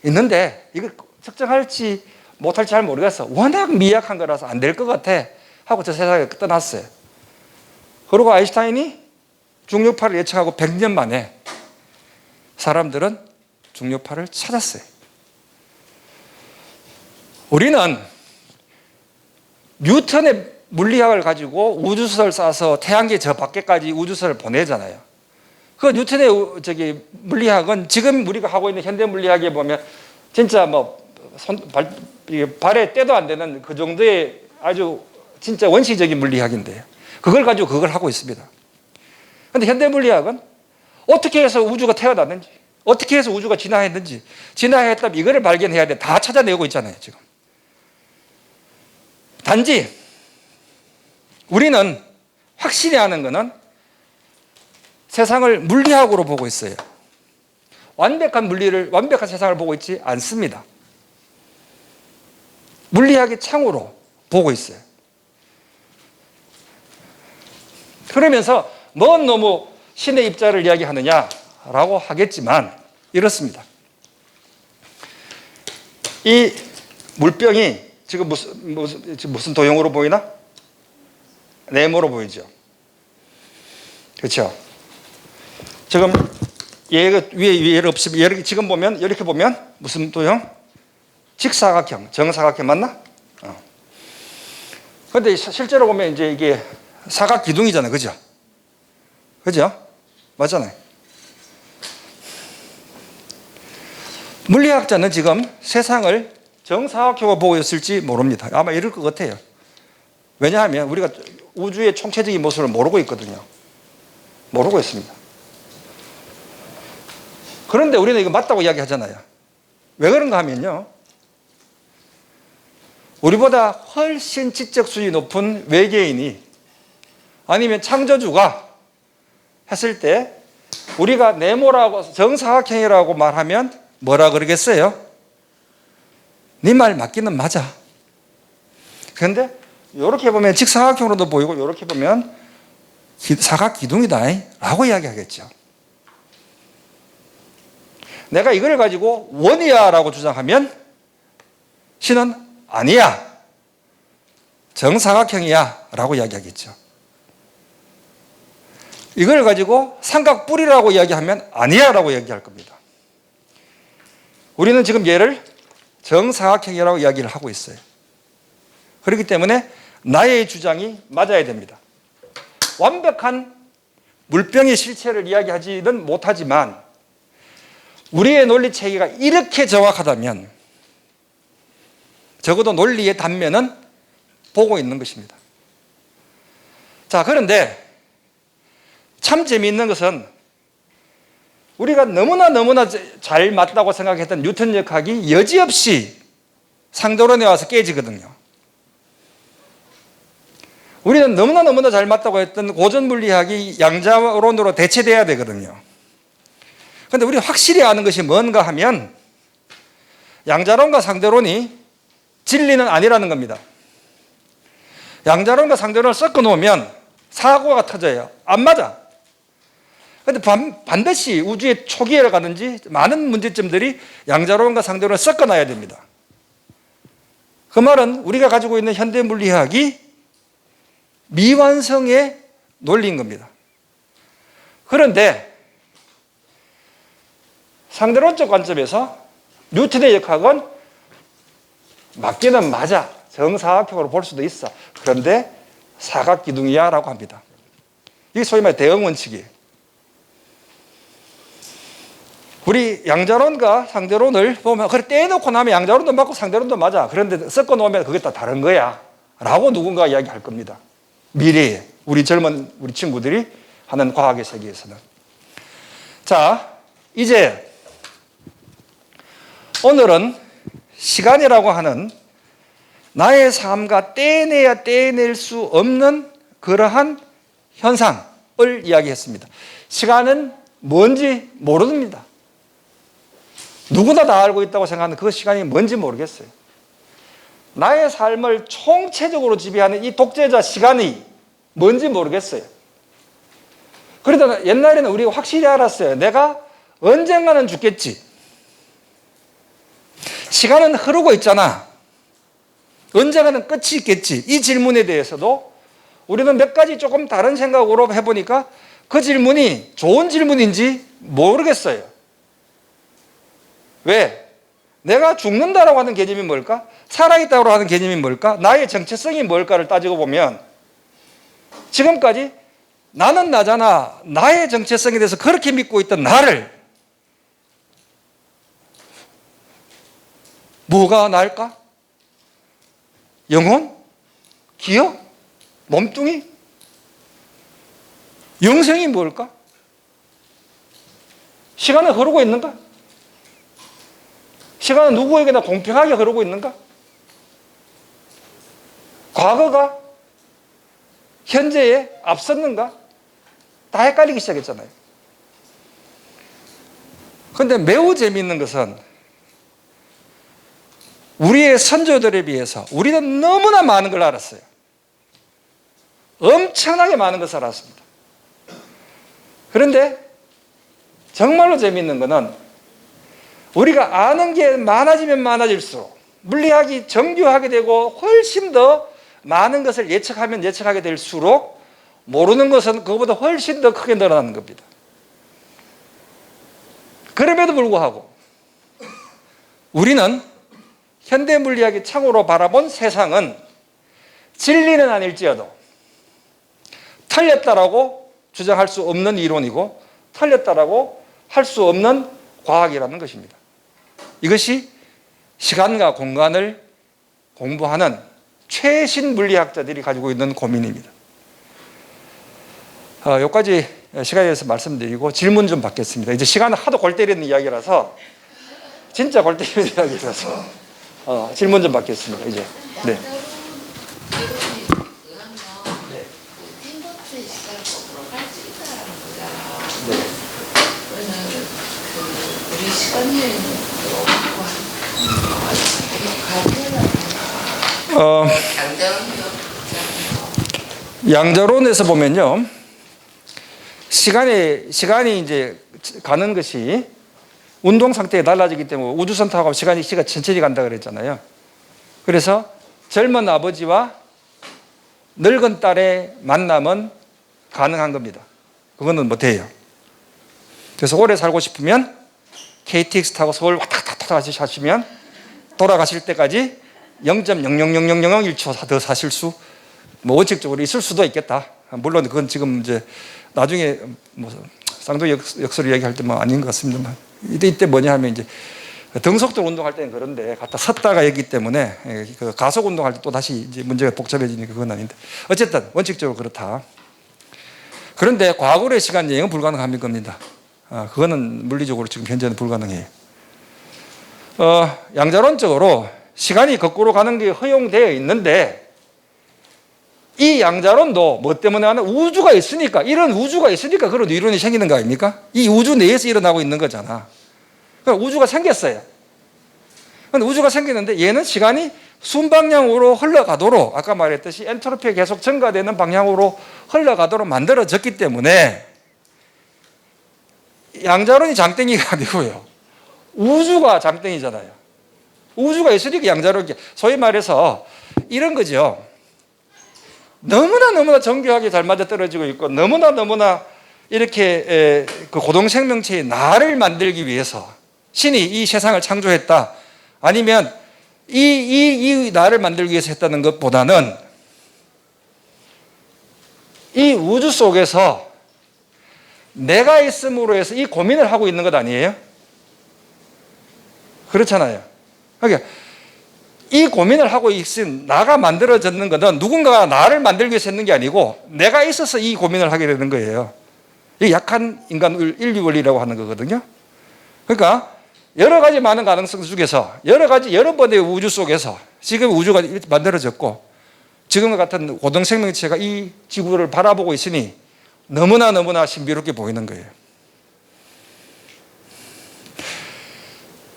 있는데 이걸 측정할지 못할지 잘 모르겠어. 워낙 미약한 거라서 안 될 것 같아 하고 저 세상에 떠났어요. 그리고 아인슈타인이 중력파를 예측하고 100년 만에 사람들은 중력파를 찾았어요. 우리는 뉴턴의 물리학을 가지고 우주선을 쏴서 태양계 저 밖에까지 우주선을 보내잖아요. 그 뉴턴의 물리학은 지금 우리가 하고 있는 현대 물리학에 보면 진짜 발에 때도 안 되는 그 정도의 아주 진짜 원시적인 물리학인데요. 그걸 가지고 그걸 하고 있습니다. 그런데 현대 물리학은 어떻게 해서 우주가 태어났는지, 어떻게 해서 우주가 진화했는지, 진화했다면 이거를 발견해야 돼. 다 찾아내고 있잖아요, 지금. 단지 우리는 확실히 아는 것은 세상을 물리학으로 보고 있어요. 완벽한 세상을 보고 있지 않습니다. 물리학의 창으로 보고 있어요. 그러면서 넌 너무 신의 입자를 이야기하느냐라고 하겠지만 이렇습니다. 이 물병이 지금 무슨 도형으로 보이나? 네모로 보이죠. 그렇죠? 지금 위에 얘를 없으면 지금 보면 이렇게 보면 무슨 도형? 직사각형, 정사각형 맞나? 그런데 실제로 보면 이제 이게 사각 기둥이잖아요, 그죠? 그죠? 맞잖아요. 물리학자는 지금 세상을 정사각형으로 보고 있을지 모릅니다. 아마 이럴 것 같아요. 왜냐하면 우리가 우주의 총체적인 모습을 모르고 있거든요. 모르고 있습니다. 그런데 우리는 이거 맞다고 이야기하잖아요. 왜 그런가 하면요, 우리보다 훨씬 지적 수준이 높은 외계인이 아니면 창조주가 했을 때 우리가 네모라고 정사각형이라고 말하면 뭐라 그러겠어요? 네 말 맞기는 맞아. 그런데 이렇게 보면 직사각형으로도 보이고 이렇게 보면 사각 기둥이다 라고 이야기하겠죠. 내가 이걸 가지고 원이야 라고 주장하면 신은 아니야, 정사각형이야 라고 이야기하겠죠. 이걸 가지고 삼각뿔이라고 이야기하면 아니야 라고 이야기할 겁니다. 우리는 지금 얘를 정사각형이라고 이야기를 하고 있어요. 그렇기 때문에 나의 주장이 맞아야 됩니다. 완벽한 물병의 실체를 이야기하지는 못하지만 우리의 논리 체계가 이렇게 정확하다면 적어도 논리의 단면은 보고 있는 것입니다. 자, 그런데 참 재미있는 것은 우리가 너무나 잘 맞다고 생각했던 뉴턴 역학이 여지없이 상대론에 와서 깨지거든요. 우리는 너무나 잘 맞다고 했던 고전 물리학이 양자론으로 대체돼야 되거든요. 그런데 우리가 확실히 아는 것이 뭔가 하면 양자론과 상대론이 진리는 아니라는 겁니다. 양자론과 상대론을 섞어 놓으면 사고가 터져요. 안 맞아. 그런데 반드시 우주의 초기에 가든지 많은 문제점들이 양자론과 상대론을 섞어 놔야 됩니다. 그 말은 우리가 가지고 있는 현대 물리학이 미완성의 논리인 겁니다. 그런데 상대론적 관점에서 뉴턴의 역학은 맞기는 맞아, 정사각형으로 볼 수도 있어. 그런데 사각기둥이야 라고 합니다. 이게 소위 말해 대응원칙이에요. 우리 양자론과 상대론을 보면 그래 떼놓고 나면 양자론도 맞고 상대론도 맞아. 그런데 섞어 놓으면 그게 다 다른 거야 라고 누군가 이야기할 겁니다. 미래에 우리 젊은 우리 친구들이 하는 과학의 세계에서는. 자, 이제 오늘은 시간이라고 하는 나의 삶과 떼내야 떼낼 수 없는 그러한 현상을 이야기했습니다. 시간은 뭔지 모릅니다. 누구나 다 알고 있다고 생각하는 그 시간이 뭔지 모르겠어요. 나의 삶을 총체적으로 지배하는 이 독재자 시간이 뭔지 모르겠어요. 그러다 옛날에는 우리가 확실히 알았어요. 내가 언젠가는 죽겠지. 시간은 흐르고 있잖아. 언젠가는 끝이 있겠지. 이 질문에 대해서도 우리는 몇 가지 조금 다른 생각으로 해보니까 그 질문이 좋은 질문인지 모르겠어요. 왜? 내가 죽는다라고 하는 개념이 뭘까? 살아있다고 하는 개념이 뭘까? 나의 정체성이 뭘까를 따지고 보면 지금까지 나는 나잖아, 나의 정체성에 대해서 그렇게 믿고 있던 나를 뭐가 나일까? 영혼? 기억? 몸뚱이? 영생이 뭘까? 시간은 흐르고 있는가? 시간은 누구에게나 공평하게 흐르고 있는가? 과거가 현재에 앞섰는가? 다 헷갈리기 시작했잖아요. 그런데 매우 재미있는 것은 우리의 선조들에 비해서 우리는 너무나 많은 걸 알았어요. 엄청나게 많은 것을 알았습니다. 그런데 정말로 재미있는 것은 우리가 아는 게 많아지면 많아질수록 물리학이 정교하게 되고 훨씬 더 많은 것을 예측하면 예측하게 될수록 모르는 것은 그것보다 훨씬 더 크게 늘어나는 겁니다. 그럼에도 불구하고 우리는 현대 물리학이 창으로 바라본 세상은 진리는 아닐지어도 틀렸다라고 주장할 수 없는 이론이고 틀렸다라고 할 수 없는 과학이라는 것입니다. 이것이 시간과 공간을 공부하는 최신 물리학자들이 가지고 있는 고민입니다. 여기까지 시간에 대해서 말씀드리고 질문 좀 받겠습니다. 이제 시간은 하도 골 때리는 이야기라서 진짜 골 때리는 이야기라서 질문 좀 받겠습니다. 이제 네. 양자론에서 보면요, 시간이 이제 가는 것이 운동 상태에 달라지기 때문에 우주선 타고 시가 천천히 간다 그랬잖아요. 그래서 젊은 아버지와 늙은 딸의 만남은 가능한 겁니다. 그거는 못해요. 그래서 오래 살고 싶으면 KTX 타고 서울 왔다 갔다 하시면 돌아가실 때까지 0.0000001초 더 사실 수, 원칙적으로 있을 수도 있겠다. 물론 그건 지금 이제 나중에 쌍둥이 역설을 얘기할 때 아닌 것 같습니다만, 이때 뭐냐 하면 이제 등속도 운동할 때는 그런데 갖다 섰다가 했기 때문에 그 가속 운동할 때 또 다시 이제 문제가 복잡해지니까 그건 아닌데, 어쨌든 원칙적으로 그렇다. 그런데 과거의 시간 여행은 불가능한 겁니다. 그거는 물리적으로 지금 현재는 불가능해요. 양자론적으로 시간이 거꾸로 가는 게 허용되어 있는데, 이 양자론도 뭐 때문에 하나? 우주가 있으니까, 이런 우주가 있으니까 그런 이론이 생기는 거 아닙니까? 이 우주 내에서 일어나고 있는 거잖아. 그러니까 우주가 생겼어요. 그런데 우주가 생겼는데 얘는 시간이 순방향으로 흘러가도록, 아까 말했듯이 엔트로피가 계속 증가되는 방향으로 흘러가도록 만들어졌기 때문에 양자론이 장땡이가 아니고요, 우주가 장땡이잖아요. 우주가 있으니까 양자론이, 소위 말해서 이런 거죠. 너무나 정교하게 잘 맞아떨어지고 있고 너무나 이렇게 그 고동생명체의 나를 만들기 위해서 신이 이 세상을 창조했다, 아니면 이 나를 만들기 위해서 했다는 것보다는 이 우주 속에서 내가 있음으로 해서 이 고민을 하고 있는 것 아니에요? 그렇잖아요. 그러니까 이 고민을 하고 있은 나가 만들어졌는 것은 누군가가 나를 만들기 위해서 했는 게 아니고 내가 있어서 이 고민을 하게 되는 거예요. 이게 약한 인간 인류 원리라고 하는 거거든요. 그러니까 여러 가지 많은 가능성 중에서 여러 번의 우주 속에서 지금 우주가 만들어졌고 지금과 같은 고등생명체가 이 지구를 바라보고 있으니 너무나 신비롭게 보이는 거예요.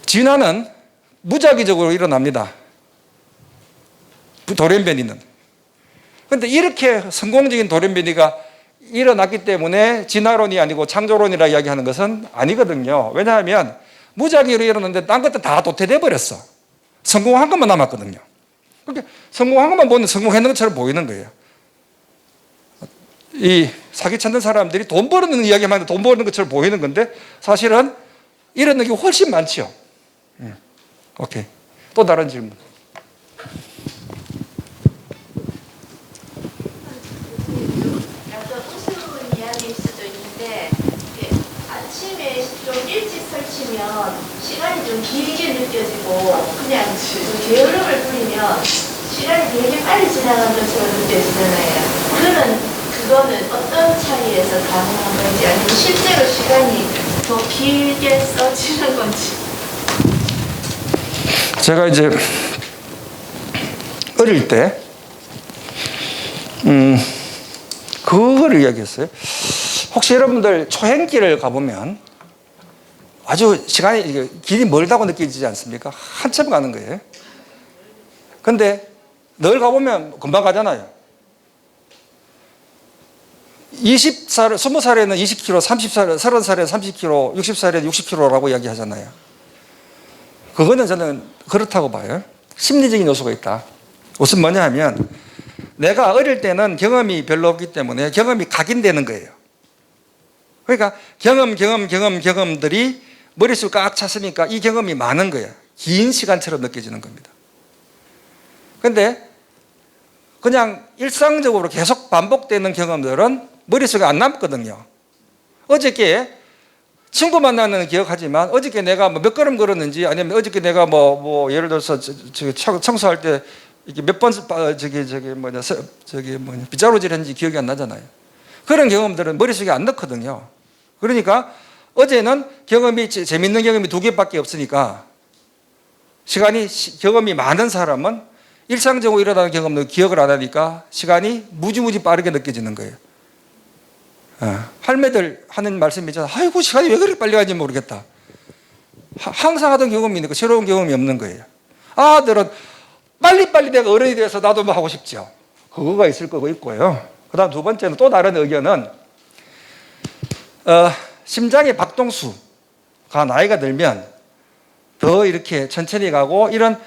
진화는 무작위적으로 일어납니다. 돌연변이는. 그런데 이렇게 성공적인 돌연변이가 일어났기 때문에 진화론이 아니고 창조론이라 이야기하는 것은 아니거든요. 왜냐하면 무작위로 일어났는데 딴 것도 다 도태돼 버렸어. 성공한 것만 남았거든요. 그러니까 성공한 것만 보면 성공했는 것처럼 보이는 거예요. 이 사기 찾는 사람들이 돈 버는 이야기만 해도 돈 버는 것처럼 보이는 건데 사실은 일어난 게 훨씬 많죠. 오케이. 또 다른 질문. 약간 우스운 이야기일 수도 있는데 이게 아침에 좀 일찍 설치면 시간이 좀 길게 느껴지고 그냥 좀 게으름을 부리면 시간이 되게 빨리 지나간 것처럼 느껴지잖아요. 그거는 어떤 차이에서 가능한 건지 아니면 실제로 시간이 더 길게 써지는 건지. 제가 이제 어릴 때 그걸 이야기했어요. 혹시 여러분들 초행길을 가보면 아주 시간이 이게 길이 멀다고 느껴지지 않습니까? 한참 가는 거예요. 근데 늘 가보면 금방 가잖아요. 20살, 20살에는 20km, 30살, 30살에는 30km, 60살에는 60km라고 이야기하잖아요. 그거는 저는 그렇다고 봐요. 심리적인 요소가 있다. 우선 뭐냐 하면 내가 어릴 때는 경험이 별로 없기 때문에 경험이 각인되는 거예요. 그러니까 경험들이 머릿속에 꽉 찼으니까 이 경험이 많은 거예요. 긴 시간처럼 느껴지는 겁니다. 그런데 그냥 일상적으로 계속 반복되는 경험들은 머릿속에 안 남거든요. 어저께 친구 만나는 기억하지만 어저께 내가 몇 걸음 걸었는지 아니면 어저께 내가 뭐 예를 들어서 청소할 때 이렇게 몇 번 빗자루질 했는지 기억이 안 나잖아요. 그런 경험들은 머릿속에 안 넣거든요. 그러니까 어제는 재밌는 경험이 2개밖에 없으니까 경험이 많은 사람은 일상적으로 일어나는 경험을 기억을 안 하니까 시간이 무지무지 빠르게 느껴지는 거예요. 할매들 하는 말씀이잖아요. 아이고 시간이 왜 그렇게 빨리 가는지 모르겠다. 항상 하던 경험이니까 새로운 경험이 없는 거예요. 아들은 빨리빨리 내가 어른이 돼서 나도 뭐 하고 싶죠. 그거가 있을 거고 있고요. 그 다음 두 번째는 또 다른 의견은 심장의 박동수가 나이가 들면 더 이렇게 천천히 가고 이런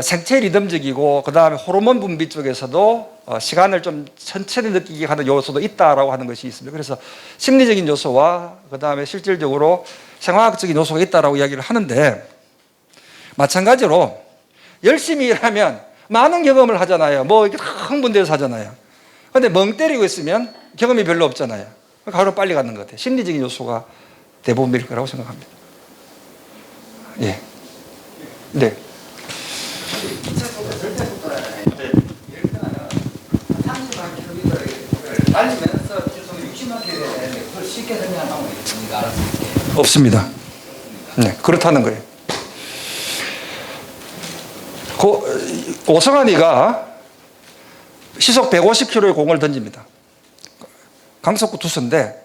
생체 리듬적이고 그 다음에 호르몬 분비 쪽에서도 시간을 좀 천천히 느끼게 하는 요소도 있다라고 하는 것이 있습니다. 그래서 심리적인 요소와 그 다음에 실질적으로 생화학적인 요소가 있다라고 이야기를 하는데 마찬가지로 열심히 일하면 많은 경험을 하잖아요. 뭐 이렇게 흥분돼서 하잖아요. 그런데 멍 때리고 있으면 경험이 별로 없잖아요. 하루 빨리 가는 것 같아요. 심리적인 요소가 대부분일 거라고 생각합니다. 예. 네. 기차 속도 절대 속도라는 예를 들면 30만 km를 달리면서 최소 60만 km 되는데 그걸 쉽게 설명하면 우리가 알아서 이렇게 없습니다. 네, 그렇다는 거예요. 오성환이가 시속 150km의 공을 던집니다. 강속구 투수인데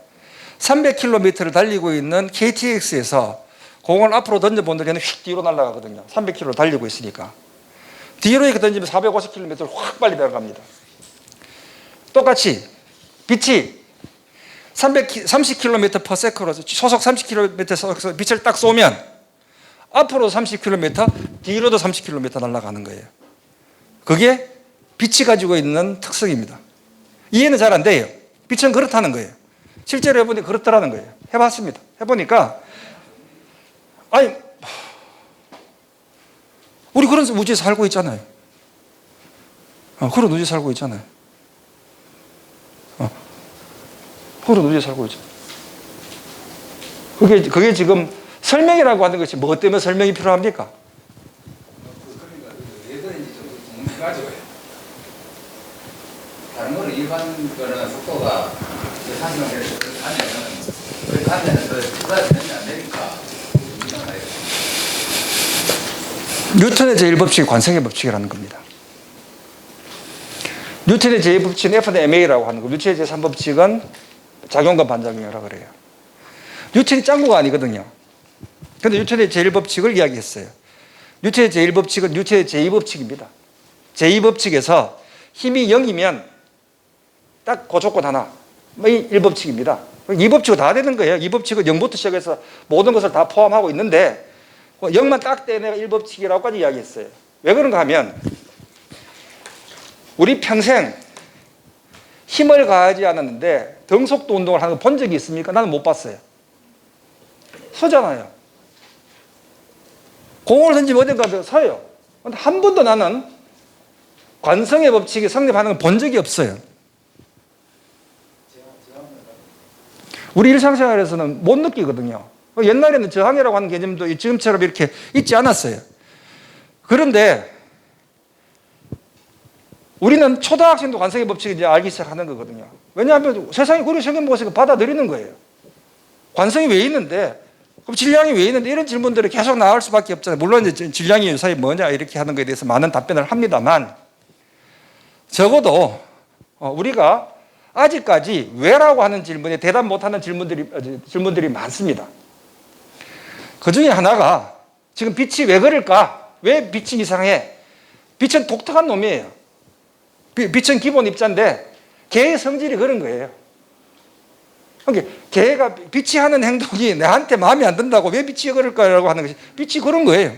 300km를 달리고 있는 KTX에서 공을 앞으로 던져본 다음에 휙 뒤로 날아가거든요. 300km를 달리고 있으니까. 뒤로 이렇게 던지면 450km를 확 빨리 내려갑니다. 똑같이 빛이 30km/s로 초속 30km에서 빛을 딱 쏘면 앞으로 30km, 뒤로도 30km 날아가는 거예요. 그게 빛이 가지고 있는 특성입니다. 이해는 잘 안 돼요. 빛은 그렇다는 거예요. 실제로 해보니까 그렇더라는 거예요. 해봤습니다. 해보니까 아니 우리 그런 우주에 살고 있잖아요. 그런 우주에 살고 있잖아요. 그런 우주에 살고 있죠. 그게 지금 설명이라고 하는 것이 뭐 때문에 설명이 필요합니까? 그러니까 왜 그런지 좀 궁금해가지고요. 다른 거는 일반 거는 속도가 30만 km 가면은 그거가 되면 안 되니까 뉴턴의 제1법칙이 관성의 법칙이라는 겁니다. 뉴턴의 제2법칙은 F/ma라고 하는 거. 뉴턴의 제3법칙은 작용과 반작용이라고 그래요. 뉴턴이 짱구가 아니거든요. 그런데 뉴턴의 제1법칙을 이야기했어요. 뉴턴의 제1법칙은 뉴턴의 제2법칙입니다. 제2법칙에서 힘이 0이면 딱 그 조건 하나. 이 1법칙입니다. 이 법칙은 다 되는 거예요. 이 법칙은 0부터 시작해서 모든 것을 다 포함하고 있는데 0만 딱 떼내가 1법칙이라고까지 이야기했어요. 왜 그런가 하면 우리 평생 힘을 가하지 않았는데 등속도 운동을 하는 거 본 적이 있습니까? 나는 못 봤어요. 서잖아요. 공을 던지면 어딘가 서요. 근데 한 번도 나는 관성의 법칙이 성립하는 걸 본 적이 없어요. 우리 일상생활에서는 못 느끼거든요. 옛날에는 저항이라고 하는 개념도 지금처럼 이렇게 있지 않았어요. 그런데 우리는 초등학생도 관성의 법칙을 이제 알기 시작하는 거거든요. 왜냐하면 세상이 그렇게 생긴 것을 받아들이는 거예요. 관성이 왜 있는데, 그럼 질량이 왜 있는데, 이런 질문들이 계속 나올 수밖에 없잖아요. 물론 이제 질량이 요사이 뭐냐 이렇게 하는 것에 대해서 많은 답변을 합니다만, 적어도 우리가 아직까지 왜라고 하는 질문에 대답 못하는 질문들이 많습니다. 그 중에 하나가 지금 빛이 왜 그럴까? 왜 빛이 이상해? 빛은 독특한 놈이에요. 빛은 기본 입자인데 개의 성질이 그런 거예요. 그러니까 개가 빛이 하는 행동이 내한테 마음에 안 든다고 왜 빛이 그럴까라고 하는 것이 빛이 그런 거예요.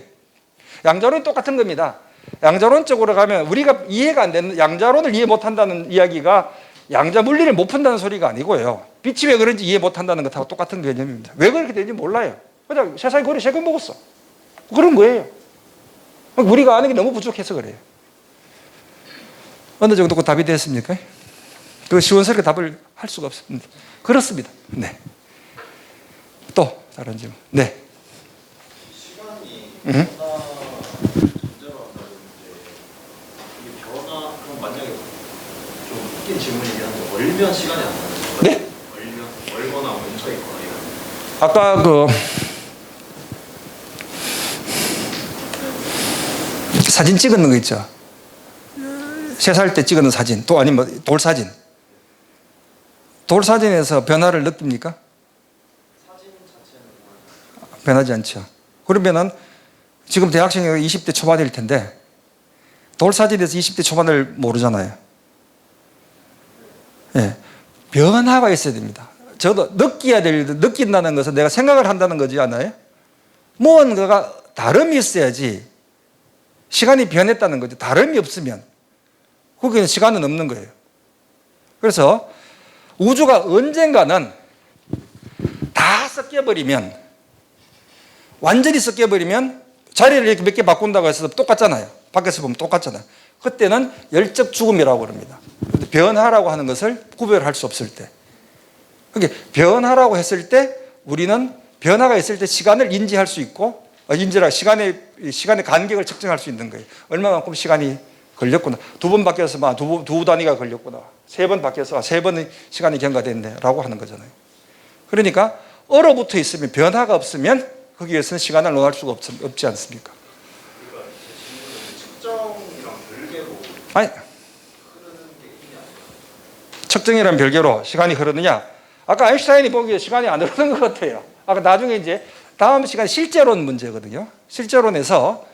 양자론이 똑같은 겁니다. 양자론적으로 가면 우리가 이해가 안 되는 양자론을 이해 못한다는 이야기가 양자 물리를 못 푼다는 소리가 아니고요. 빛이 왜 그런지 이해 못한다는 것하고 똑같은 개념입니다. 왜 그렇게 되는지 몰라요. 그냥 세상이 그리 새겨 먹었어. 그런 거예요. 우리가 아는 게 너무 부족해서 그래요. 어느 정도 그 답이 됐습니까? 그 시원스럽게 답을 할 수가 없습니다. 그렇습니다. 네. 또 다른 질문. 네. 시간이 변화 존재로 한다는데 이게 변화 그럼 만약에 좀 웃긴 질문이긴 한데 얼면 시간이 안 나는 거예요? 네? 얼거나 멈춰 있거나 이런. 아까 그 사진 찍는 거 있죠. 3살 때 찍은 사진, 또 아니면 돌사진. 돌사진에서 변화를 느낍니까? 사진 자체는 변하지 않죠. 그러면은 지금 대학생이 20대 초반일 텐데 돌사진에서 20대 초반을 모르잖아요. 예. 변화가 있어야 됩니다. 저도 느낀다는 것은 내가 생각을 한다는 거지 않아요? 무언가가 다름이 있어야지 시간이 변했다는 거죠. 다름이 없으면 거기는 시간은 없는 거예요. 그래서 우주가 언젠가는 다 섞여버리면, 완전히 섞여버리면 자리를 이렇게 몇 개 바꾼다고 해서 똑같잖아요. 밖에서 보면 똑같잖아요. 그때는 열적 죽음이라고 그럽니다. 변화라고 하는 것을 구별할 수 없을 때. 그게 변화라고 했을 때 우리는 변화가 있을 때 시간을 인지할 수 있고, 시간의 간격을 측정할 수 있는 거예요. 얼마만큼 시간이 걸렸구나. 2번 바뀌어서 두 단위가 걸렸구나. 3번 바뀌어서 3번의 시간이 경과됐네. 라고 하는 거잖아요. 그러니까 얼어붙어 있으면, 변화가 없으면 거기에서는 시간을 논할 수가 없지 않습니까? 그러니까 제 질문은 측정이랑 별개로 아니, 흐르는 게 있냐. 측정이란 별개로 시간이 흐르느냐? 아까 아인슈타인이 보기에 시간이 안 흐르는 것 같아요. 아까 나중에 이제 다음 시간 실제론 문제거든요. 실제론에서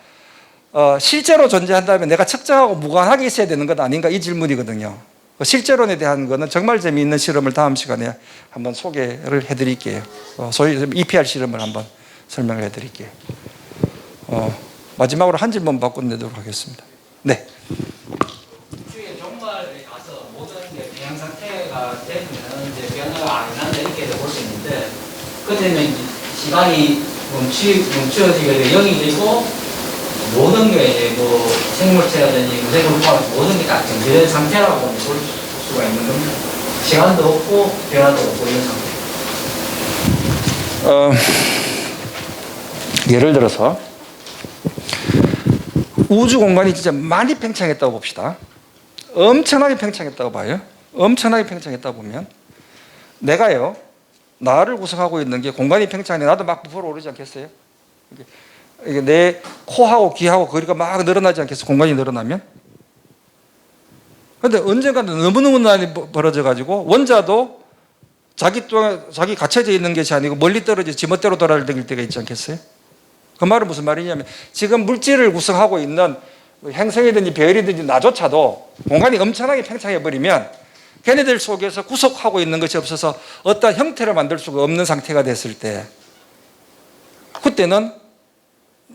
실제로 존재한다면 내가 측정하고 무관하게 있어야 되는 것 아닌가 이 질문이거든요. 실제론에 대한 거는 정말 재미있는 실험을 다음 시간에 한번 소개를 해드릴게요. 소위 EPR 실험을 한번 설명을 해드릴게요. 마지막으로 한 질문 받고 내도록 하겠습니다. 네. 우주의 종말에 가서 모든 게 평행 상태가 되면 이제 변화가 안 난다 이렇게 볼 수 있는데 그때는 시간이 멈추어지게 되고 0이 되고 모든 게 이제 뭐 생물체라든지 무생물 포함해서 모든 게 다 정지된 상태라고 볼 수가 있는 겁니다. 시간도 없고 변화도 없고 이런 상태. 예를 들어서 우주 공간이 진짜 많이 팽창했다고 봅시다. 엄청나게 팽창했다고 봐요. 엄청나게 팽창했다고 보면 내가요, 나를 구성하고 있는 게 공간이 팽창해 나도 막 부풀어 오르지 않겠어요? 이게 내 코하고 귀하고 거리가 막 늘어나지 않겠어요? 공간이 늘어나면? 그런데 언젠가는 너무너무 많이 벌어져 가지고 원자도 자기 갇혀져 있는 것이 아니고 멀리 떨어져 지멋대로 돌아다닐 때가 있지 않겠어요? 그 말은 무슨 말이냐면 지금 물질을 구성하고 있는 행성이든지 별이든지 나조차도 공간이 엄청나게 팽창해 버리면 걔네들 속에서 구속하고 있는 것이 없어서 어떤 형태를 만들 수가 없는 상태가 됐을 때 그때는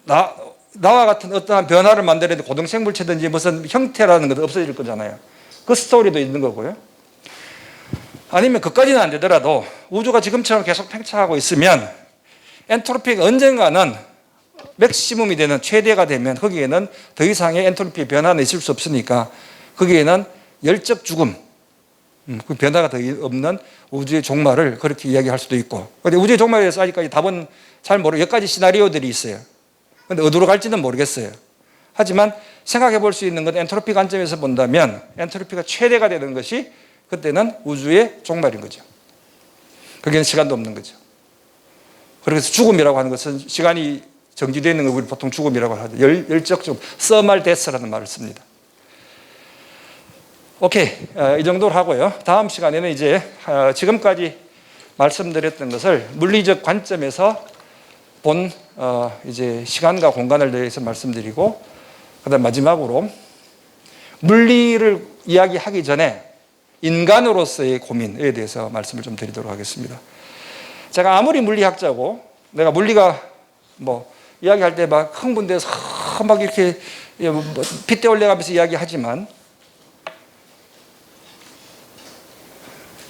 나와 같은 어떠한 변화를 만들어야 돼 고등생물체든지 무슨 형태라는 것도 없어질 거잖아요. 그 스토리도 있는 거고요. 아니면 그까지는 안 되더라도 우주가 지금처럼 계속 팽창하고 있으면 엔트로피가 언젠가는 맥시멈이 되는 최대가 되면 거기에는 더 이상의 엔트로피 변화는 있을 수 없으니까 거기에는 열적 죽음, 그 변화가 더 없는 우주의 종말을 그렇게 이야기할 수도 있고. 근데 우주의 종말에 대해서 아직까지 답은 잘 모르고 몇 가지 시나리오들이 있어요. 근데 어디로 갈지는 모르겠어요. 하지만 생각해 볼 수 있는 건 엔트로피 관점에서 본다면 엔트로피가 최대가 되는 것이 그때는 우주의 종말인 거죠. 거기는 시간도 없는 거죠. 그래서 죽음이라고 하는 것은 시간이 정지되어 있는 걸 우리 보통 죽음이라고 하죠. 열적 죽음, 서멀 데스라는 말을 씁니다. 오케이, 이 정도로 하고요. 다음 시간에는 이제 지금까지 말씀드렸던 것을 물리적 관점에서 본 이제 시간과 공간을 대해서 말씀드리고, 그다음 마지막으로 물리를 이야기하기 전에 인간으로서의 고민에 대해서 말씀을 좀 드리도록 하겠습니다. 제가 아무리 물리학자고 내가 물리가 뭐 이야기할 때 막 흥분돼서 막 이렇게 핏대 올려가면서 이야기하지만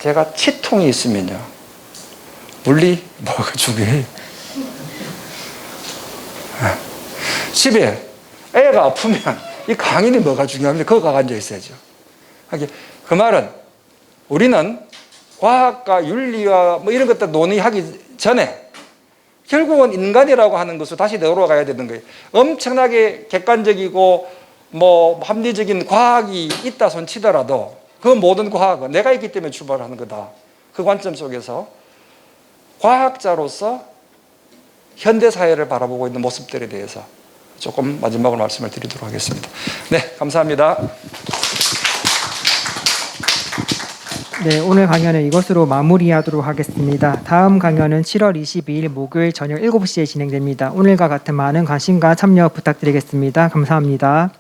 제가 치통이 있으면요 물리 뭐가 중요해요. 집에 애가 아프면 이 강인이 뭐가 중요합니까? 거기 가서 앉아 있어야죠. 그 말은 우리는 과학과 윤리와 뭐 이런 것들 논의하기 전에 결국은 인간이라고 하는 것을 다시 내려가야 되는 거예요. 엄청나게 객관적이고 뭐 합리적인 과학이 있다 손 치더라도 그 모든 과학은 내가 있기 때문에 출발하는 거다. 그 관점 속에서 과학자로서 현대사회를 바라보고 있는 모습들에 대해서 조금 마지막으로 말씀을 드리도록 하겠습니다. 네, 감사합니다. 네, 오늘 강연은 이것으로 마무리하도록 하겠습니다. 다음 강연은 7월 22일 목요일 저녁 7시에 진행됩니다. 오늘과 같은 많은 관심과 참여 부탁드리겠습니다. 감사합니다.